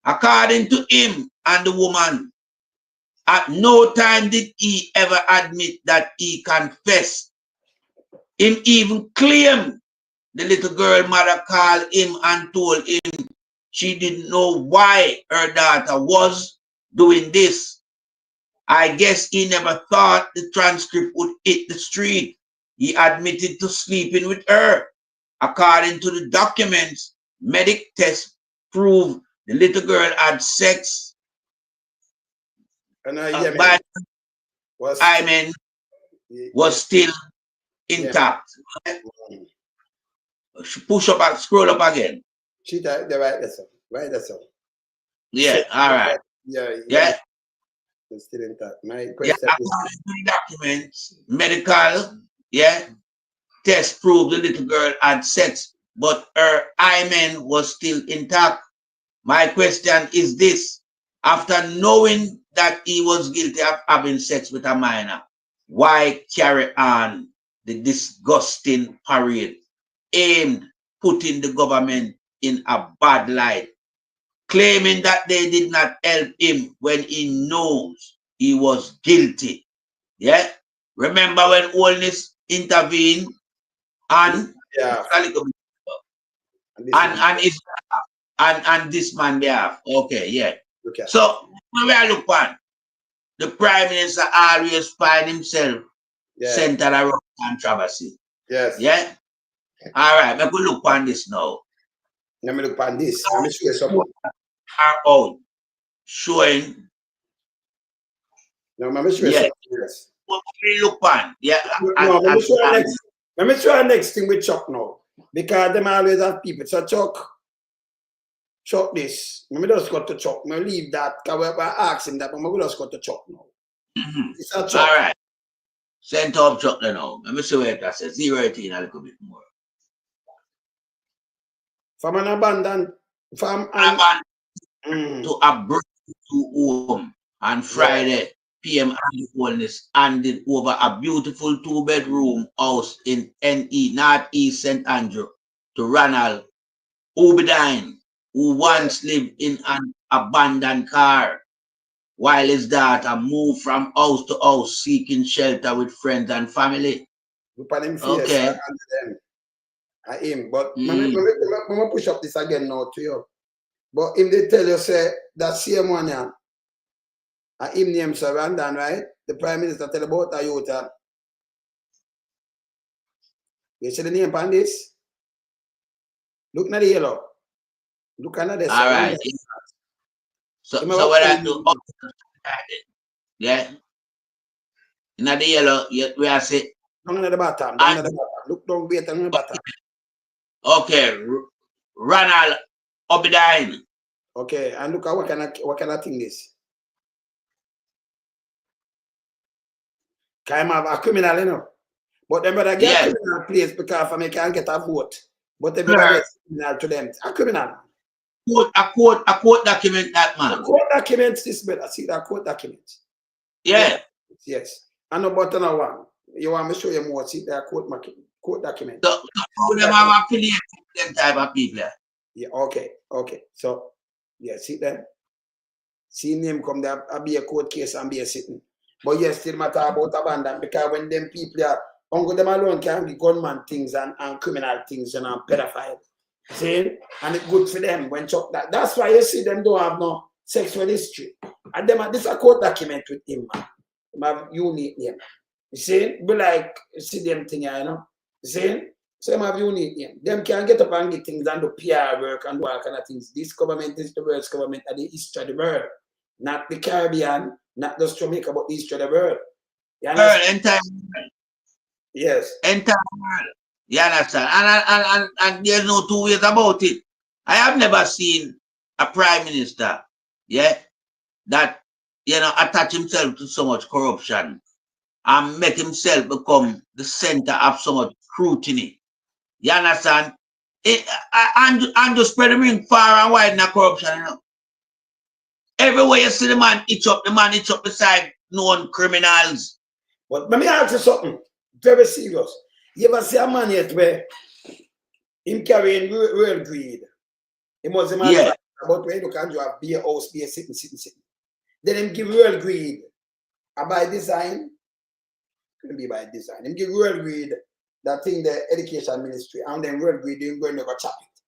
According to him and the woman, at no time did he ever admit that he confessed. Him even claimed the little girl mother called him and told him she didn't know why her daughter was doing this. I guess he never thought the transcript would hit the street. He admitted to sleeping with her. According to the documents, medic tests proved the little girl had sex. But was still intact. Yeah. Push up and scroll up again. See that? Right, that's all. Right, that's all. Yeah, all right. Yeah. It's still intact. My question is, documents, medical, yeah, test proved the little girl had sex, but her hymen was still intact. My question is this: after knowing that he was guilty of having sex with a minor, why carry on the disgusting parade aimed putting the government in a bad light, claiming that they did not help him when he knows he was guilty? Yeah? Remember when Holness intervened and and this man behalf? Okay, yeah. Okay. So when we look on, the Prime Minister always find himself centered around controversy. Yes. Yeah? All right, let me look on this now. Let me look on this. Let me show you something. Are out showing. No, let me show you something. Yes. What we look on? Yeah. No, let me show you next. Let me show you next thing with Chuck now. Because them always have people. So Chuck this. Let me just go to Chuck. I'm leave that. Because we're asking that, but I'm going to just go to Chuck now. It's a Chuck. All right. Send up Chuck now. Let me see where that says 018 a little bit more. From an abandoned farm to a brand new home on Friday PM and Holness handed over a beautiful 2-bedroom house in NE Northeast St. Andrew to Ronald Obedine, who once lived in an abandoned car while his daughter moved from house to house seeking shelter with friends and family. Okay. I am, but I'm gonna push up this again now to you. But if they tell you say that same one here, I him name Sir Randan, right? The Prime Minister tell about a youth. You see the name on this? Look at the yellow. Look at this. All right. So what I do? Yeah. In the yellow, we are say. Down at the bottom. Down at the bottom. Look down, wait on the bottom. Okay, Ronald Obedine. Okay, and look at what kind of thing this. Can have a criminal, you know. But them better get a criminal place because I can't get a vote. But they better get criminal to them. A criminal. A court document that man. A court documents this better. See that court documents. Yeah. Yes. And no button on one. You want me to show you more? See that court document. So them have affiliated with them type of people. Yeah, okay. So yeah, see them. See name come there, I'll be a court case and be a sitting. But yes, still matter about abandon because when them people are uncle them alone can be gunman things and criminal things and pedophile. See? And it's good for them when Chuck that. That's why you see them don't have no sexual history. And them this a court document with him, man. Them have unique name. You see? Be like see them thing, you know. You see? So them have unique name. Them can get up and get things and do PR work and do all kind of things. This government is the world's government and the history of the world. Not the Caribbean, not just Jamaica, but the history of the world. You understand? Entire world. Yes. Entire world. You understand? And there's no two ways about it. I have never seen a prime minister, that attach himself to so much corruption and make himself become the center of so much scrutiny. You understand? And just spread the ring far and wide in the corruption, you know. Everywhere you see the man itch up beside known criminals. But let me ask you something very serious. You ever see a man yet where him carrying real greed? He must have about where you can have beer house, beer sitting. Then him give real greed. By design, couldn't be by design. Him give real greed that thing the education ministry and then real greed him going to go chop it.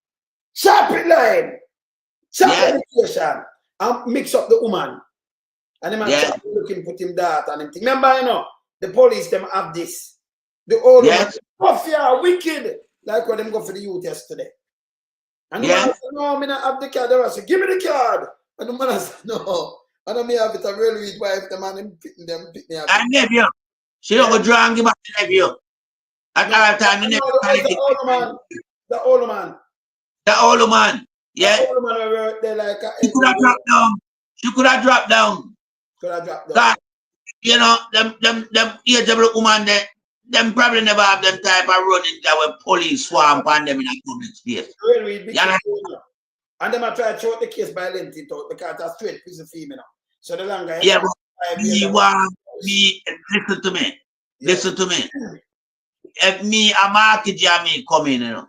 Chop it line! Chop education and mix up the woman. And them chop looking put him that and him thing. Remember, you know, the police them have this. The old woman, mafia, wicked. Like what them go for the youth yesterday. And the man said, no, I not have the card. I said, give me the card. And the man said, no. I don't have it. I really read why if the man him pick me up. And nephew. She don't go draw and give back to nephew. At all time, the nephew. The old man. The old man. Yeah. The old man they like she could have dropped down. She could have dropped down. Could have dropped down. That, you know, them ageable woman there, them probably never have them type of running job where police swarm on them in a public space. And them are trying to throw the case by length it out because that's straight prison female. So the longer yeah, but listen to me. Listen to me. If me a market me come in, you know,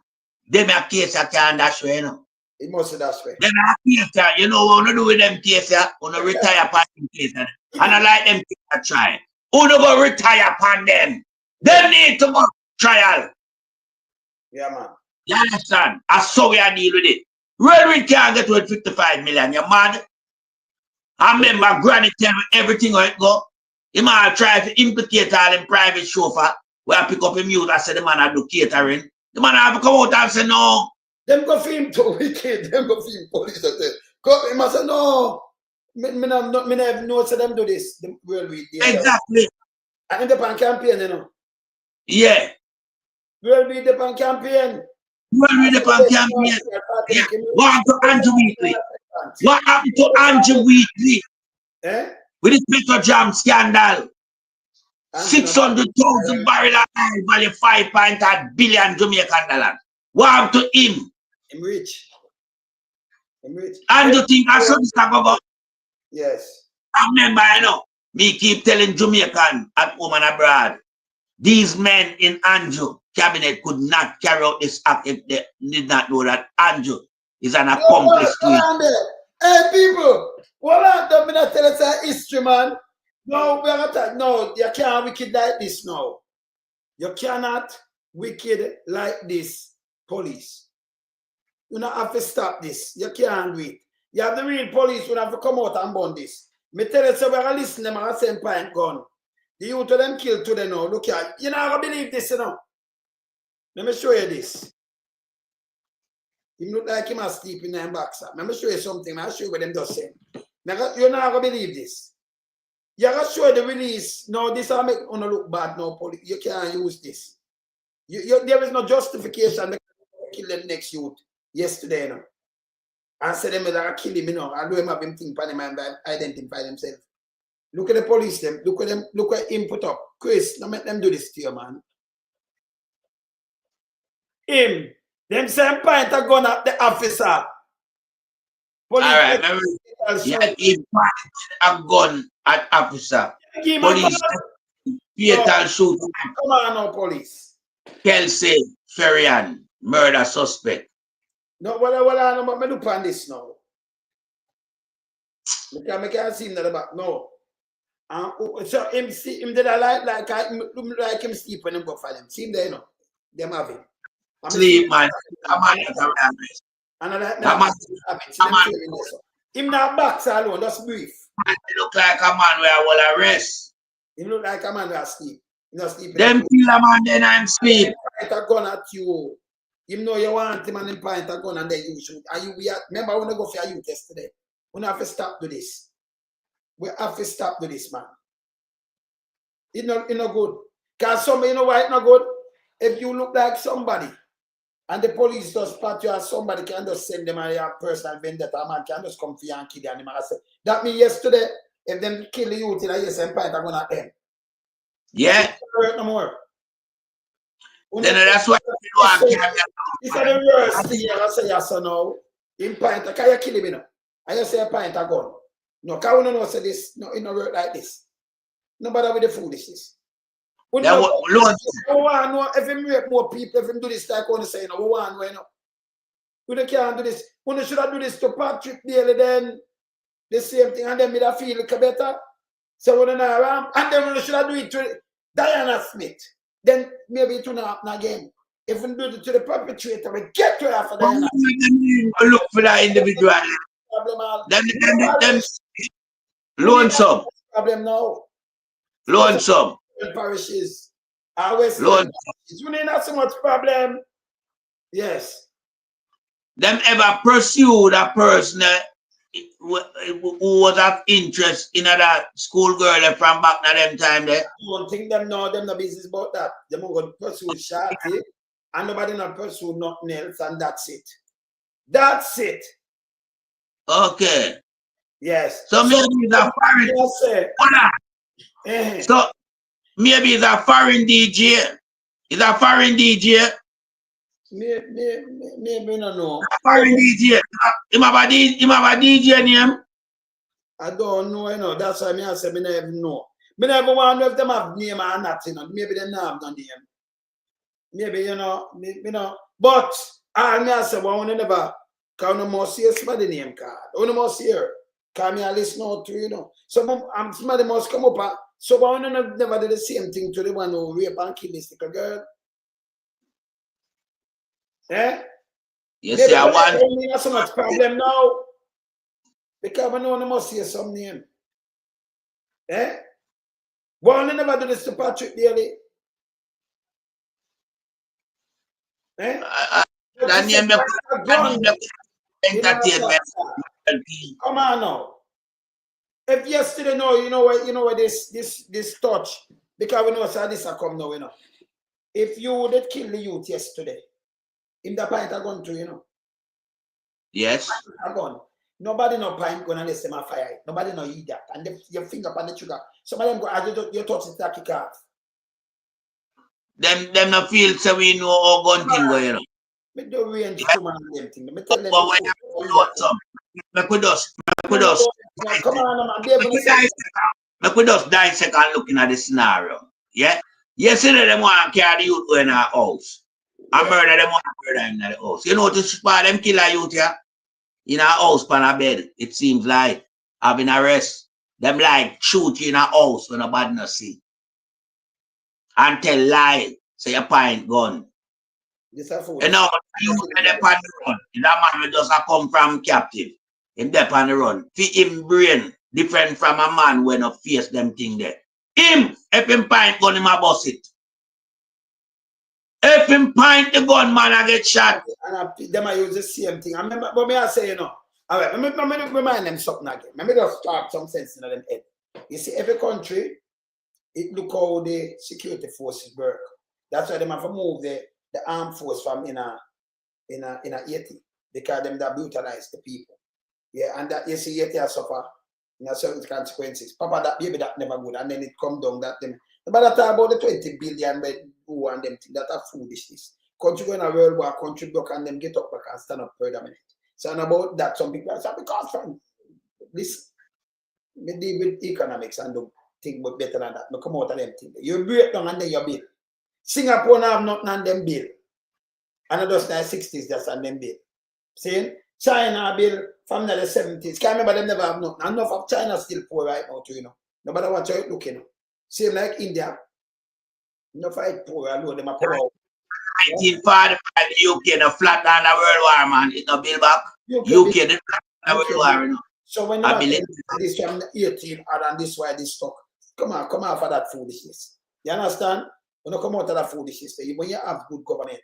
them a case I can't dash way, you know. It must be dash way. Them a case, you know what you do with them case, you know, retire upon them case. And I like them case to try. Who no go retire upon them? They need to go trial. Yeah, man. You understand? That's how we are deal with it. Red we can't get with 55 million, you mad? I remember Granny tell me everything how it go. He might try to implicate all them private chauffeur where I pick up a mute. I say the man I do catering. The man have to come out and say no. Them go film too wicked. Them go film police that say. Come him and say no. Me never know say them do this. Them real weed. Exactly. And in the pan campaign, you know. Yeah. Real weed the pan campaign. Well, we the campaign. Yeah. What happened to Andrew Weekly? What happened to Andrew Weekly? With this Metro Jam scandal? 600,000 barrel of oil value $5.8 billion Jamaican dollars. What happened to him? Him rich. And you think I should talk about? Yes. I remember, you know, me keep telling Jamaican at home and abroad, these men in Andrew cabinet could not carry out this act if they did not know that Andrew is an accomplice to it. Hey people, what I don't mean to tell us a history, man. No, we are not. No, you can't wicked like this now. You cannot wicked like this, police. You don't have to stop this. You can't do it. You have the real police who have to come out and burn this. Me tell you, so we're going to listen to them and same point gun. The youth of them killed today now. Look at you not going to believe this, you know. Let me show you this. He look like him asleep in the box. Let me show you something. I'll show you what them just saying. You're not going to believe this. You're going to show you the release. No, this will make you look bad. No, police. You can't use this. There is no justification to kill them next youth yesterday, you know. And say them that kill him, you know. I do him have him think for them and identify themselves. Look at the police, them. Look at them. Look at him put up. Chris, don't make them do this to you, man. Him. Them same point a gun at the officer. Police. All right, yeah, he pointed a gun at officer. Police. Fatal shooting. Come on now, police. Kelsey Ferrian, murder suspect. No, well, but me look on this now. I can't see him in the back. No. So him did I like him sleep when him go for them. See him there, you know. Them have him. Sleep, man. Come on, and I like him not box alone, just brief. He look like a man where I will arrest. He look like a man where I sleep. Them kill a man then I'm sleep. Point a gun at you. You know you want him and him point a gun and then you shoot. And remember when I go for you yesterday. We have to stop to this. We have to stop to this, man. It's not good. Because you know why it's not good? If you look like somebody and the police just spot you as somebody can just send them a personal vendetta, man can just come for you and kill you. And say, that means yesterday, if them kill the youth in a yes and point, I'm going at them. Yeah. No more. Then that's what you do. It's the worst thing I say, yes or no. In point, can you kill him, you know? And you say a point a gun. No, because we don't say this, no, it don't work like this. Nobody with the foolishness. We don't know if him rape more people, if him do this like I say, no, we want to know. We can't do this. We should have do this to Patrick Daly then. The same thing, and then me feel better. So we don't know around. And then we should have do it to Diana Smith. Then maybe it will not happen again. If we do it to the perpetrator, we get to her for Diana Smith. Look for that individual. Them lonesome. Problem now. Lonesome. Parishes. Always. Lonesome. You need not so much problem. Yes. Them ever pursued a person who was of interest in that schoolgirl from back in them time there? I don't think them know them no business about that. Them going to pursue Shorty and nobody not pursue nothing else and that's it. That's it. Okay. Yes. So maybe the foreign. Yes, sir. So Maybe it's a foreign DJ. It's a foreign DJ. Maybe no know. Foreign DJ. Him have a DJ name. I don't know, you know. That's why I say I never even know. I never want to know if them have name or not, you know. Maybe they don't have no name. Maybe, you know, but I say, well, I never can more see somebody name card. Only more see her. Can me listen out to, you know. So somebody must come up. So I never do the same thing to the one who rape and kill this little girl. Eh? Yes, maybe I want. Not so much problem now. Because I know I must see some name. Eh? Well, I never do this to Patrick Daly. Eh? That name entertainment. Come on now. If yesterday, no, you know what this touch, because we know how this will come now, you know. If you would have killed the youth yesterday, in the pint are gone to, you know. Yes. Are gone. Nobody no pint gonna let them fire. Nobody no eat that. And your finger upon the sugar. Some of them go, you touch it like kick off. Them no feel so we know how gun thing going on. Me do range to man them thing. Me tell them. Make we just come on, man. Make we just dissect and looking at the scenario. Yeah? Yesterday them want to carry the youth in our house. And murder them want to murder him in the house. You know to spot them kill a youth here? In a house pan a bed. It seems like having arrest. Them like shoot you in a house when nobody no see. And tell lie. Say a pint gun. And now you in the pan run. That man will just come from captive. In the pan run. For him brain different from a man when no face them thing there. Him, if him pint gun, him a bust it. If him pint the gun, man, I get shot. And them I use the same thing. I remember, but me I say, you know, all right, let me remind them something again. Let me just talk some sense in them head. You see, every country, it look how the security forces work. That's why they have to move the armed force from in a 80 because them that brutalize the people. Yeah, and that you see 80 suffer certain consequences. Papa, that baby that never good, and then it come down that them. But that talk about the 20 billion who and them thing that are foolishness. Country going a world war, country block and them get up back and stand up for a minute. So and about that, some people say because from this, me deal with economics and do think about better than that. Me come out of them thing. You break down and then you bill. Singapore now have nothing on them bill. And just in the 60s that's on them bill. See? China bill from the 70s. Can't remember them never have nothing. Enough of China still poor right now too, you know. Nobody wants to look, you know. Same like India. Enough of poor, I know them are poor. 1945, the UK, the flat down the world war, man. It's no build back. UK, the flat down the world war, you know. So when you believe this from the 18 and this why this stuck. Come on for that foolishness. You understand? When you come out of that foolishness, when you have good government,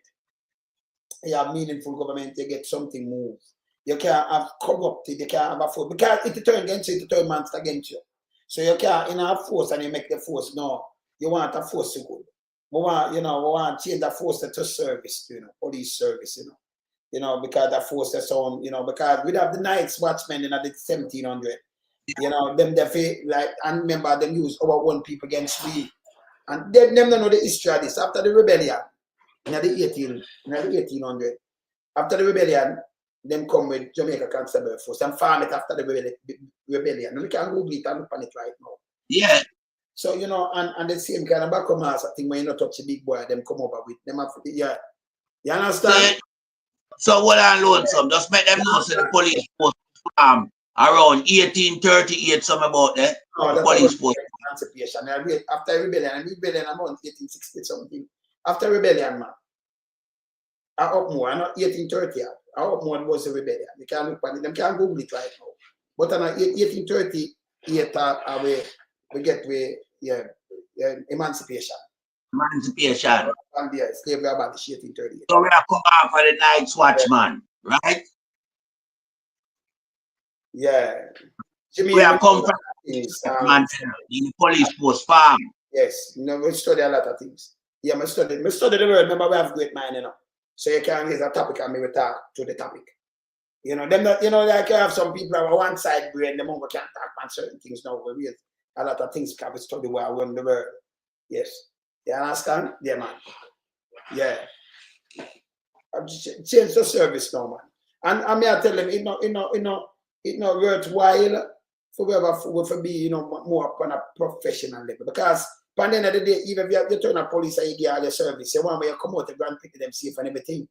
you have meaningful government, you get something moved. You can't have corrupted, you can't have a force. Because if you turn against you, it turn monster against you. So you can't in a force and you make the force. No, you want a force to good. We want to change the force to service, you know, police service, you know, because the force is on, you know, because we have the Knights watchmen in the 1700, you know, them like, and remember them use our own people against me. And them don't know the history of this. After the rebellion, in the 1800, after the rebellion, them come with Jamaica Constabulary Force and farm it after the rebellion. And we can Google it and look on it right now. Yeah. So, you know, and the same kind of back master thing when you not touch a big boy, them come over with them. Yeah. You understand? So what I learned some, just make them know so the police force around 1838, something about that. No, the police force. Emancipation. After rebellion, I'm on 1860 something. After rebellion, man. I up more, I'm not 1830. I up more was a rebellion. They can't look at it, them can't Google it right now. But in 1838, we get emancipation. Emancipation. And yeah, slavery abolished 1838. So we are come out for the Night's Watchman, right? Yeah. We are come from the police force farm. Yes, you know, we study a lot of things. Yeah, I study the word. Remember, we have great mind, you know. So you can raise a topic and maybe talk to the topic. You know, them not, you know, like you have some people have a one side brain, them can't talk about certain things now. We raise a lot of things because we study where I run the world. Yes. You understand? Yeah, man. Yeah. I've changed the service now, man. And I mean, I tell them, it's not worthwhile for be, you know, more upon a professional level. Because by the end of the day, even if you turn a police and you get all your service, you want where you come out and grant people them safe and everything.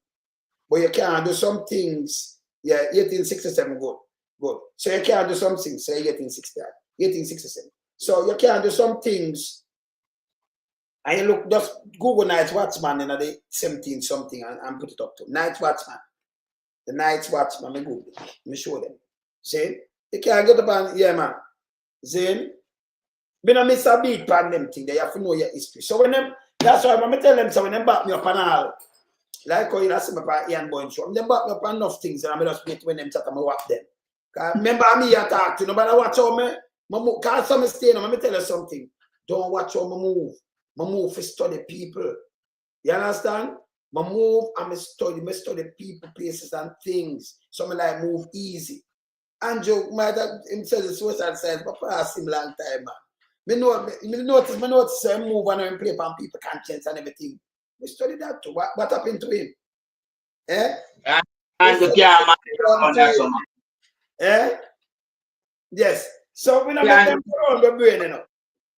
But you can't do some things. Yeah, 1867, good. So you can't do some things, say 1867. So you can't do some things. And you look, just Google Night Watchman in the 17 something and put it up to Night Watchman. The Night Watchman, me Google it. Me show them. See? You can't get up and, yeah, man. See? Me no miss a beat pan them thing. They have to know your history. So when them, that's why I'm tell them, so when them back me up and all, like how you see me by Ian Boyne show, them back me up on enough things and I'm just wait when them chat and I watch them. Remember me attack to nobody watch how me because some stay now, let me tell you something. Don't watch how me move. I move to study people. You understand? I move and I study people, places and things. So I like move easy. Andrew might have himself the social science, but pass him long time, man. Me notice I move and I play on people conscience and everything. We study that too. What happened to him? Eh? And the camera. Eh? Yes. So we don't make them go around the brain, you know.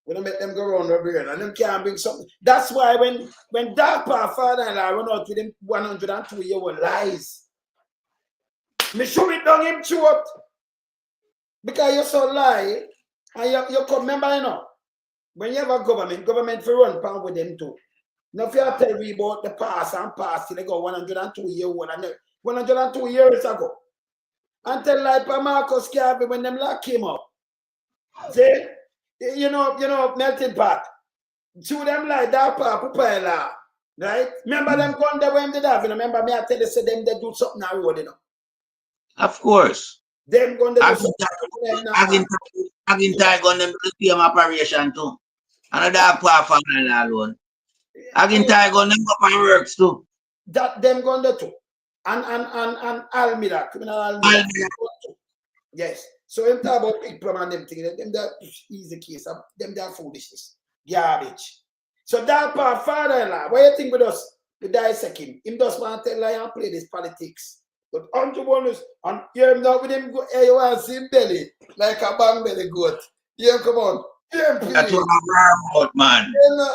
We don't make them go around the brain and them can't bring something. That's why when Dark Path father-in-law run out with him 102-year-old lies, me show it down him throat. Because you're so lie, and you come, remember, you know, when you have a government for run pound with them too. Now if you tell me about the past and past, they go 102-year-old and 102 years ago. Until like Marcus Garvey when them lock him up. See? You know, melting pot. To them like that Papa, right? Remember them gun there when they have, you know, remember me I tell you say them they do something on road, you know. Of course. Them gun they do something. Agintai gun them do the same operation too. Another part family alone. Agintai gun them up and works too. That them gun there too. And Almira, criminal Almira. Yes. So him talk about big problem and them thing. Them that easy case. Them that foolishness. Garbage. So that part father-in-law, what you think with us? We dissect him. Him just want to tell lie and play this politics. But Andrew Bonus, and hear him now with him go, hey, you want to see him belly like a bang belly goat. Yeah, come on. Yeah, that's what I'm worried about, man.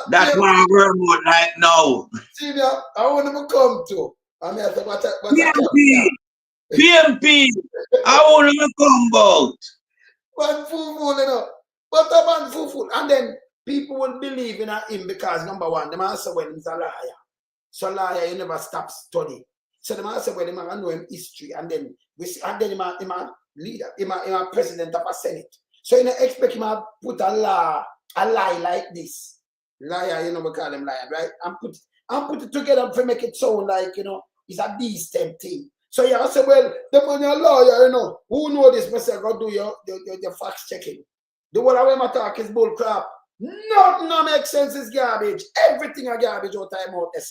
That's what I'm worried about right now. See me, I want him to come to. I mean, I said, what PMP, I want him to come out. Man, fool, you know. But a man, fool. And then people will believe in him because, number one, the man said, well, he's a liar. So liar, you never stop studying. So the man said, well, the man know him history. And then him a leader, him a president of a Senate. So you know, expect him to put a lie like this. Liar, you know, we call him liar, right? And put it together to make it sound like, you know, it's a decent thing. So you say, well, the money a lawyer, you know, who know this? Must go do your facts checking. The whole of them talk is bull crap. Nothing no make sense is garbage. Everything a garbage all time out there.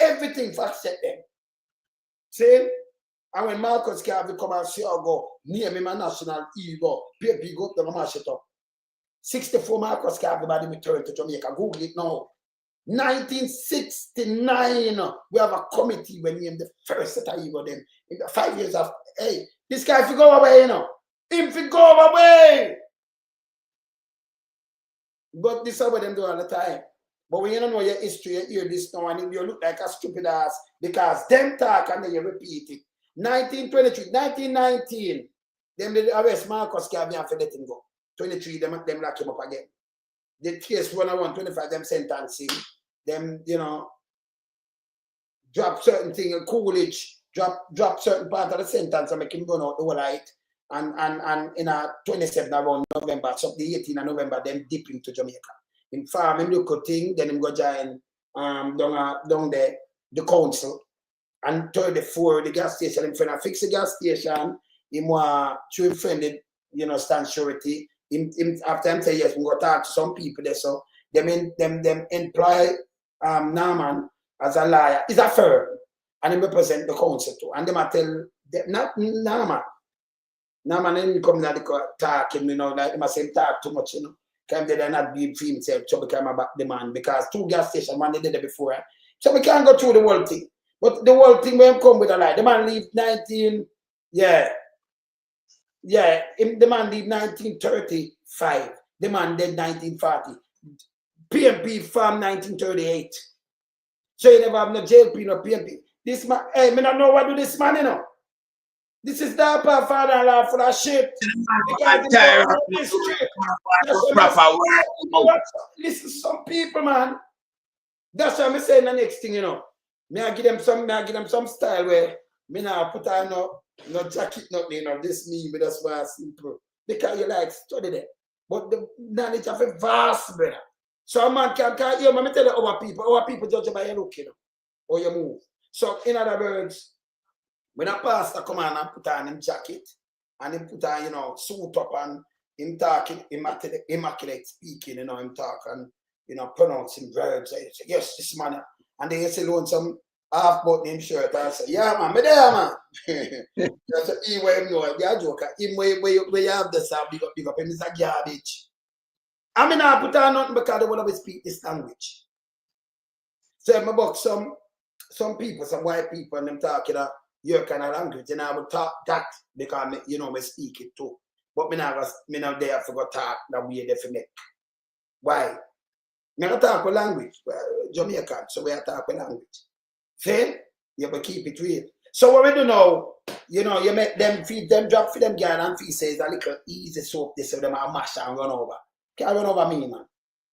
Everything facts check them. See? And when Marcus Garvey come and say, oh, go, name him a national ego, people go up there and mash it up. 64 Marcus Garvey body returned to Jamaica. Google it now. 1969, we have a committee when named the first set of ego them. In the 5 years after, hey, this guy if you go away, you know. If you go away. But this is what them do all the time. But when you don't know your history, you hear this now and you look like a stupid ass because them talk and then you repeat it. 1923, 1919, them did arrest Marcus Garvey and let him go. 23, them lock him up again. The case 101, them sentence him. Them, you know, drop certain thing, Coolidge, drop certain part of the sentence and make him go out the whole light. And in a 27 around November, so the 18th of November, them dip into Jamaica. In farm, him look a thing, then him go join down there, the council. And 34, the gas station, him friend fix the gas station, him through friend, you know, stand surety. Him after him say yes, we go talk to some people there, so them employ Norman as a liar. He's a firm, and he represent the council too. And them I tell them, not Norman. Norman then come now the talk, you know, like him say talk too much, you know. Can they not be free himself to become about the man? Because 2 gas stations, one they did it before. So we can't go through the whole thing. But the whole thing when come with a lie. The man leave 19, the man leave 1935. The man dead 1940. PMP from 1938. So you never have no jail P, no PMP. This man, hey, me don't know what do this man, you know. This is the father-in-law for that shit. Listen, some people, man. That's why I'm saying the next thing, you know. Me I give them some style where me now put on no jacket, nothing, you know, this me, but that's why I simple. Because you like study that. But the knowledge of a vast, brother. So a man can't hear me tell you our people judge you by your look, you know, or your move. So in other words, when a pastor come on and put on him jacket and he put on, you know, suit up and him talking, immaculate speaking, you know, him talk and, you know, pronouncing verbs. I say, yes, this man. And then you see loan some half-button shirt and say, yeah, man, me there, man. That's he where him know, they're joker. Him where you have this, big up him is a garbage. I mean, I put on nothing because they want to speak this language. So I'm about some people, some white people, and them talking your kind of language, and I will talk that because, you know, I speak it too. But me not there for go talk that way they for make. Why? Me not talk with language. Well, Jamaican, so we talk with language. See? You have to keep it real. So what we do now, you know, you make them feed them, drop for them girl and feed says a little easy soap, they say them a mash and run over. Can't run over me, man.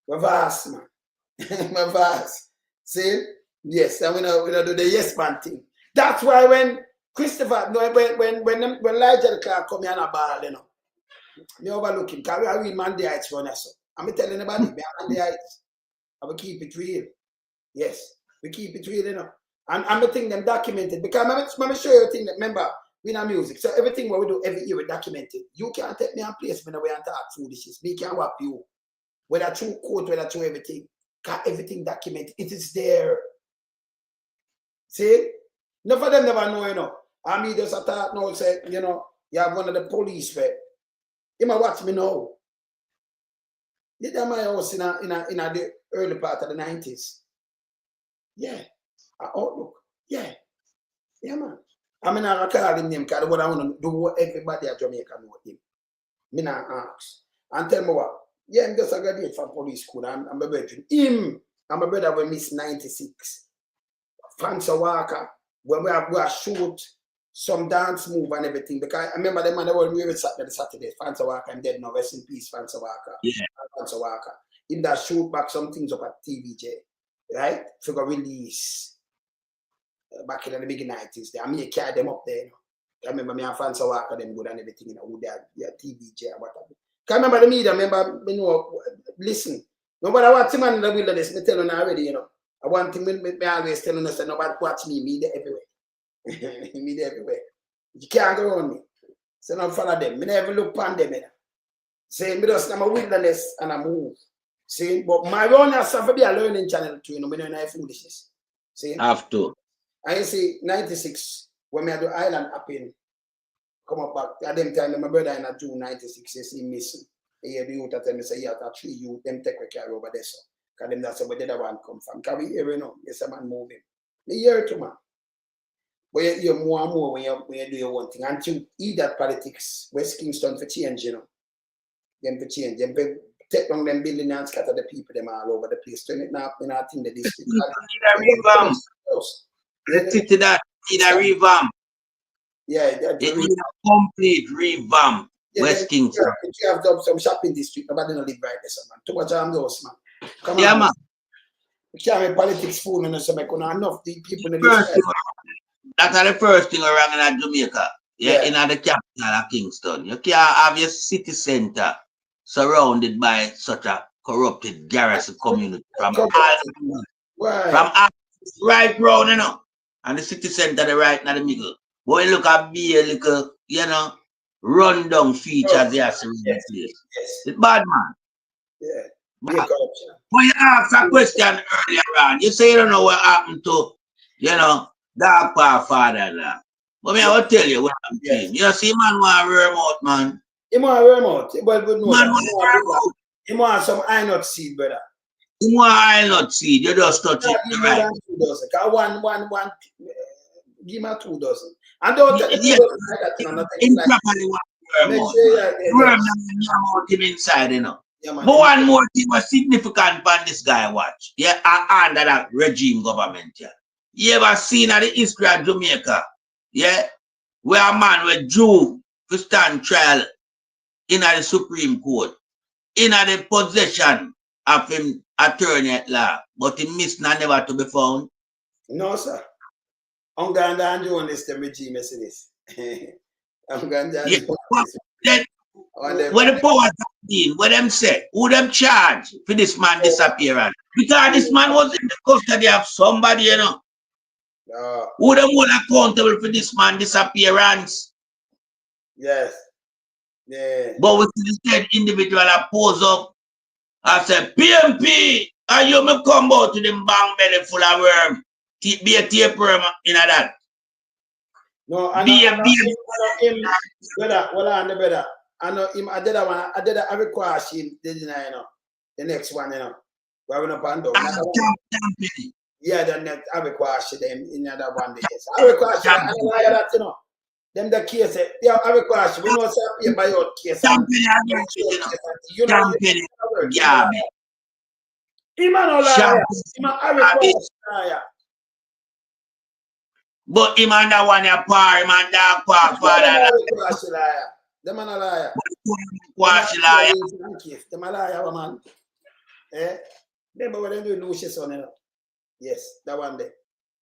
We're vast, man. We're vast. See? Yes, and we don't do the yes man thing. That's why when Christopher, no, when Elijah Clark come here and a ball, you know, me overlook him. Because we are real man the heights for us. I'm telling anybody, we are man the heights. I will keep it real. Yes, we keep it real, you know. And I'm the thing them documented. Because let me show you a thing that, remember, we know music. So everything what we do every year we documented. You can't take me and place me the way and talk foolishness. Me can't whap you. Whether true quote, whether true everything. Because everything documented. It is there. See? None of them never know, you know. I mean, just a thought now, say, you know, you have one of the police where he might watch me now. Did that my house in the early part of the 90s? Yeah. Outlook. Yeah. Yeah, man. I mean, I call him name because I want to do what everybody at Jamaica know him. Me not ask. And tell me what. Yeah, I'm just a graduate from police school. I'm a brother. Him and my brother were Miss 96. Fancy Walker. When we shoot some dance move and everything. Because I remember the man that was really Saturday. Fancy Walker, I'm dead now. Rest in peace, Fancy Walker. Yeah. Fancy Walker. Him that shoot back some things up at TVJ. Right? Figure release. Back in the big 90s, I mean, you carry them up there. You know? I remember me and Fancy Walker, them good and everything, you know, with their TVJ and whatever. I remember the media, you know, listen. Nobody watch him in the wilderness, me tell you already, you know. I want him, me always telling us that nobody watch me there everywhere. Me there everywhere. You can't go on me. So don't follow them. Me never look upon them, you know. Saying, me just, I'm a wilderness and I move. See, but my own has to be a learning channel too, you know, me don't know foolishness. See? Have to. I see 96 when me do island up in come up back at them time my brother in June 96 you see missing. You the youth at them say yeah that 3 youth them take care over there so because them that's where the other one come from. Can we hear you know? Yes a man moving. The year to man. But you hear more and more when you do your one thing until eat that politics West Kingston for change, you know. Them for change. Them for take down them building and scatter the people them all over the place. Turn it now in our thing the district. The city that need a revamp. Yeah, it need a complete revamp. Yeah, West Kingston. You have done some shopping district, nobody don't live right there, man. Too much of those, man. Come on, man. You can't make politics fool and so enough the people in the that's the first thing around in Jamaica. Yeah, in the capital of Kingston. You can't have your city center surrounded by such a corrupted garrison community from all right round, you know. And the city center the right in the middle. Boy, look at be a little, you know, rundown features there in the place. Yes. It's bad, man. Yeah. But you asked a question earlier on. You say you don't know what happened to, you know, that poor father. But me, I will tell you what happened to him. You see, man, want to worm out, man. He want to worm out. Man want to worm out. You want some eye nut seed, brother. You want eye nut seed, you just touch it. Right. 2 dozen. Give me 2 dozen. And don't take the 2 dozen like that, you know, not take it like that. Make sure you worm out him inside, you know. Yeah, man. But one more thing was significant for this guy watch. Yeah, under that regime government, yeah. You ever seen at the history of Jamaica, yeah, where a man with Jew to stand trial in the Supreme Court, in the possession of him attorney at law, but he missed never to be found? No, sir. I'm going down doing this, the regime, is this. I'm going down doing this. Where the powers have been, where them say, who them charge for this man disappearance? Because this man was in the custody of somebody, you know. Who them all accountable for this man disappearance? Yes. Yeah. But we see the said individual that pose up and say, PMP, and you may come out to them bang belly full of worm. Be a tape worm in that. No, I know him, brother, well on the brother. I know him, I did a request him, didn't I, you know? The next one, you know. Where we up and down. Yeah, the next I request them in another one. I request them, I know that, you know. Them the case, yeah, I request we know say by your case. You know, yeah. Him and all liar. Him I request liar. But him and that one a par, him and that par, them and a liar. Them a liar, man. Eh? Remember what they do, no shit on it. Yes, that one day.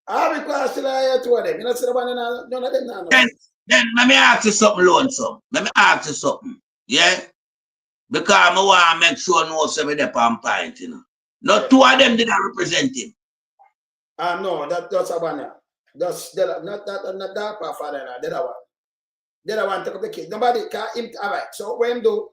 I request liar to them. You know, see the one in none of them now. Then let me ask you something, Lonesome. Let me ask you something. Yeah? Because I want to make sure no seven up on point, you know. Not 2 of them did not represent him. No, that's a one. That's not that part father. The other one. The other one took up the kid. Nobody can him. All right. So when do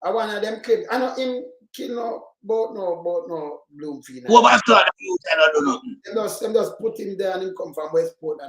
I want of them kill? I know him kill no Bloomfield. What was that? You cannot do nothing. Them just put him there and him come from Westport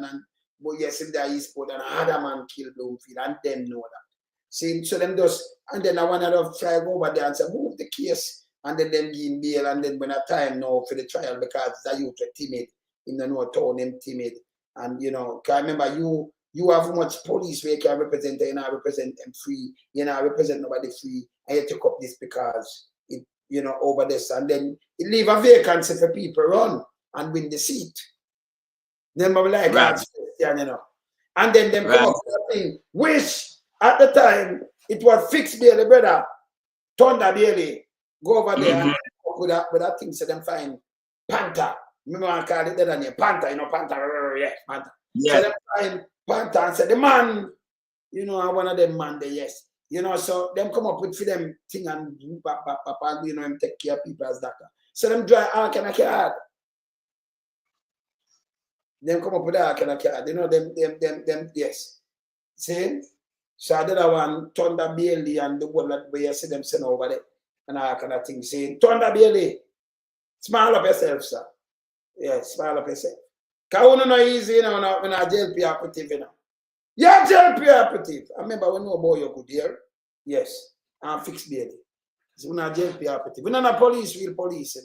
but yes, him there Eastport and another man kill Bloomfield and them know that. See, so them just and then I want to try go over there and say move the case and then them give bail and then when a time now for the trial because the youth are timid. In the no town them timid and you know can remember you have much police where you can represent you know represent them free, you know represent nobody free and you took up this because it you know over this and then it leave a vacancy for people run and win the seat. Then like right. You know. And then them come up with a thing which at the time it was fixed Bailey brother Thunder Bailey go over there and with that thing so them find Panther. Remember I call it that name Panther, you know, Panther, yeah, Panther. Yeah. So them find Panther and say the man, you know, one of them man there, yes. You know, so them come up with for them thing and you know, them take care of people as doctor. So them dry ark and a card. Them come up with ark and a card. You know, them, yes. See? So the other one, Thunder Bailey and the one that way you see them send over there and ark and a thing saying, Thunder Bailey, smile up yourself, sir. Yes, smile up yourself. Because it's not easy, you know, when I jail pay operative, you know. Yeah, jail pay operative. I remember when no boy you could hear. Yes, I'm fixed Bailey. So when I jail pay operative. We're not a police, real police,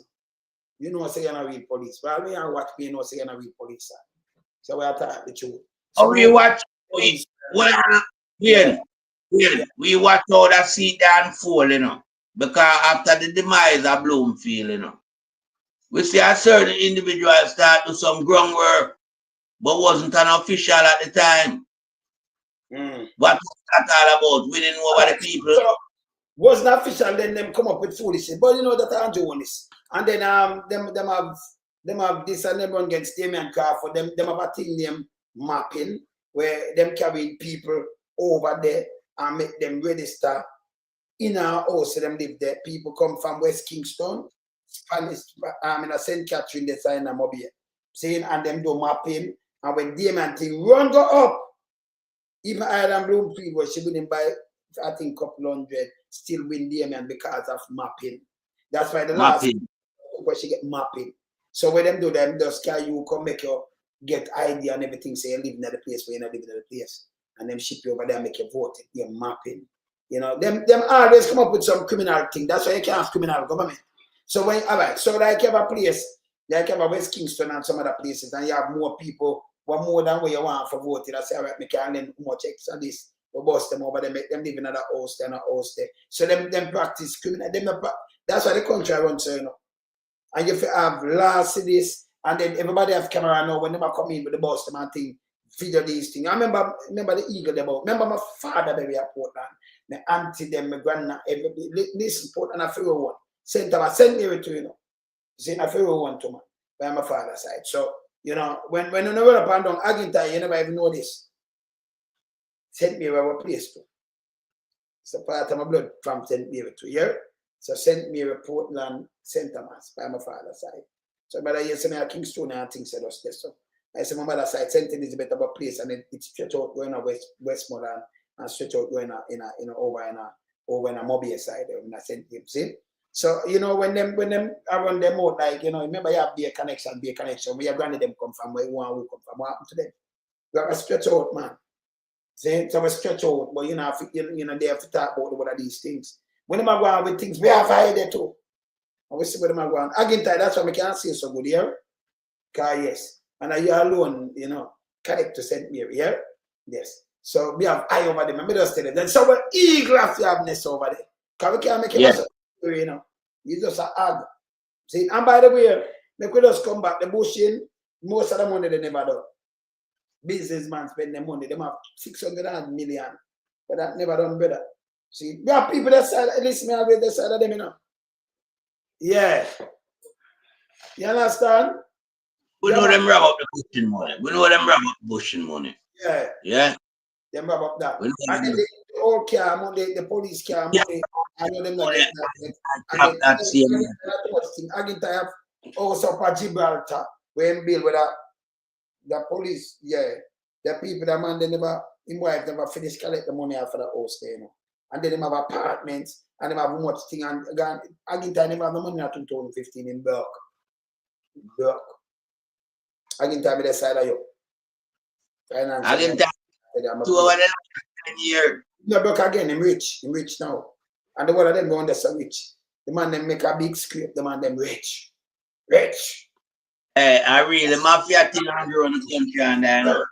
you know, say you're not real police. Well, me and watch me, you know, say you're not real police, sir. So we are talking the truth. So we watch, we watch how that seat there unfold, you know. Because after the demise of Bloomfield, you know. We see a certain individual start to some groundwork, but wasn't an official at the time. What was that all about? We didn't know about the people. So, wasn't official, then them come up with foolishness. But you know that Andrew won this. And then them have this and them run against Damian Crawford. Them have a thing named mapping where them carry people over there and make them register in our house. So them live there. People come from West Kingston. Spanish, in a St. Catherine, they sign a mobile. Saying and them do mapping. And when Damon thing run go up, even Ireland Bloomfield was she winning by I think couple hundred, still win Damon because of mapping. That's why the last where she get mapping. So when them do them, just can you come make your get ID and everything, say you live in the place where you're not living in the place. And them ship you over there, make you vote. You're mapping. You know, them always come up with some criminal thing. That's why you can't have criminal government. So when alright, so like you have a place, like you have a West Kingston and some other places, and you have more people, one more than what you want for voting. I say, alright, me can lend much extra this. We bust them over, they make them live in another house, they're not house there. So them practice criminal. That's why the country runs, so you know. And you have laws to this, and then everybody have camera now when they come in with the bus, them and thing, video these things. I remember the Eagle about. Remember my father baby at Portland, my auntie them, my grandma, everybody. Listen, Portland, I feel one. Sent me to you know. Sent I feel one to me by my father's side. So you know when you know up and down Agintai, you never even know this. Sent me where we place to. It's a part of my blood from St. Mary to here. So St. Mary, Portland, St. Thomas by my father's side. So by the year, I Kingston and things said us this. So I said my mother's side, St. Elizabeth of a place, and then it's stretch out going to Westmoreland and stretch out going over in a Mobile side in a St. James. See? So you know when them around them out, like you know, remember you have be a connection. Where your granny them come from, where you want to come from, what happened to them? You have to stretch out, man. See? So we stretch out, but you know, they have to talk about one of these things. When them are going with things, we have hide there too. And we see where them are going. Again, that's why we can't see so good here. Because yes. And you alone, you know, connect to St. Mary, yeah? Yes. So we have eye over them. I just tell them. Then so we're eager to have nest over there. Because we can't make it you know. You just a hug. See, and by the way, make we just come back. The bushing, most of the money they never do. Businessmen spend their money. They have 600 million. But that never done better. See, we have people that side, listen me always that side of them, you know. Yeah. You understand? We know them rob up the bushing money. We know them rob up the bushing money. Yeah. Yeah. Them rob up that. And then the old car money, the police car money. I know them not get that. And I have also for Gibraltar, when Bill with the police, yeah. The people that man, they never, his wife never finish collect the money out for the house there, you know. And then they have apartments, and they have much thing. And again, they never have the money in 2015 in Burke. Again, time the side of you. Again, 2 hours 10 years. No, Burke again, I'm rich now. And the one of them go under so rich. The man them make a big scrape, the man them rich. Hey, I really mafia thing Andrew on the country and I know.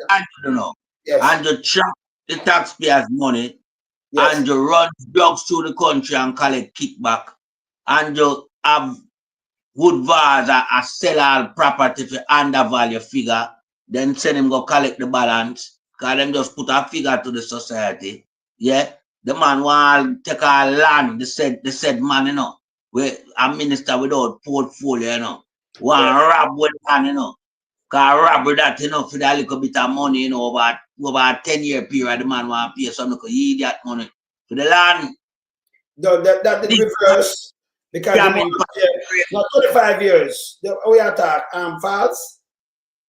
Andrew know. Yes. Andrew trap the taxpayers' money. Yes. Andrew run drugs through the country and collect kickback. Andrew have Woodvard and sell all property for undervalue figure. Then send him go collect the balance. Because them just put a figure to the society. Yeah. The man want take our land, the said man, you know. Where a minister without portfolio, you know. Want rob with land, you know. Because rob with that, you know, for that little bit of money, you know, over a 10-year period, the man want to pay some little idiot money for the land. No, that did reverse. Because not 25 years. We are talking false.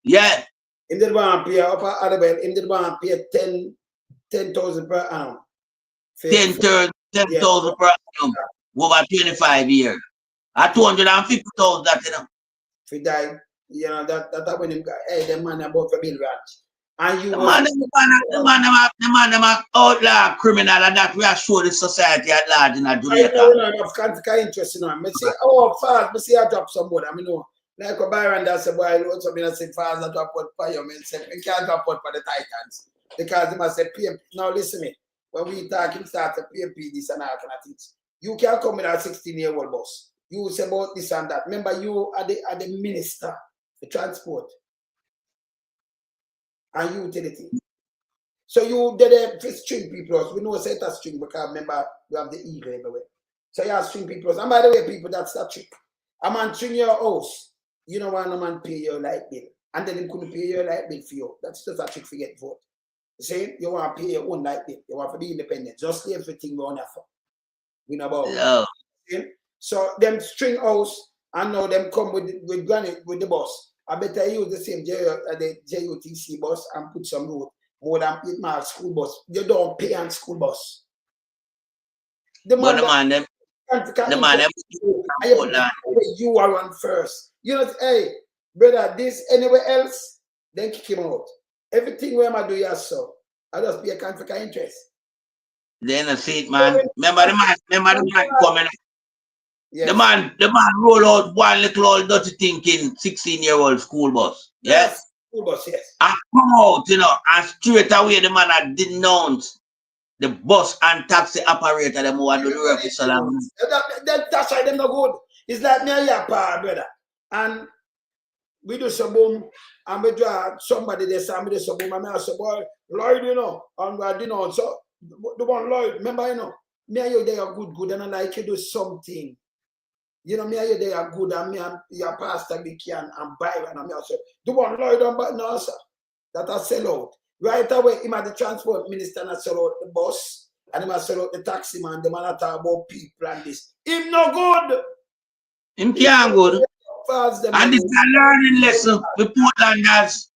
Yeah. Him did want to pay up at Adabel, him did want to pay 10,000 per annum. 10,000 per annum over 25 years. At 250,000 that, you know. If he died, you know, that when him got, hey, the man about to build ranch. And you the man them outlaw criminal and that we are show the society at large in Jamaica. I have conflict interest, you know. I say, oh, fast, I say I drop somebody. I mean, no. Like a Byron that say, boy, loads of me that say fast, I drop out for you. I say, I can't drop out for the Titans. Because they must say, PMP. Now listen me. When we talk, him start to PMP this and that kind of things. You can't come with a 16-year-old boss. You say about this and that. Remember, you are the minister for transport and utility. So you did a string people. We know it's a string because remember, we have the eagle everywhere. So you have string people. And by the way, people, that's the trick. A man string your house. You know why no man pay your light bill. And then he couldn't pay your light bill for you. That's just a trick for get vote. You see, you want to pay your own light bill. You want to be independent. Just leave everything on your phone. We know about it. So them string house and now them come with granite with the bus. I better use the same the JUTC bus and put some road more than 8 miles school bus. You don't pay on school bus. The man you are on first. You know, hey, brother, this anywhere else, then kick him out. Everything where I do yes, so I just be a conflict of interest. Then I see it, man. Remember the man coming. Yes. The man roll out one little old dirty thinking 16-year-old school bus. Yes. School bus, yes. And come out, you know, and straight away the man had denounced the bus and taxi operator, them who are doing the work for Salam. That's why they're not good. It's like me and your pa, brother. And we do some boom, and we draw somebody there, somebody some boom, and I say, boy, Lloyd, you know, and we denounce. So the one Lloyd, remember, you know, me and you, they are good, and I like you do something. You know, me and you, they are good, and me and your pastor, Vicky and Byron, and me I say, the one Lloyd, but no, sir, that I sell out. Right away, him at the transport minister, and I sell out the bus, and him I sell out the taxi man, the man I talk about people and this. Him no good. Him can't good. And this is a learning lesson for Portlanders.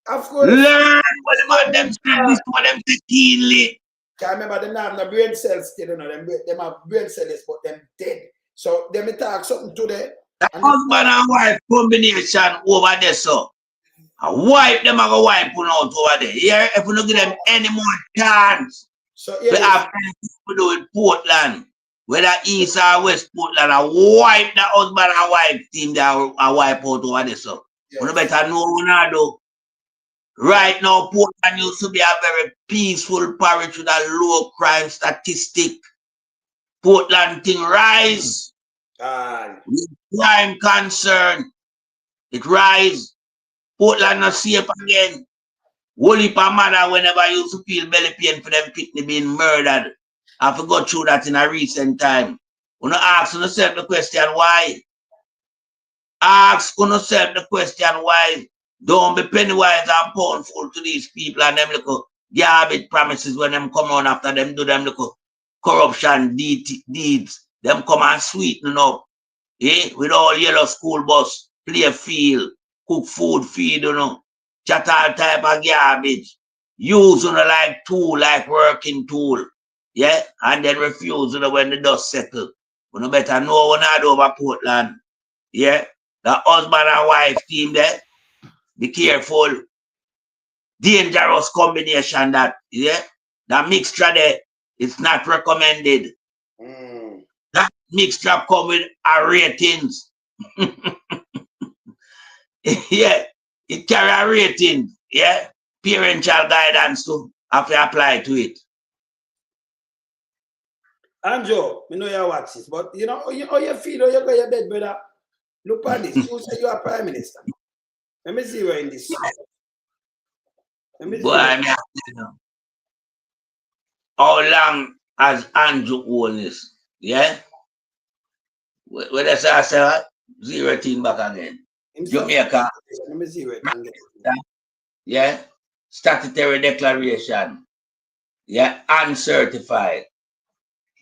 Of course. Learn what the man them said, this what them say keenly. I remember them have no brain cells still, you know, them have brain cells, but them dead. So them talk something today. The husband and wife combination over there, so. A wipe them are go wipe out over there. Here, if we don't give them any more chance, so we have anything to do with Portland, whether East or West Portland, I wipe the husband and wife team that are wipe out over there. So we better know what we do. Right now, Portland used to be a very peaceful parish with a low crime statistic. Portland thing rise. Crime concern, it rise. Portland not safe again. Whole pa mother whenever you used to feel belly pain for them kidney being murdered. I forgot through that in a recent time. You know, ask yourself the question why. Ask yourself the question why. Don't be penny wise and poundful to these people and them little garbage promises when them come on after them do them little corruption deeds. Them come and sweeten up. Eh? With all yellow school bus, play field. Cook food, feed, you know, chat all type of garbage. Use, you know, like tool, like working tool. Yeah? And then refuse, you know, when the dust settle. You know, better know when I do over Portland. Yeah? The husband and wife team there, be careful. Dangerous combination that, yeah? That mixture there, it's not recommended. That mixture come with a ratings. Yeah, it carry a rating, yeah. Parental guidance to have to apply to it. Anjo, I know you watch this, but you know how you feel when you go to your bed, brother. Look at this. You say you are Prime Minister. Let me see where in this. Let me see. Boy, I mean, you know, how long has Andrew Holness? Yeah? Where they say I say 0 team back again. Jamaica. Let me see where it can get. Yeah, statutory declaration. Yeah, uncertified.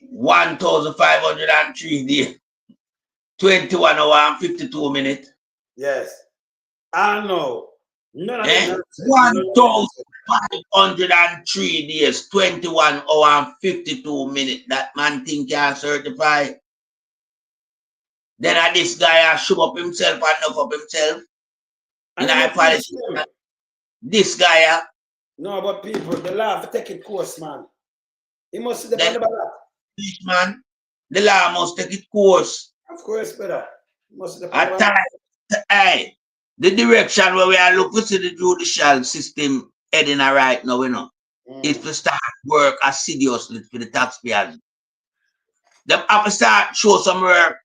1,503 days. 21 hours and 52 minutes. Yes. I know. None of 1,503 days, 21 hours and 52 minutes. That man think can certify. Then this guy show up himself and knock up himself. And I apologize. This guy. No, but people, the law have to take it course, man. He must see the man. The law must take it course. Of course, brother. At times, hey, the direction where we are looking to the judicial system heading right now, you know, is to start work assiduously for the taxpayers. They have to start show some work.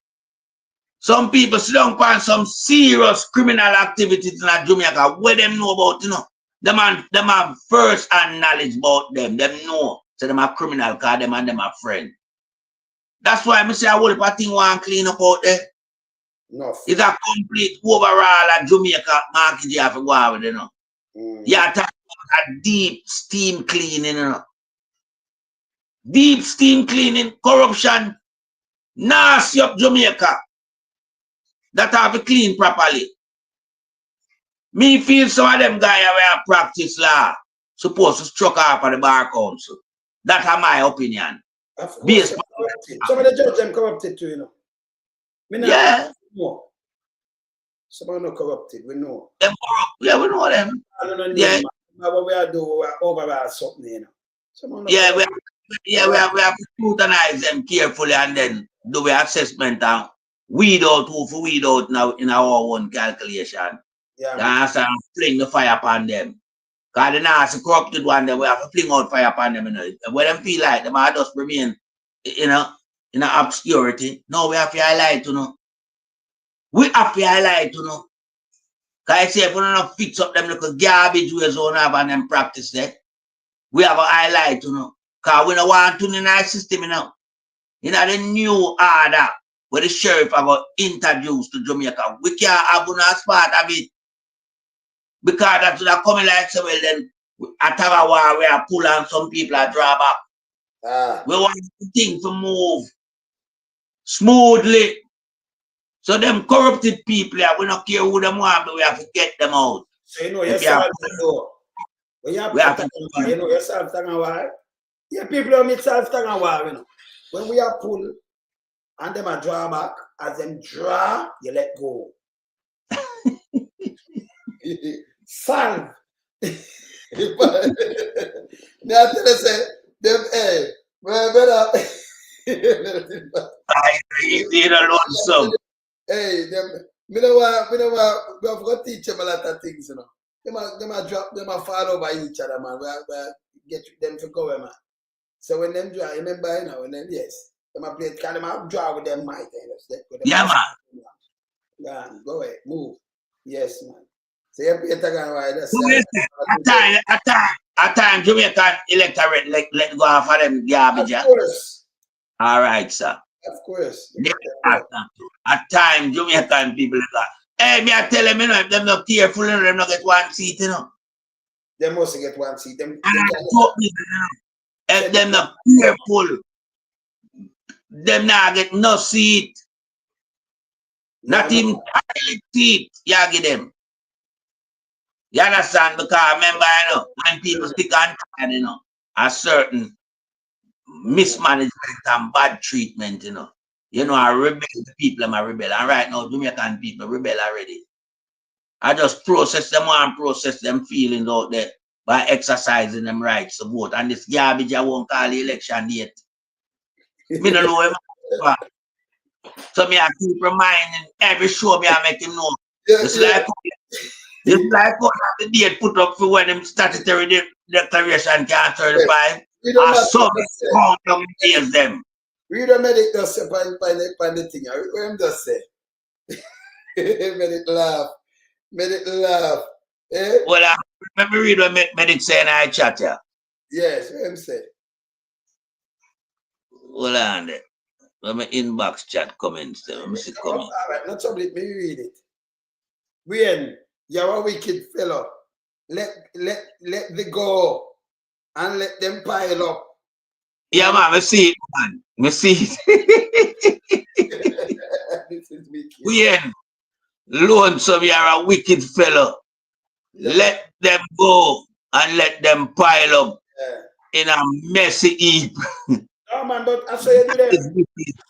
Some people sit down find some serious criminal activities in Jamaica. What them know about, you know? Them have first-hand knowledge about them. Them know. So them are criminal because them and them are friends. That's why I say I will put thing one clean up out there. No. It's a complete overall at Jamaica market you have to go out with, you know. Yeah, talk about a deep steam cleaning, you know. Deep steam cleaning, corruption, nasty up Jamaica. That have to clean properly. Me feel some of them guys who practice law supposed to struck off of the bar council. That's my opinion. Some of the judges them corrupted too, you know. Yeah. No. Some are not corrupted, we know. Them corrupt. Yeah, we know them. I don't know. Yeah. What we are doing, we are overall something, you know. Yeah, we we have to scrutinize them carefully and then do the assessment and weed out who for weed out now in our own calculation. Yeah. And fling the fire upon them. Because the nasty corrupted one, then we have to fling out fire upon them. You know. When them feel like them are just remain, in obscurity. No, we have to highlight, you know. We have to highlight, you know. Because I say if we don't fix up them little garbage ways on have and them practice that, we have a highlight, you know. Because we don't want to in our system, you know. You know, the new order where the sheriff have introduced to Jamaica. We can't have one as part of it. Because that's what coming like so well then at a war we are pull and some people are draw back. We want the thing to move smoothly. So them corrupted people, we don't care who them want, but we have to get them out. So you know yourself, when you have to you know yourself, yeah, people don't meet self you know. When we are pull and them are draw back, as them draw, you let go. Salve. Now I tell you, say, them, hey, brother. I need a lonesome. Hey, them, we have to teach them a lot of things, you know. Them a drop, them a fall over each other, man. We get them to go, man. So when them draw, remember, you know, when them, yes, them a play, can them a draw with them mic, yeah, man. Yeah, go ahead, move. Yes, man. So you play at time Jamaican electorate let go off of them garbage. Of course. All right, sir. Of course. At time Jamaican people like, hey, me I tell them, you know, if them not careful, you know, them not get one seat, you know. They must get one seat. If them not careful, them not get no seat. Not even seat, you give them. You understand? Because remember, you know, when people stick on time, you know, a certain mismanagement and bad treatment, you know. You know, I rebel, the people them are rebel. And right now, Jamaican people rebel already. I just process them and process them feelings out there by exercising them rights to vote. And this garbage I won't call the election yet. Me don't know him. So me I keep reminding every show me I make him know. It's like the date put up for when them statutory declaration can certify. And some count them days them. We don't make it just say by the thing. What him just say? Made it laugh. Made it laugh. Eh? Well, let me read what Medic say in our chat here. Yes, what him say? Hold on there. Let me inbox chat comments there. Let me see comments. All right, not somebody, me read it. When you're a wicked fellow, let the go and let them pile up. Yeah, man, I see it, man. I see it. This is wicked. When lonesome, you're a wicked fellow. Yeah. Let them go and let them pile up in a messy heap. No, man, but I say you do that.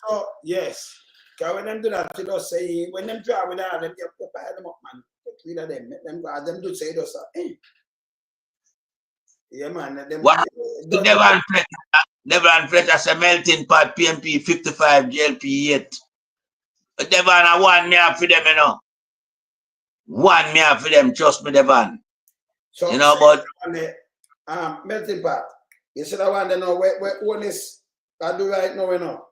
So, yes. Because when them do that, you just say, when them draw with that, them pile them up, man. Get rid of them. Let them go. Them do say, just hey. Yeah, man. Them, what? Devon Fletcher say melting pot PMP 55 GLP 8. Devon, one me have for them, you know. One me have for them, trust me, Devon. So, you know, but melting pot. You should have wanted to know where Holness I do right now, you know.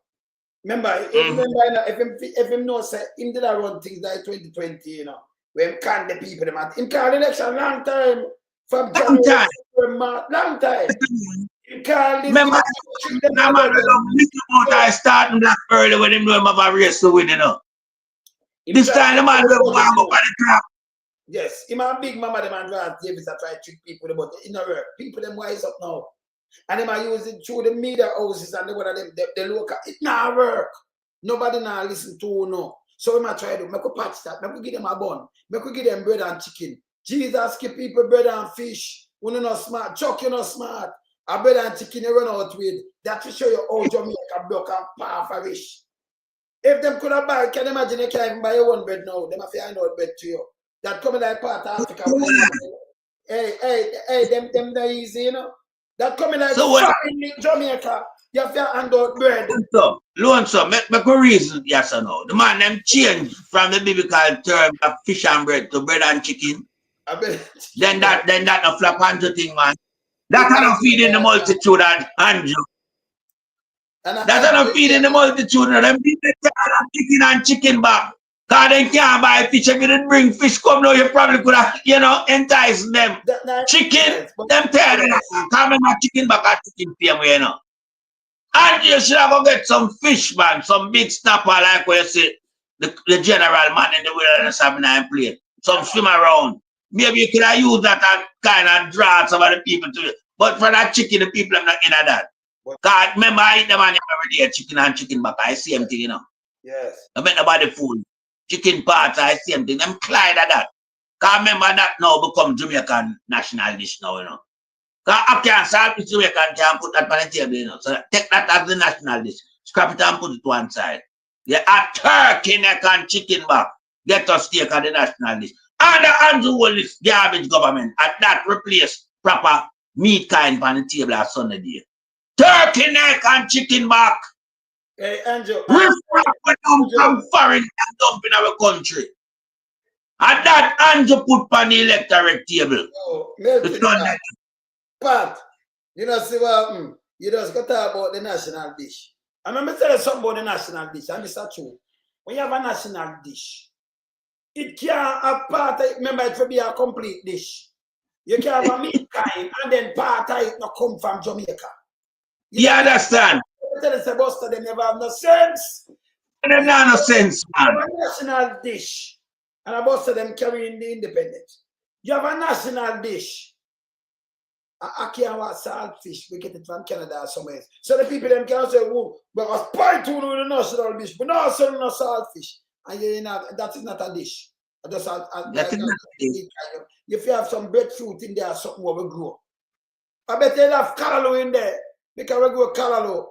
Remember, if him know say him did run things like 2020, you know, when can the people them at him call election long time from January long time. Him call remember I starting black early when him know him have a race to win, you know. This time the man will go up on the trap. Yes, him a big mama them and Grant Davis I try to trick people, but it no work. People them wise up now. And them are using through the media houses and one of them the local. It not work. Nobody now listen to no. So we might try to make a patch that. Make we give them a bun. Make we give them bread and chicken. Jesus give people bread and fish. When not smart, Chuck you not smart. A bread and chicken you run out with. That will show you how Jamaica block and half a rich. If them could have buy, can you imagine you can't even buy your own bread now? Them have to hand out bread to you. That coming like part of Africa. Hey, them not easy, you know. That coming like so what? in Jamaica, you have to hand out bread. So, make a reason, yes or no. The man them change from the biblical term of fish and bread to bread and chicken. Then that a flap Andrew thing, man. That's not feeding the multitude and Andrew. That's not feeding the multitude. Them people chicken and chicken back. Cause they can't buy fish. If you didn't bring fish come now, you probably could have, entice them. Chicken, them tired of that. Come and chicken back at chicken same way, And you should have go get some fish, man, some big snapper like where you see the general man in the wilderness having a plate. Some swim around. Maybe you could have used that and kind of draw some of the people to it. But for that chicken, the people are not in that. Because remember, I eat them every day, chicken and chicken back. I see them thing, Yes. I bet nobody food. Chicken parts, I see them thing. Them Clyde at that. Because remember that now become Jamaican national dish now, Because I can't solve it, Jamaican can't put that on the table, So take that as the national dish. Scrap it and put it to one side. Yeah, a turkey neck and chicken back. Get us steak at the national dish. And the Andrew Holness garbage government at that replace proper meat kind on the table at Sunday day. Turkey neck and chicken back. Hey, Andrew. From foreign and dump in our country. And that Andrew put on the electorate table. Pat, you know, see what you just got to talk about the national dish. And let me tell you something about the national dish, and this is true. When you have a national dish, it can't have part of it, remember it will be a complete dish. You can have a meat kind, and then part of it not come from Jamaica. You understand? I tell you, Sebastian, they never have no sense. They never have no sense, man. You have a national dish, and a bunch of them carrying the independence. You have a national dish. I can't want saltfish. We get it from Canada or somewhere. So the people them can say, "Oh, but I spy to the national dish, but not selling no saltfish." And that is not a dish. Just if you have some breadfruit in there, something what will grow. I bet they have callaloo in there because we grow callaloo.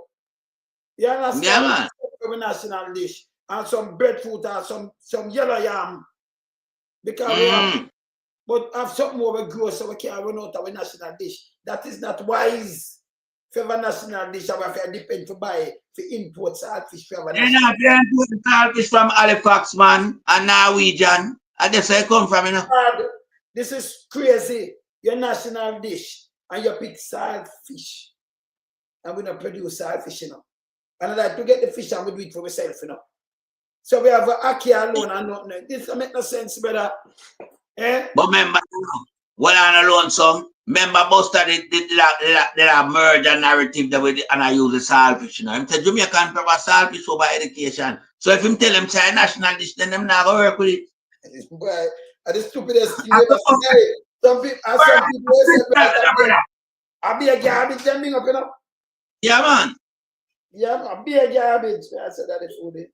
You understand? Yeah, man. A national dish and some breadfruit or some yellow yam because we have. But have something more we grow so we can't run out of a national dish. That is not wise. If you have a national dish, I have to depend to buy for import saltfish. You're not importing saltfish from Halifax, man, and Norwegian. And that's where it come from, This is crazy. Your national dish and you pick saltfish. And we don't produce saltfish, And I like to get the fish and we do it for ourselves, So we have a Aki alone and nothing. This don't make no sense, brother. Eh? But remember, what I alone some, remember Buster did a merger narrative that we and I use the saltfish, I'm telling Jamaican proper saltfish over education. So if him tell them say national dish, then them not gonna work with it. Boy, the stupidest thing you ever say. Some people say I be a garbage jumping up, Yeah, man. Yeah, man, be a garbage. I said that the food.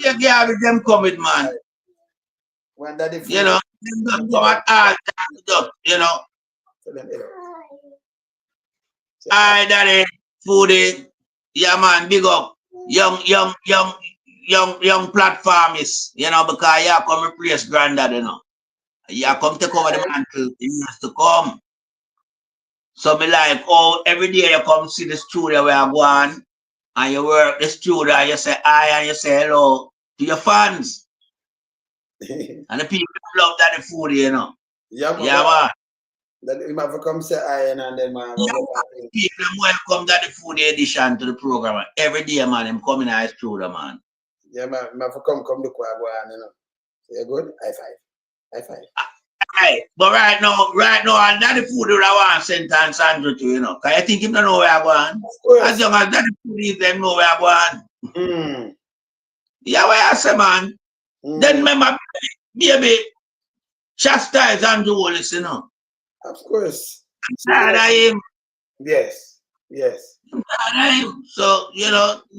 Yeah, garbage them come with, man. When that the food. Them come at all time, Alright, daddy, foodie. Yeah, man, big up. Young platformist, because you come replace granddad, You come take over the mantle, he used to come. So me like, every day you come see the studio where I go on, and you work the studio, and you say hi and you say hello to your fans. And the people love that the food, Yeah, man. That you have to come say hi and then man. People welcome that the food edition to the program. Every day, man, I'm coming to the studio, man. Yeah, man, I have to come to go on, So you're good? High five. Right, but right now, and that the food that I want to send to Sandro to, Because I think him don't know where I go on. As young as that the food is, them know where I go on. Yeah, where I say, man. Then remember, baby, chastise Andrew Holness, Of course. Tired of him. Yes. I'm tired of him. So, we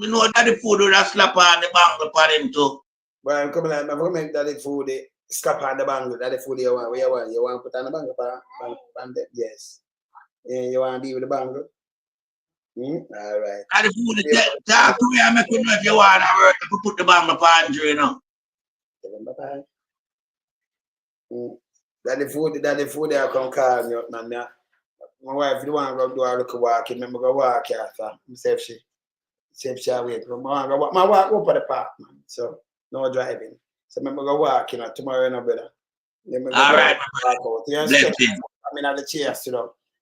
know that the food will slap on the bangle for him too. Well, I'm coming like, I'm going to make that the food slap on the bangle. That the food you want to put on the bangle for yes. You want to deal with the bangle? All right. That the food, talk to me and make you know if you want to work to put the bangle for Andrew, That the food I come call me up, man. My wife, the one go do a look walk, remember go walk after. Say if she awake. My walk up at the park, man. So no driving. So remember go walk, tomorrow, brother. All right. Walk out. Yeah, Bless straight. him. I mean, at the chairs,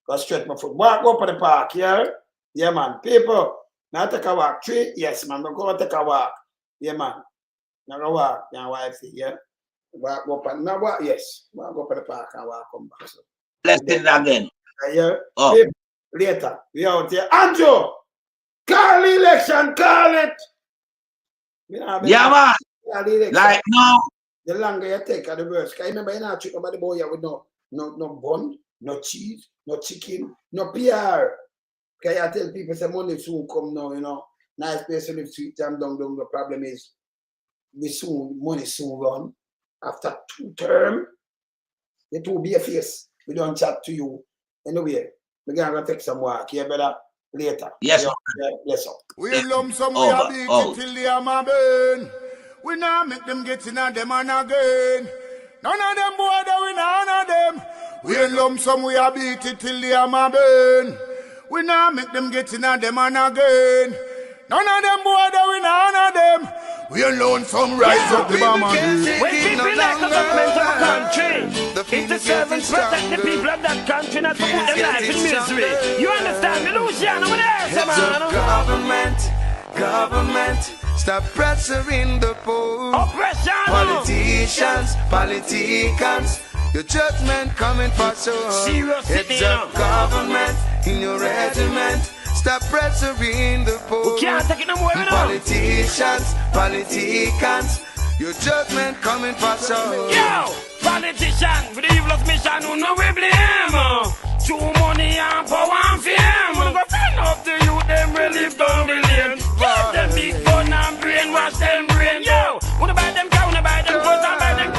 Go straight my foot. Walk up at the park, yeah? Yeah, man. People, now take a walk. 3, yes, man. Go take a walk. Yeah, man. Now go walk, my wife, yeah? Walk up and now walk, yes. Walk up at the park and walk come back. So. Let's do it again. Yeah. Oh. People, later, we out here. Andrew, call the election, call it. Yeah, man. Like now. The longer you take, the worse. Because remember, you're not treating nobody boy with no bun, no cheese, no chicken, no PR. Because I tell people, say money soon come now, Nice place to live, sweet jam down. The problem is, money soon run. After 2 terms, it will be a face. We don't chat to you. Anyway, we're going to take some work. Yeah, better later. Yes, bless up. We lump some, we are beat it till they are my burn. We now make them get in and them and again. None of them boy that we none of them. We lump some, we are beat it till they are my burn. We now make them get in and them and again. None of them boy that we none of them. We alone some rise up the bomb. When people like the government of a country, it's the servants protect the people of that country, not to put their life in misery. You understand me, Luciano? What else, Government, stop pressuring the poor. Oppression. Politicians, your judgment coming for sure. It's a government in your regiment. Stop pressuring the poor. We can't take it no more. Politicians, your judgment coming for sure. Yo, politician with the evilest mission, who know we blame. True money and power and fame. We go find up the youth, them relive down the lane. Give them big gun and brainwash them brain. Yo, wanna buy them cow, wanna buy them clothes and buy them.